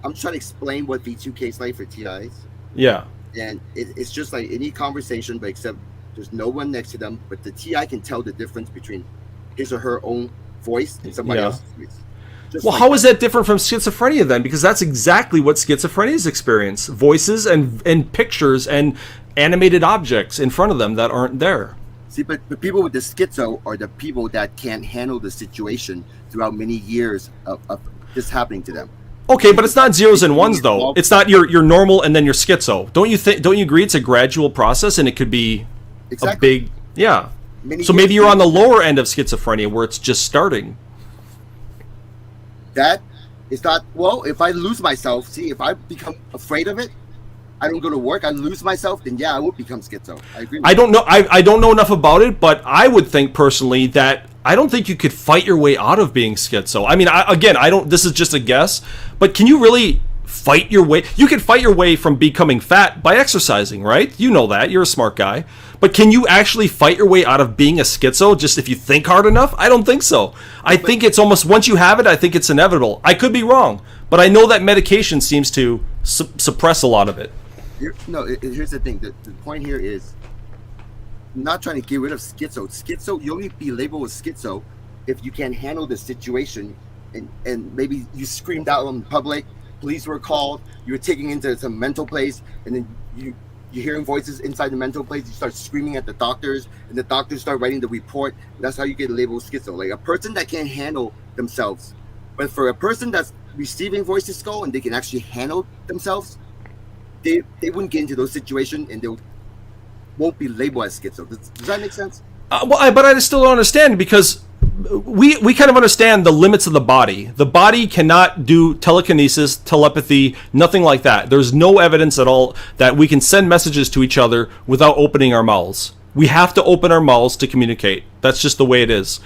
Speaker 1: I'm trying to explain what V2K is like for TIs.
Speaker 7: Yeah.
Speaker 1: And it's just like any conversation, but except there's no one next to them. But the TI can tell the difference between his or her own voice and somebody else's voice.
Speaker 7: Well, how is that different from schizophrenia then? Because that's exactly what schizophrenia's experience. Voices and pictures and animated objects in front of them that aren't there.
Speaker 1: See, but the people with the schizo are the people that can't handle the situation throughout many years of this happening to them.
Speaker 7: Okay, but it's not zeros and ones though. It's not your normal and then your schizo. Don't you agree it's a gradual process, and it could be a big Yeah.
Speaker 1: Many
Speaker 7: So
Speaker 1: years
Speaker 7: maybe you're on the
Speaker 1: later,
Speaker 7: lower end of schizophrenia where it's just starting.
Speaker 1: that is not, well, if I lose myself, see, if I become afraid of it, I don't go to work, I lose myself, then yeah, I would become schizo. I agree with
Speaker 7: I don't know. I don't know enough about it, but I would think personally that I don't think you could fight your way out of being schizo. I mean, I don't. This is just a guess, but can you really fight your way? You can fight your way from becoming fat by exercising, right? You know that. You're a smart guy. But can you actually fight your way out of being a schizo just if you think hard enough? I don't think so. I think it's almost, once you have it, I think it's inevitable. I could be wrong, but I know that medication seems to suppress a lot of it.
Speaker 1: Here's the thing. The point here is not trying to get rid of schizo. Schizo, you only be labeled as schizo if you can't handle the situation, and maybe you screamed out in public, police were called, you were taken into some mental place, and then you're hearing voices inside the mental place, you start screaming at the doctors, and the doctors start writing the report. That's how you get labeled schizo. Like a person that can't handle themselves. But for a person that's receiving voices call and they can actually handle themselves, they wouldn't get into those situations, and they won't be labeled as schizo. Does that make sense?
Speaker 7: But I still don't understand, because we kind of understand the limits of the body. The body cannot do telekinesis, telepathy, nothing like that. There's no evidence at all that we can send messages to each other without opening our mouths. We have to open our mouths to communicate. That's just the way it is.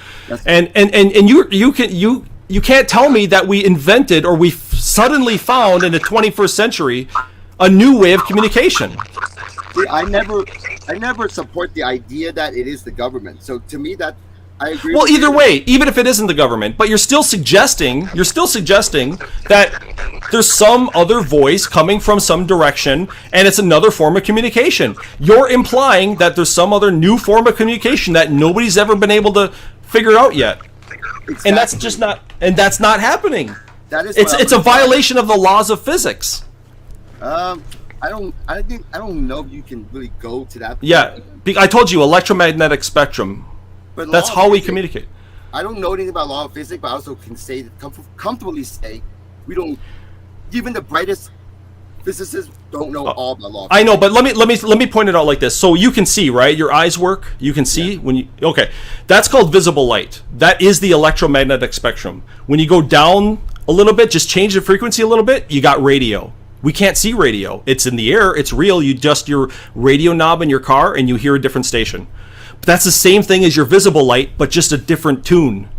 Speaker 7: And you can't tell me that we invented, or we suddenly found in the 21st century, a new way of communication.
Speaker 1: See, I never support the idea that it is the government. So to me, that I agree.
Speaker 7: Well, either way, even if it isn't the government, but you're still suggesting that there's some other voice coming from some direction, and it's another form of communication. You're implying that there's some other new form of communication that nobody's ever been able to figure out yet. Exactly. And that's just not, and that's not happening.
Speaker 1: That is,
Speaker 7: it's a violation of the laws of physics.
Speaker 1: I don't know if you can really go to that point.
Speaker 7: Yeah, I told you, electromagnetic spectrum.
Speaker 1: But
Speaker 7: that's how we communicate.
Speaker 1: I don't know anything about law of physics, but I also can say, comfortably say, we don't. Even the brightest physicists don't know all about law of physics.
Speaker 7: I know, but let me point it out like this. So you can see, right? Your eyes work. You can see when you. Okay, that's called visible light. That is the electromagnetic spectrum. When you go down a little bit, just change the frequency a little bit, you got radio. We can't see radio. It's in the air. It's real. You adjust your radio knob in your car, and you hear a different station. But that's the same thing as your visible light, but just a different tune.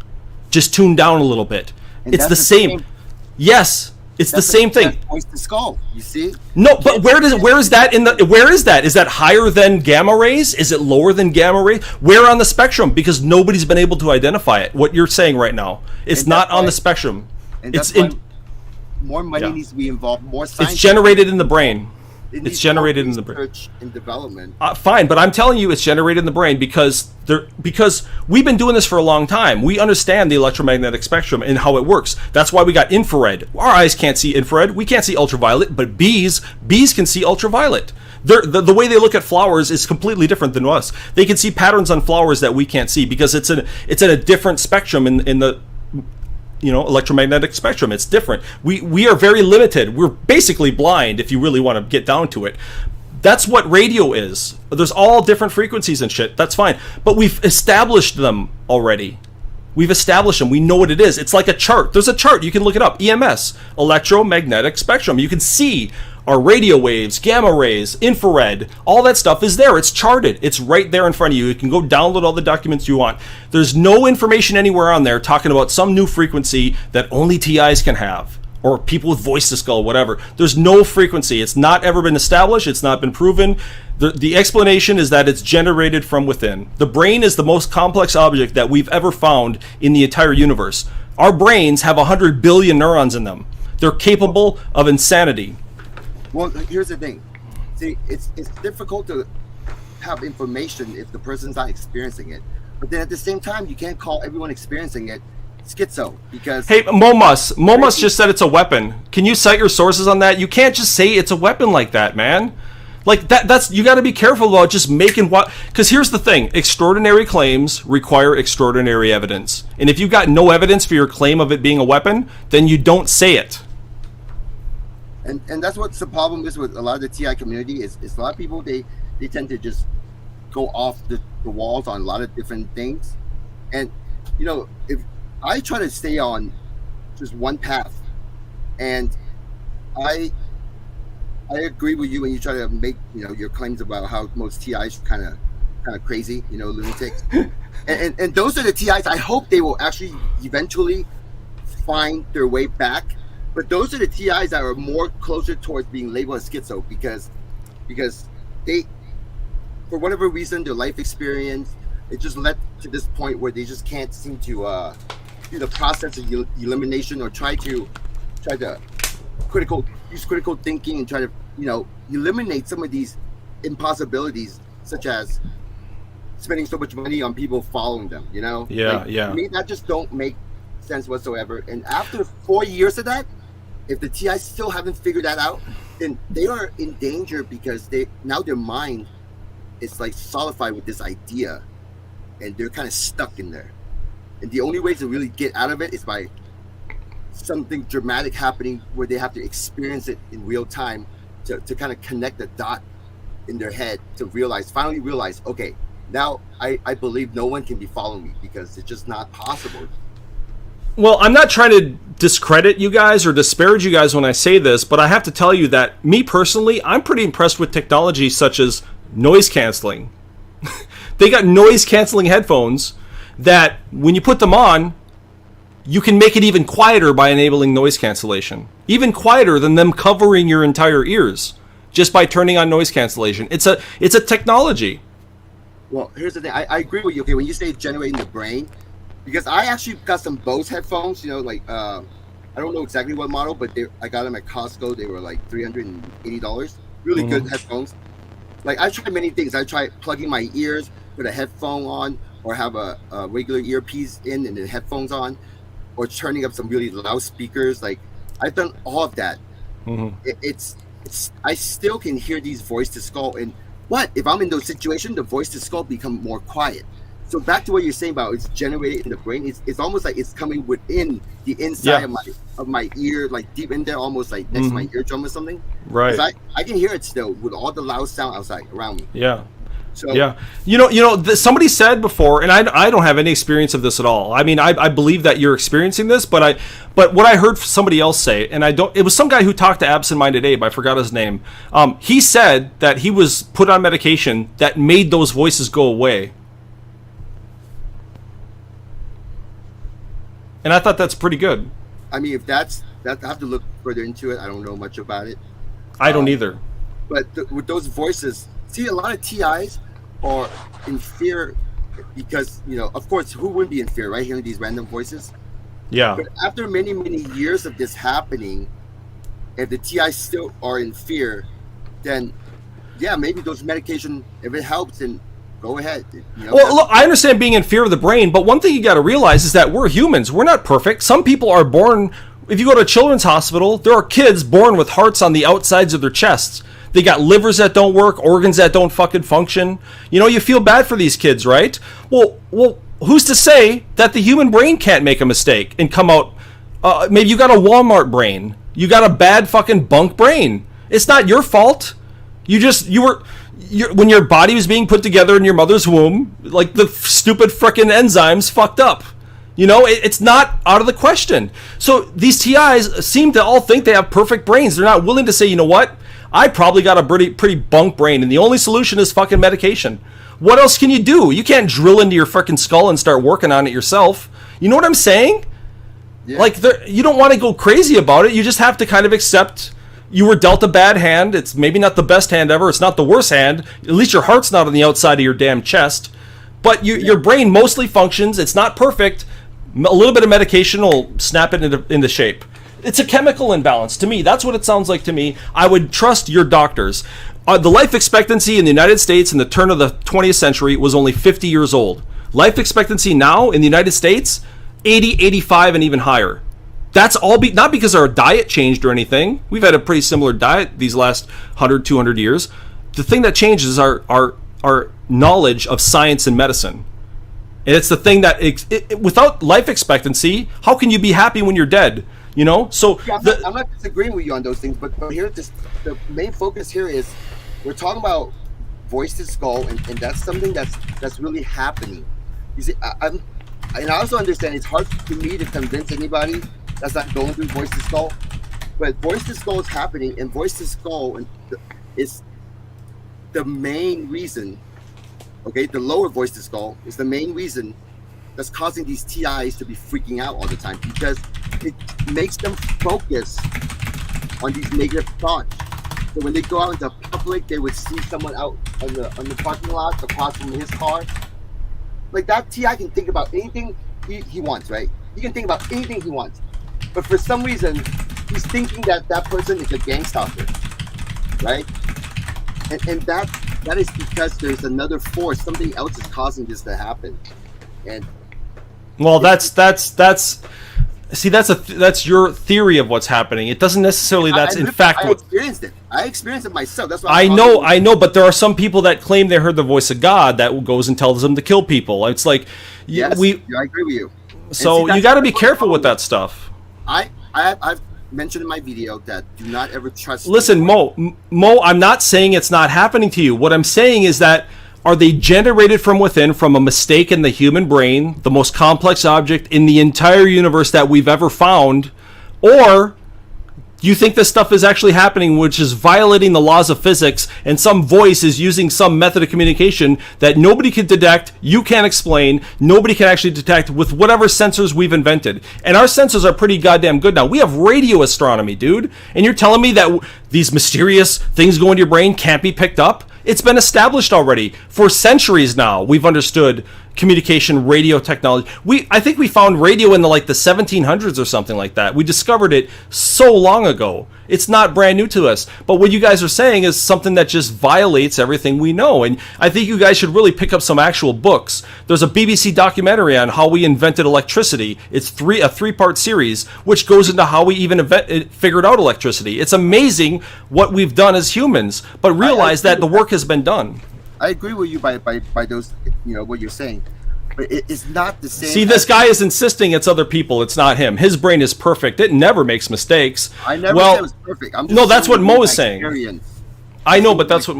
Speaker 7: Just tuned down a little bit. And it's the same. Yes, it's the same thing.
Speaker 1: Voice to skull. You see?
Speaker 7: No, but where is that in the? Where is that? Is that higher than gamma rays? Is it lower than gamma rays? Where on the spectrum? Because nobody's been able to identify it. What you're saying right now, it's not on the spectrum. It's in.
Speaker 1: More money needs to be involved. More science.
Speaker 7: It's generated in the brain. It's generated in the brain.
Speaker 1: Research and development.
Speaker 7: Fine, but I'm telling you, it's generated in the brain because we've been doing this for a long time. We understand the electromagnetic spectrum and how it works. That's why we got infrared. Our eyes can't see infrared. We can't see ultraviolet, but bees can see ultraviolet. The way they look at flowers is completely different than us. They can see patterns on flowers that we can't see because it's in a different spectrum in the electromagnetic spectrum. It's different. We are very limited. We're basically blind if you really want to get down to it. That's what radio is. There's all different frequencies and shit. That's fine. But we've established them already. We've established them. We know what it is. It's like a chart. There's a chart. You can look it up. EMS, electromagnetic spectrum. You can see our radio waves, gamma rays, infrared, all that stuff is there. It's charted. It's right there in front of you. You can go download all the documents you want. There's no information anywhere on there talking about some new frequency that only TIs can have, or people with voice to skull, whatever. There's no frequency. It's not ever been established. It's not been proven. The explanation is that it's generated from within. The brain is the most complex object that we've ever found in the entire universe. Our brains have 100 billion neurons in them. They're capable of insanity.
Speaker 1: Well, here's the thing. See, it's difficult to have information if the person's not experiencing it. But then at the same time, you can't call everyone experiencing it schizo because...
Speaker 7: Hey, Momus just said it's a weapon. Can you cite your sources on that? You can't just say it's a weapon like that, man. Like that's you got to be careful about just making what... Because here's the thing. Extraordinary claims require extraordinary evidence. And if you've got no evidence for your claim of it being a weapon, then you don't say it.
Speaker 1: And that's what the problem is with a lot of the TI community is a lot of people they tend to just go off the walls on a lot of different things. And if I try to stay on just one path, and I agree with you when you try to make your claims about how most TIs are kind of crazy, lunatics. and those are the TIs. I hope they will actually eventually find their way back. But those are the TIs that are more closer towards being labeled as schizo because they, for whatever reason, their life experience, it just led to this point where they just can't seem to do the process of elimination or try to use critical thinking and try to eliminate some of these impossibilities, such as spending so much money on people following them. To me, that just don't make sense whatsoever. And after 4 years of that, if the TIs still haven't figured that out, then they are in danger because now their mind is like solidified with this idea, and they're kind of stuck in there. And the only way to really get out of it is by something dramatic happening where they have to experience it in real time to kind of connect the dot in their head to finally realize, okay, now I believe no one can be following me because it's just not possible.
Speaker 7: Well, I'm not trying to discredit you guys or disparage you guys when I say this, but I have to tell you that me personally, I'm pretty impressed with technology such as noise canceling. They got noise canceling headphones that when you put them on, you can make it even quieter by enabling noise cancellation. Even quieter than them covering your entire ears just by turning on noise cancellation. It's a technology.
Speaker 1: Well, here's the thing. I agree with you. Okay, when you say generating the brain, because I actually got some Bose headphones, I don't know exactly what model, but I got them at Costco. They were like $380. Really good headphones. Like, I tried many things. I tried plugging my ears, put a headphone on, or have a regular earpiece in and then headphones on, or turning up some really loud speakers. Like, I've done all of that. It's I still can hear these voice to skull. And what if I'm in those situations, the voice to skull become more quiet. So back to what you're saying about it's generated in the brain. It's almost like it's coming within the inside of my ear, like deep in there, almost like next to my eardrum or something.
Speaker 7: Right.
Speaker 1: I can hear it still with all the loud sound outside around me.
Speaker 7: Yeah.
Speaker 1: So
Speaker 7: yeah, somebody said before, and I don't have any experience of this at all. I mean, I believe that you're experiencing this, but what I heard somebody else say, and it was some guy who talked to Absent Minded Abe. I forgot his name. He said that he was put on medication that made those voices go away. And I thought that's pretty good.
Speaker 1: I mean, if that's I have to look further into it. I don't know much about it.
Speaker 7: I don't either.
Speaker 1: But with those voices, see, a lot of TIs are in fear because, of course, who wouldn't be in fear, right? Hearing these random voices.
Speaker 7: Yeah.
Speaker 1: But after many, many years of this happening, if the TIs still are in fear, then, yeah, maybe those medication, if it helps, then go ahead.
Speaker 7: Well, look, I understand being in fear of the brain, but one thing you got to realize is that we're humans. We're not perfect. Some people are born, if you go to a children's hospital, there are kids born with hearts on the outsides of their chests. They got livers that don't work, organs that don't fucking function. You feel bad for these kids, right? Well, who's to say that the human brain can't make a mistake and come out? Maybe you got a Walmart brain. You got a bad fucking bunk brain. It's not your fault. When your body was being put together in your mother's womb, like the stupid frickin' enzymes fucked up. It's not out of the question. So these TIs seem to all think they have perfect brains. They're not willing to say, you know what? I probably got a pretty bunk brain, and the only solution is fucking medication. What else can you do? You can't drill into your fucking skull and start working on it yourself. You know what I'm saying? Yeah. Like, you don't want to go crazy about it. You just have to kind of accept you were dealt a bad hand. It's maybe not the best hand ever. It's not the worst hand. At least your heart's not on the outside of your damn chest. But your brain mostly functions. It's not perfect. A little bit of medication will snap it into shape. It's a chemical imbalance to me. That's what it sounds like to me. I would trust your doctors. The life expectancy in the United States in the turn of the 20th century was only 50 years old. Life expectancy now in the United States, 80, 85, and even higher. That's all not because our diet changed or anything. We've had a pretty similar diet these last 100, 200 years. The thing that changes is our knowledge of science and medicine. And it's the thing that, without life expectancy, how can you be happy when you're dead? So
Speaker 1: yeah, I'm not disagreeing with you on those things, but here, the main focus here is we're talking about voice to skull, and that's something that's really happening. You see, and I also understand it's hard for me to convince anybody that's not going through voice to skull, but voice to skull is happening, and voice to skull is the main reason. Okay, the lower voice to skull is the main reason that's causing these TIs to be freaking out all the time, because it makes them focus on these negative thoughts. So when they go out into public, they would see someone out on the parking lot across from his car. Like that TI can think about anything he wants, right? He can think about anything he wants. But for some reason, he's thinking that person is a gang stalker, right? And that is because there's another force, something else is causing this to happen. And
Speaker 7: well, that's your theory of what's happening. It doesn't necessarily. That's in fact
Speaker 1: I
Speaker 7: what
Speaker 1: experienced it. I experienced it myself. That's why
Speaker 7: I know. But there are some people that claim they heard the voice of God that goes and tells them to kill people. It's like
Speaker 1: yes, I agree with you.
Speaker 7: So you got to be careful with that stuff.
Speaker 1: I've mentioned in my video that do not ever trust.
Speaker 7: Listen, Mo, I'm not saying it's not happening to you. What I'm saying is that are they generated from within, from a mistake in the human brain, the most complex object in the entire universe that we've ever found, or do you think this stuff is actually happening, which is violating the laws of physics, and some voice is using some method of communication that nobody can detect, you can't explain, nobody can actually detect with whatever sensors we've invented? And our sensors are pretty goddamn good now. We have radio astronomy, dude. And you're telling me that these mysterious things going to your brain can't be picked up? It's been established already. For centuries now, we've understood communication, radio technology. I think we found radio in the 1700s or something like that. We discovered it so long ago. It's not brand new to us. But what you guys are saying is something that just violates everything we know. And I think you guys should really pick up some actual books. There's a BBC documentary on how we invented electricity. It's a three-part series, which goes into how we even figured out electricity. It's amazing what we've done as humans. But realize that the work has been done.
Speaker 1: I agree with you by those, what you're saying, but it's not the same.
Speaker 7: See, this guy is insisting it's other people. It's not him. His brain is perfect. It never makes mistakes.
Speaker 1: I never said it was perfect. I'm just
Speaker 7: no, that's what Mo is saying. I know, but that's what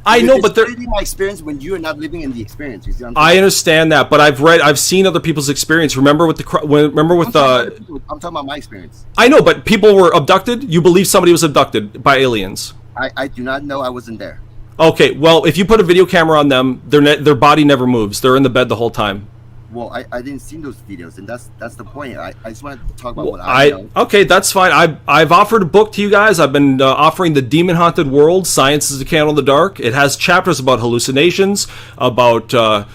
Speaker 7: I know. But they're
Speaker 1: my experience when you are not living in the experience. You see what I'm
Speaker 7: I understand that, but I've seen other people's experience. Remember with I'm
Speaker 1: talking about my experience.
Speaker 7: I know, but people were abducted. You believe somebody was abducted by aliens?
Speaker 1: I do not know. I wasn't there.
Speaker 7: Okay, well, if you put a video camera on them, their body never moves. They're in the bed the whole time.
Speaker 1: Well, I didn't see those videos, and that's the point. I just wanted to talk about what I know.
Speaker 7: Okay, that's fine. I've offered a book to you guys. I've been offering The Demon Haunted World, Science is a Candle in the Dark. It has chapters about hallucinations, about the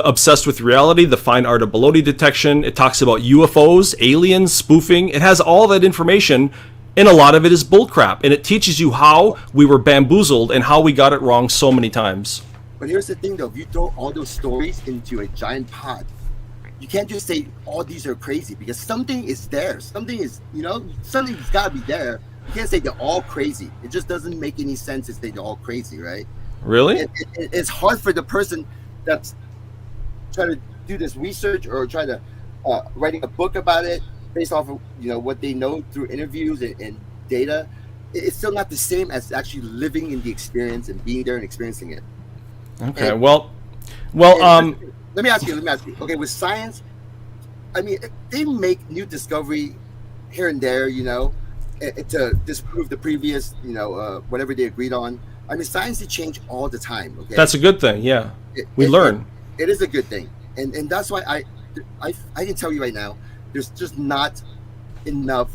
Speaker 7: obsessed with reality, the fine art of baloney detection. It talks about UFOs, aliens, spoofing. It has all that information. And a lot of it is bullcrap, and it teaches you how we were bamboozled and how we got it wrong so many times.
Speaker 1: But here's the thing, though: if you throw all those stories into a giant pot, you can't just say all these are crazy, because something is there. Something is, something's got to be there. You can't say they're all crazy. It just doesn't make any sense to say they're all crazy, right?
Speaker 7: Really?
Speaker 1: It's hard for the person that's trying to do this research or try to writing a book about it, based off of what they know through interviews and data. It's still not the same as actually living in the experience and being there and experiencing it.
Speaker 7: Okay,
Speaker 1: and,
Speaker 7: well,
Speaker 1: let me ask you. Okay, with science, I mean, they make new discovery here and there, to disprove the previous, whatever they agreed on. I mean, science is change all the time. Okay,
Speaker 7: that's a good thing. Yeah, we learn.
Speaker 1: It is a good thing, and that's why I can tell you right now, there's just not enough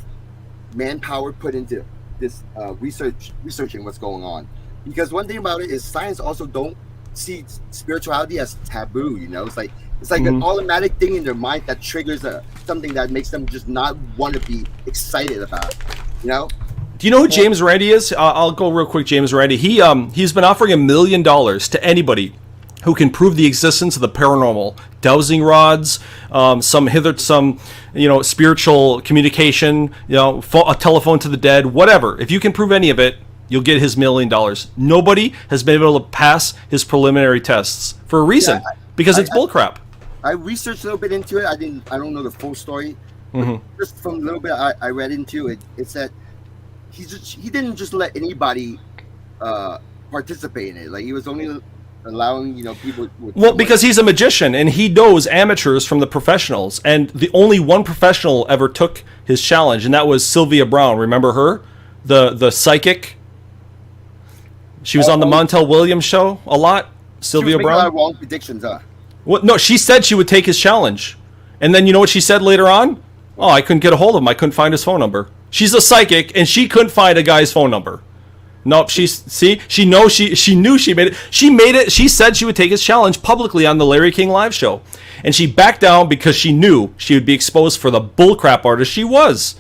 Speaker 1: manpower put into this researching what's going on. Because one thing about it is science also don't see spirituality as taboo. It's like an automatic thing in their mind that triggers something that makes them just not want to be excited about. Do
Speaker 7: you know who James Randi is? I'll go real quick. James Randi. He's been offering $1 million to anybody who can prove the existence of the paranormal, dowsing rods, some spiritual communication, a telephone to the dead, whatever. If you can prove any of it, you'll get his $1 million. Nobody has been able to pass his preliminary tests for a reason, because it's bullcrap.
Speaker 1: I researched a little bit into it. I don't know the full story, but just from a little bit I read into it, it said he didn't just let anybody participate in it. Like he was only allowing people.
Speaker 7: Well, because he's a magician and he knows amateurs from the professionals, and the only one professional ever took his challenge, and that was Sylvia Brown. Remember her, the psychic? She was on the Montel Williams show a lot. Sylvia Brown.
Speaker 1: A lot of wrong predictions, huh?
Speaker 7: Well, no, she said she would take his challenge, and then you know what she said later on? Oh, I couldn't get a hold of him. I couldn't find his phone number. She's a psychic, and she couldn't find a guy's phone number. Nope, she knew she made it. She made it. She said she would take his challenge publicly on the Larry King live show. And she backed down because she knew she would be exposed for the bullcrap artist she was.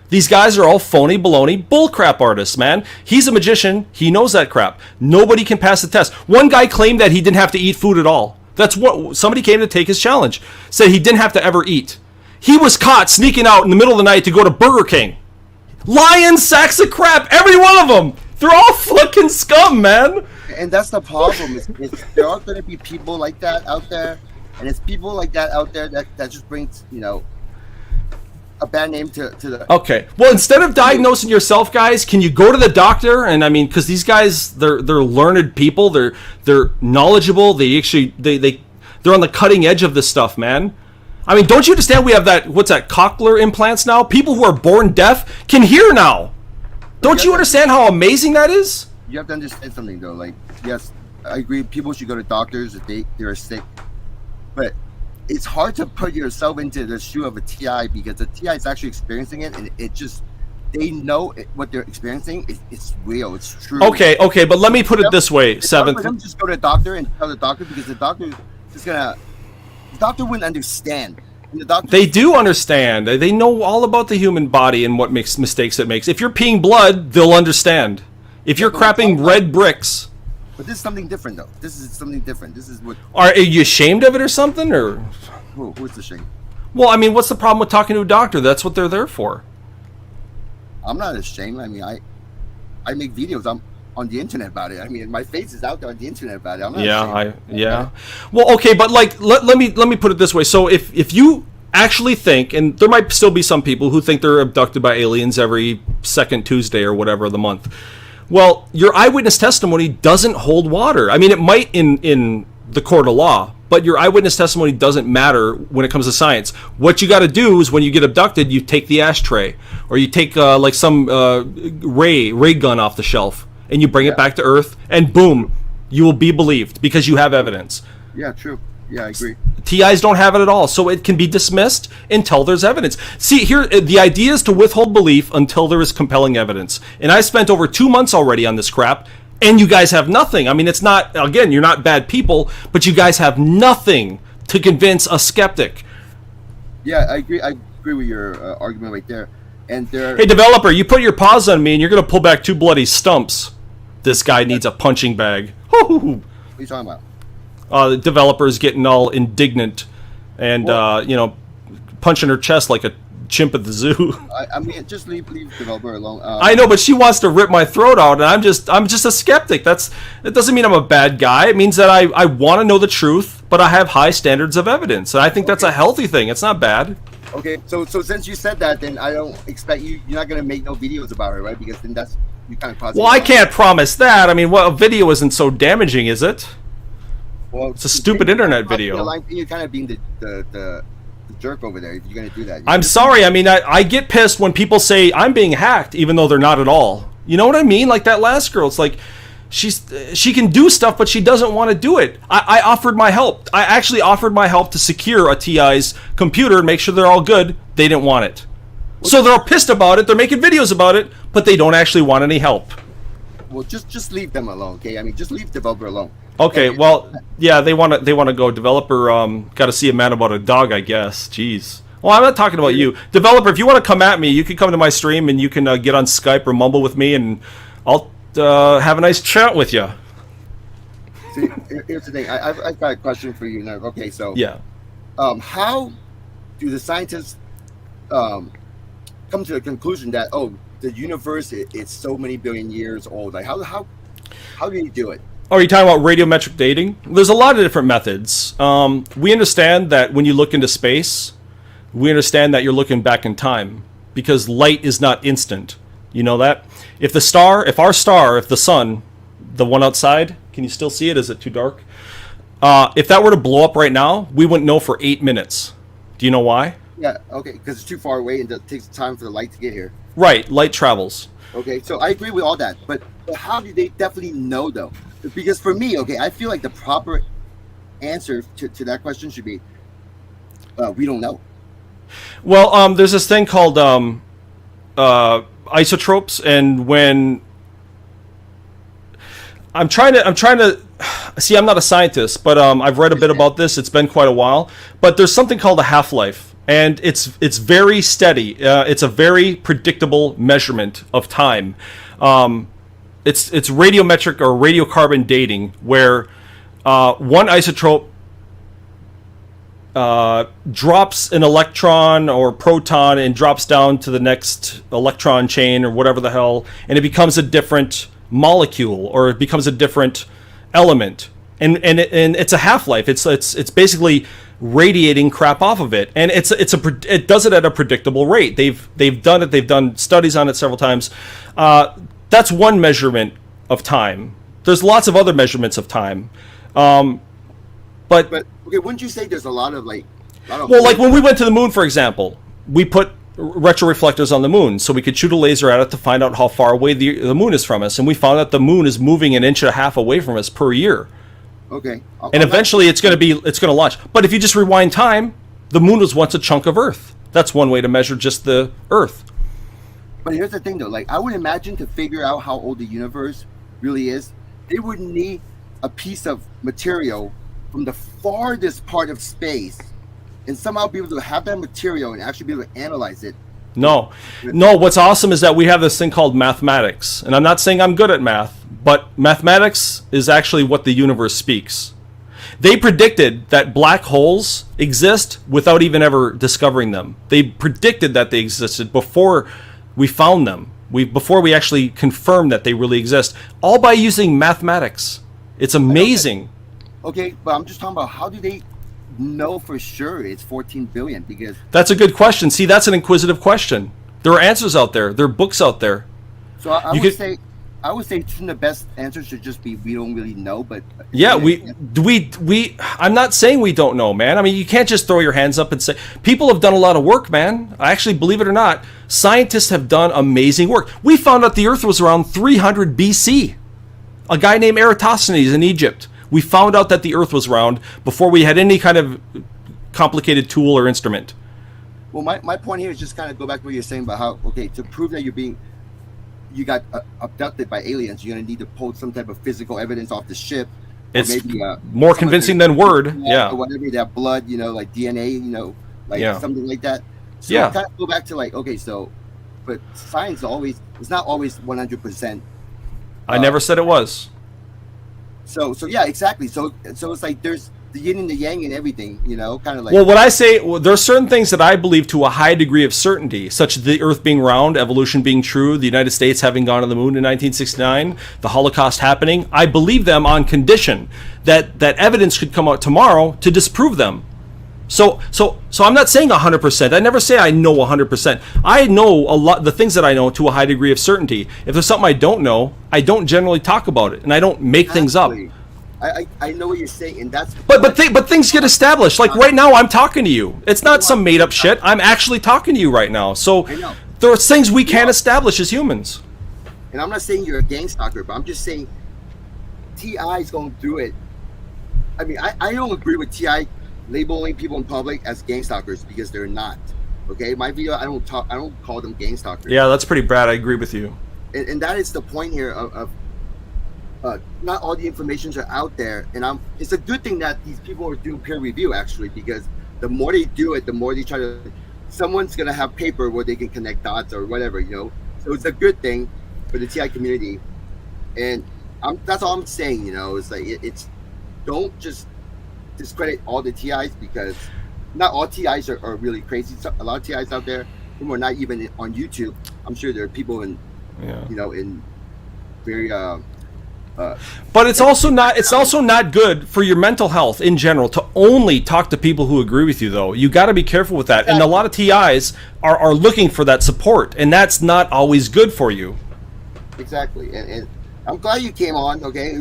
Speaker 7: These guys are all phony, baloney, bullcrap artists, man. He's a magician. He knows that crap. Nobody can pass the test. One guy claimed that he didn't have to eat food at all. That's what somebody came to take his challenge. Said he didn't have to ever eat. He was caught sneaking out in the middle of the night to go to Burger King. Lying sacks of crap, every one of them. They're all fucking scum, man.
Speaker 1: And that's the problem. Is there are going to be people like that out there, and it's people like that out there that just brings a bad name to the.
Speaker 7: Okay. Well, instead of diagnosing yourself, guys, can you go to the doctor? And I mean, because these guys, they're learned people. They're knowledgeable. They actually they're on the cutting edge of this stuff, man. I mean, don't you understand? We have what's that, cochlear implants now? People who are born deaf can hear now. Don't you understand how amazing that is?
Speaker 1: You have to understand something, though. Like, yes, I agree. People should go to doctors if they're sick. But it's hard to put yourself into the shoe of a TI because the TI is actually experiencing it, and they know what they're experiencing. It's real. It's true.
Speaker 7: Okay, but let me put it this way, Seventh.
Speaker 1: Don't just go to the doctor and tell the doctor because the doctor is the doctor wouldn't understand.
Speaker 7: They do understand. They know all about the human body and what makes mistakes it makes. If you're peeing blood, they'll understand. If you're crapping red bricks.
Speaker 1: But this is something different, though. This is something different. This is what.
Speaker 7: Are you ashamed of it or something, or?
Speaker 1: Who's the shame?
Speaker 7: Well, I mean, what's the problem with talking to a doctor? That's what they're there for.
Speaker 1: I'm not ashamed. I mean, I make videos on the internet about it. I mean, my face is out there on the internet about it. I'm not ashamed.
Speaker 7: Well, okay, but like, let me put it this way. So if you actually think, and there might still be some people who think they're abducted by aliens every second Tuesday or whatever of the month. Well, your eyewitness testimony doesn't hold water. I mean, it might in the court of law, but your eyewitness testimony doesn't matter when it comes to science. What you got to do is when you get abducted, you take the ashtray, or you take like some ray gun off the shelf, and you bring it back to Earth, and boom, you will be believed because you have evidence.
Speaker 1: Yeah, true. Yeah, I agree.
Speaker 7: TIs don't have it at all, so it can be dismissed until there's evidence. See, here, the idea is to withhold belief until there is compelling evidence. And I spent over 2 months already on this crap, and you guys have nothing. I mean, it's not, again, you're not bad people, but you guys have nothing to convince a skeptic.
Speaker 1: Yeah, I agree with your argument right there. And
Speaker 7: hey, developer, you put your paws on me, and you're going to pull back 2 bloody stumps. This guy needs a punching bag.
Speaker 1: What are you talking about?
Speaker 7: The developer's getting all indignant and, punching her chest like a chimp at the zoo.
Speaker 1: I mean, just leave developer alone.
Speaker 7: I know, but she wants to rip my throat out, and I'm just a skeptic. That doesn't mean I'm a bad guy. It means that I want to know the truth, but I have high standards of evidence, and I think that's a healthy thing. It's not bad.
Speaker 1: Okay, so since you said that, then I don't expect you're not going to make no videos about it, right? Because then that's you kind of causing.
Speaker 7: Well, I can't promise that. I mean, a video isn't so damaging, is it?
Speaker 1: Well,
Speaker 7: it's a stupid internet video.
Speaker 1: You're kind of being the jerk over there if you're going to do that.
Speaker 7: I'm sorry. I mean, I get pissed when people say I'm being hacked, even though they're not at all. You know what I mean? Like that last girl. It's like she can do stuff, but she doesn't want to do it. I offered my help. I actually offered my help to secure a TI's computer and make sure they're all good. They didn't want it. So they're pissed about it. They're making videos about it, but they don't actually want any help.
Speaker 1: Well, just leave them alone, okay? I mean, just leave developer alone.
Speaker 7: Okay, well, yeah, they want to go. Developer got to see a man about a dog, I guess. Jeez. Well, I'm not talking about you. Developer, if you want to come at me, you can come to my stream and you can get on Skype or Mumble with me, and I'll have a nice chat with you.
Speaker 1: See, here's the thing. I've got a question for you now. Okay, so
Speaker 7: yeah,
Speaker 1: how do the scientists come to the conclusion that the universe is so many billion years old? Like how do you do it?
Speaker 7: Oh, are you talking about radiometric dating? There's a lot of different methods. We understand that when you look into space, we understand that you're looking back in time because light is not instant. You know that? If the sun the one outside. Can you still see it? Is it too dark? If that were to blow up right now, we wouldn't know for 8 minutes. Do you know why?
Speaker 1: Yeah, okay, because it's too far away and it takes time for the light to get here.
Speaker 7: Right, light travels.
Speaker 1: Okay, so I agree with all that, but how do they definitely know though? Because for me, okay, I feel like the proper answer to that question should be, we don't know.
Speaker 7: Well, there's this thing called isotopes, and when I'm trying to see, I'm not a scientist, but I've read a bit about this. It's been quite a while, but there's something called a half-life, and it's very steady. It's a very predictable measurement of time. It's radiometric or radiocarbon dating, where one isotope drops an electron or proton and drops down to the next electron chain or whatever the hell, and it becomes a different molecule or it becomes a different element, and it's a half-life. It's basically radiating crap off of it, and it does it at a predictable rate. They've done it. They've done studies on it several times. That's one measurement of time. There's lots of other measurements of time. But
Speaker 1: okay, wouldn't you say there's a lot of like
Speaker 7: when we went to the moon, for example, we put retroreflectors on the moon so we could shoot a laser at it to find out how far away the moon is from us, and we found that the moon is moving 1.5 inches away from us per year.
Speaker 1: Okay.
Speaker 7: And eventually it's going to launch. But if you just rewind time, the moon was once a chunk of Earth. That's one way to measure just the Earth.
Speaker 1: But here's the thing though, like I would imagine to figure out how old the universe really is, they would need a piece of material from the farthest part of space and somehow be able to have that material and actually be able to analyze it. No, what's awesome is that we have this thing called mathematics. And I'm not saying I'm good at math, but mathematics is actually what the universe speaks. They predicted that black holes exist without even ever discovering them. They predicted that they existed before we found them. Before we actually confirmed that they really exist, all by using mathematics. It's amazing. Okay, but I'm just talking about how do they know for sure it's 14 billion? Because
Speaker 7: that's a good question. See, that's an inquisitive question. There are answers out there. There are books out there.
Speaker 1: So I would say the best answer should just be we don't really know. But
Speaker 7: yeah, we. I'm not saying we don't know, man. I mean, you can't just throw your hands up and say. People have done a lot of work, man. Actually, believe it or not, scientists have done amazing work. We found out the Earth was around 300 BC. A guy named Eratosthenes in Egypt. We found out that the Earth was round before we had any kind of complicated tool or instrument.
Speaker 1: Well, my point here is just kind of go back to what you're saying about how, okay, to prove that you got abducted by aliens, you're going to need to pull some type of physical evidence off the ship.
Speaker 7: It's
Speaker 1: maybe,
Speaker 7: more convincing than word. Yeah.
Speaker 1: Or whatever, that blood, like DNA, something like that. So I kind of go back to like, okay, so, but science it's not always 100%.
Speaker 7: I never said it was.
Speaker 1: So yeah, exactly. So it's like there's the yin and the yang and everything, kind of like.
Speaker 7: Well, what I say, there are certain things that I believe to a high degree of certainty, such as the Earth being round, evolution being true, the United States having gone to the moon in 1969, the Holocaust happening. I believe them on condition that evidence could come out tomorrow to disprove them. So I'm not saying 100%. I never say I know 100%. I know a lot, the things that I know to a high degree of certainty. If there's something I don't know, I don't generally talk about it, and I don't make things up.
Speaker 1: I know what you're saying, and that's.
Speaker 7: But things get established. Like right now, I'm talking to you. It's not some made up shit. I'm actually talking to you right now. So there are things we can't establish as humans.
Speaker 1: And I'm not saying you're a gang stalker, but I'm just saying T.I. is going through it. I mean, I don't agree with T.I. labeling people in public as gang stalkers because they're not. Okay, my video, I don't call them gang stalkers.
Speaker 7: Yeah, that's pretty bad. I agree with you.
Speaker 1: And that is the point here of not all the informations are out there, and it's a good thing that these people are doing peer review actually, because the more they do it, the more they try to. Someone's gonna have paper where they can connect dots or whatever, So it's a good thing for the TI community, and that's all I'm saying. It's like it's don't just discredit all the TIs, because not all TIs are really crazy. A lot of TIs out there who are not even on YouTube. I'm sure there are people in very
Speaker 7: but it's also not good for your mental health in general to only talk to people who agree with you, though. You got to be careful with that. Exactly. And a lot of TIs are looking for that support, and that's not always good for you.
Speaker 1: Exactly. And I'm glad you came on. Okay,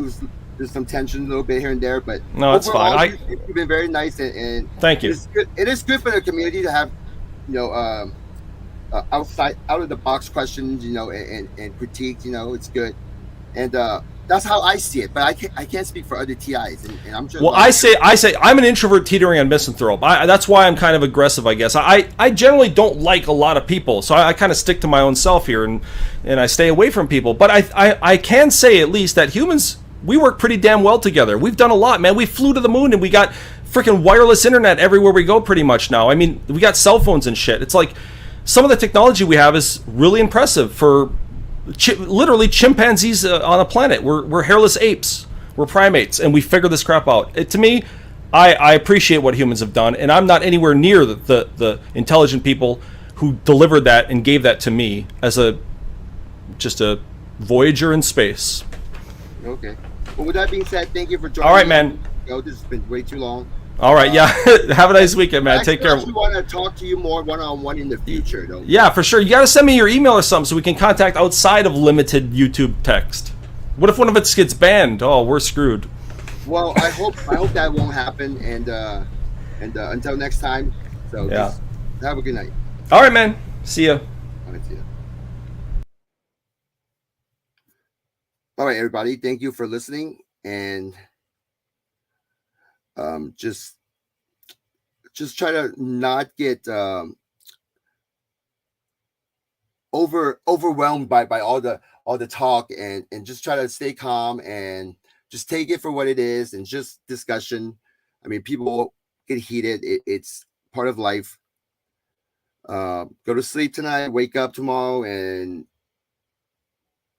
Speaker 1: there's some tension a little bit here and there, but
Speaker 7: No, it's
Speaker 1: overall,
Speaker 7: fine.
Speaker 1: you've been very nice, and
Speaker 7: Thank you.
Speaker 1: It is good for the community to have, out of the box questions, and critiques. It's good, and that's how I see it. But I can't speak for other TIs, and I'm sure.
Speaker 7: Well, I say I'm an introvert teetering on misanthrope. That's why I'm kind of aggressive, I guess. I generally don't like a lot of people, so I kind of stick to my own self here, and I stay away from people. But I can say at least that humans, we work pretty damn well together. We've done a lot, man. We flew to the moon, and we got freaking wireless internet everywhere we go pretty much now. I mean, we got cell phones and shit. It's like some of the technology we have is really impressive for literally chimpanzees on a planet. We're hairless apes. We're primates, and we figure this crap out. To me, I appreciate what humans have done, and I'm not anywhere near the intelligent people who delivered that and gave that to me as just a voyager in space.
Speaker 1: Okay. Well, with that being said, thank you for joining.
Speaker 7: All right, man.
Speaker 1: This has been way too long.
Speaker 7: All right, yeah. Have a nice weekend, man. Take care.
Speaker 1: I actually want to talk to you more one-on-one in the future, though.
Speaker 7: Yeah, for sure. You got to send me your email or something so we can contact outside of limited YouTube text. What if one of us gets banned? Oh, we're screwed.
Speaker 1: Well, I hope that won't happen. And until next time. So
Speaker 7: yeah.
Speaker 1: Have a good night.
Speaker 7: All right, man. See ya.
Speaker 1: All right, see ya. All right, everybody. Thank you for listening, and just try to not get overwhelmed by all the talk, and just try to stay calm and just take it for what it is, and just discussion. I mean, people get heated. It's part of life. Go to sleep tonight, wake up tomorrow, and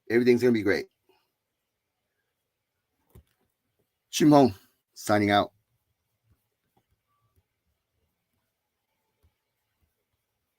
Speaker 1: everything's gonna be great. Shimon, signing out.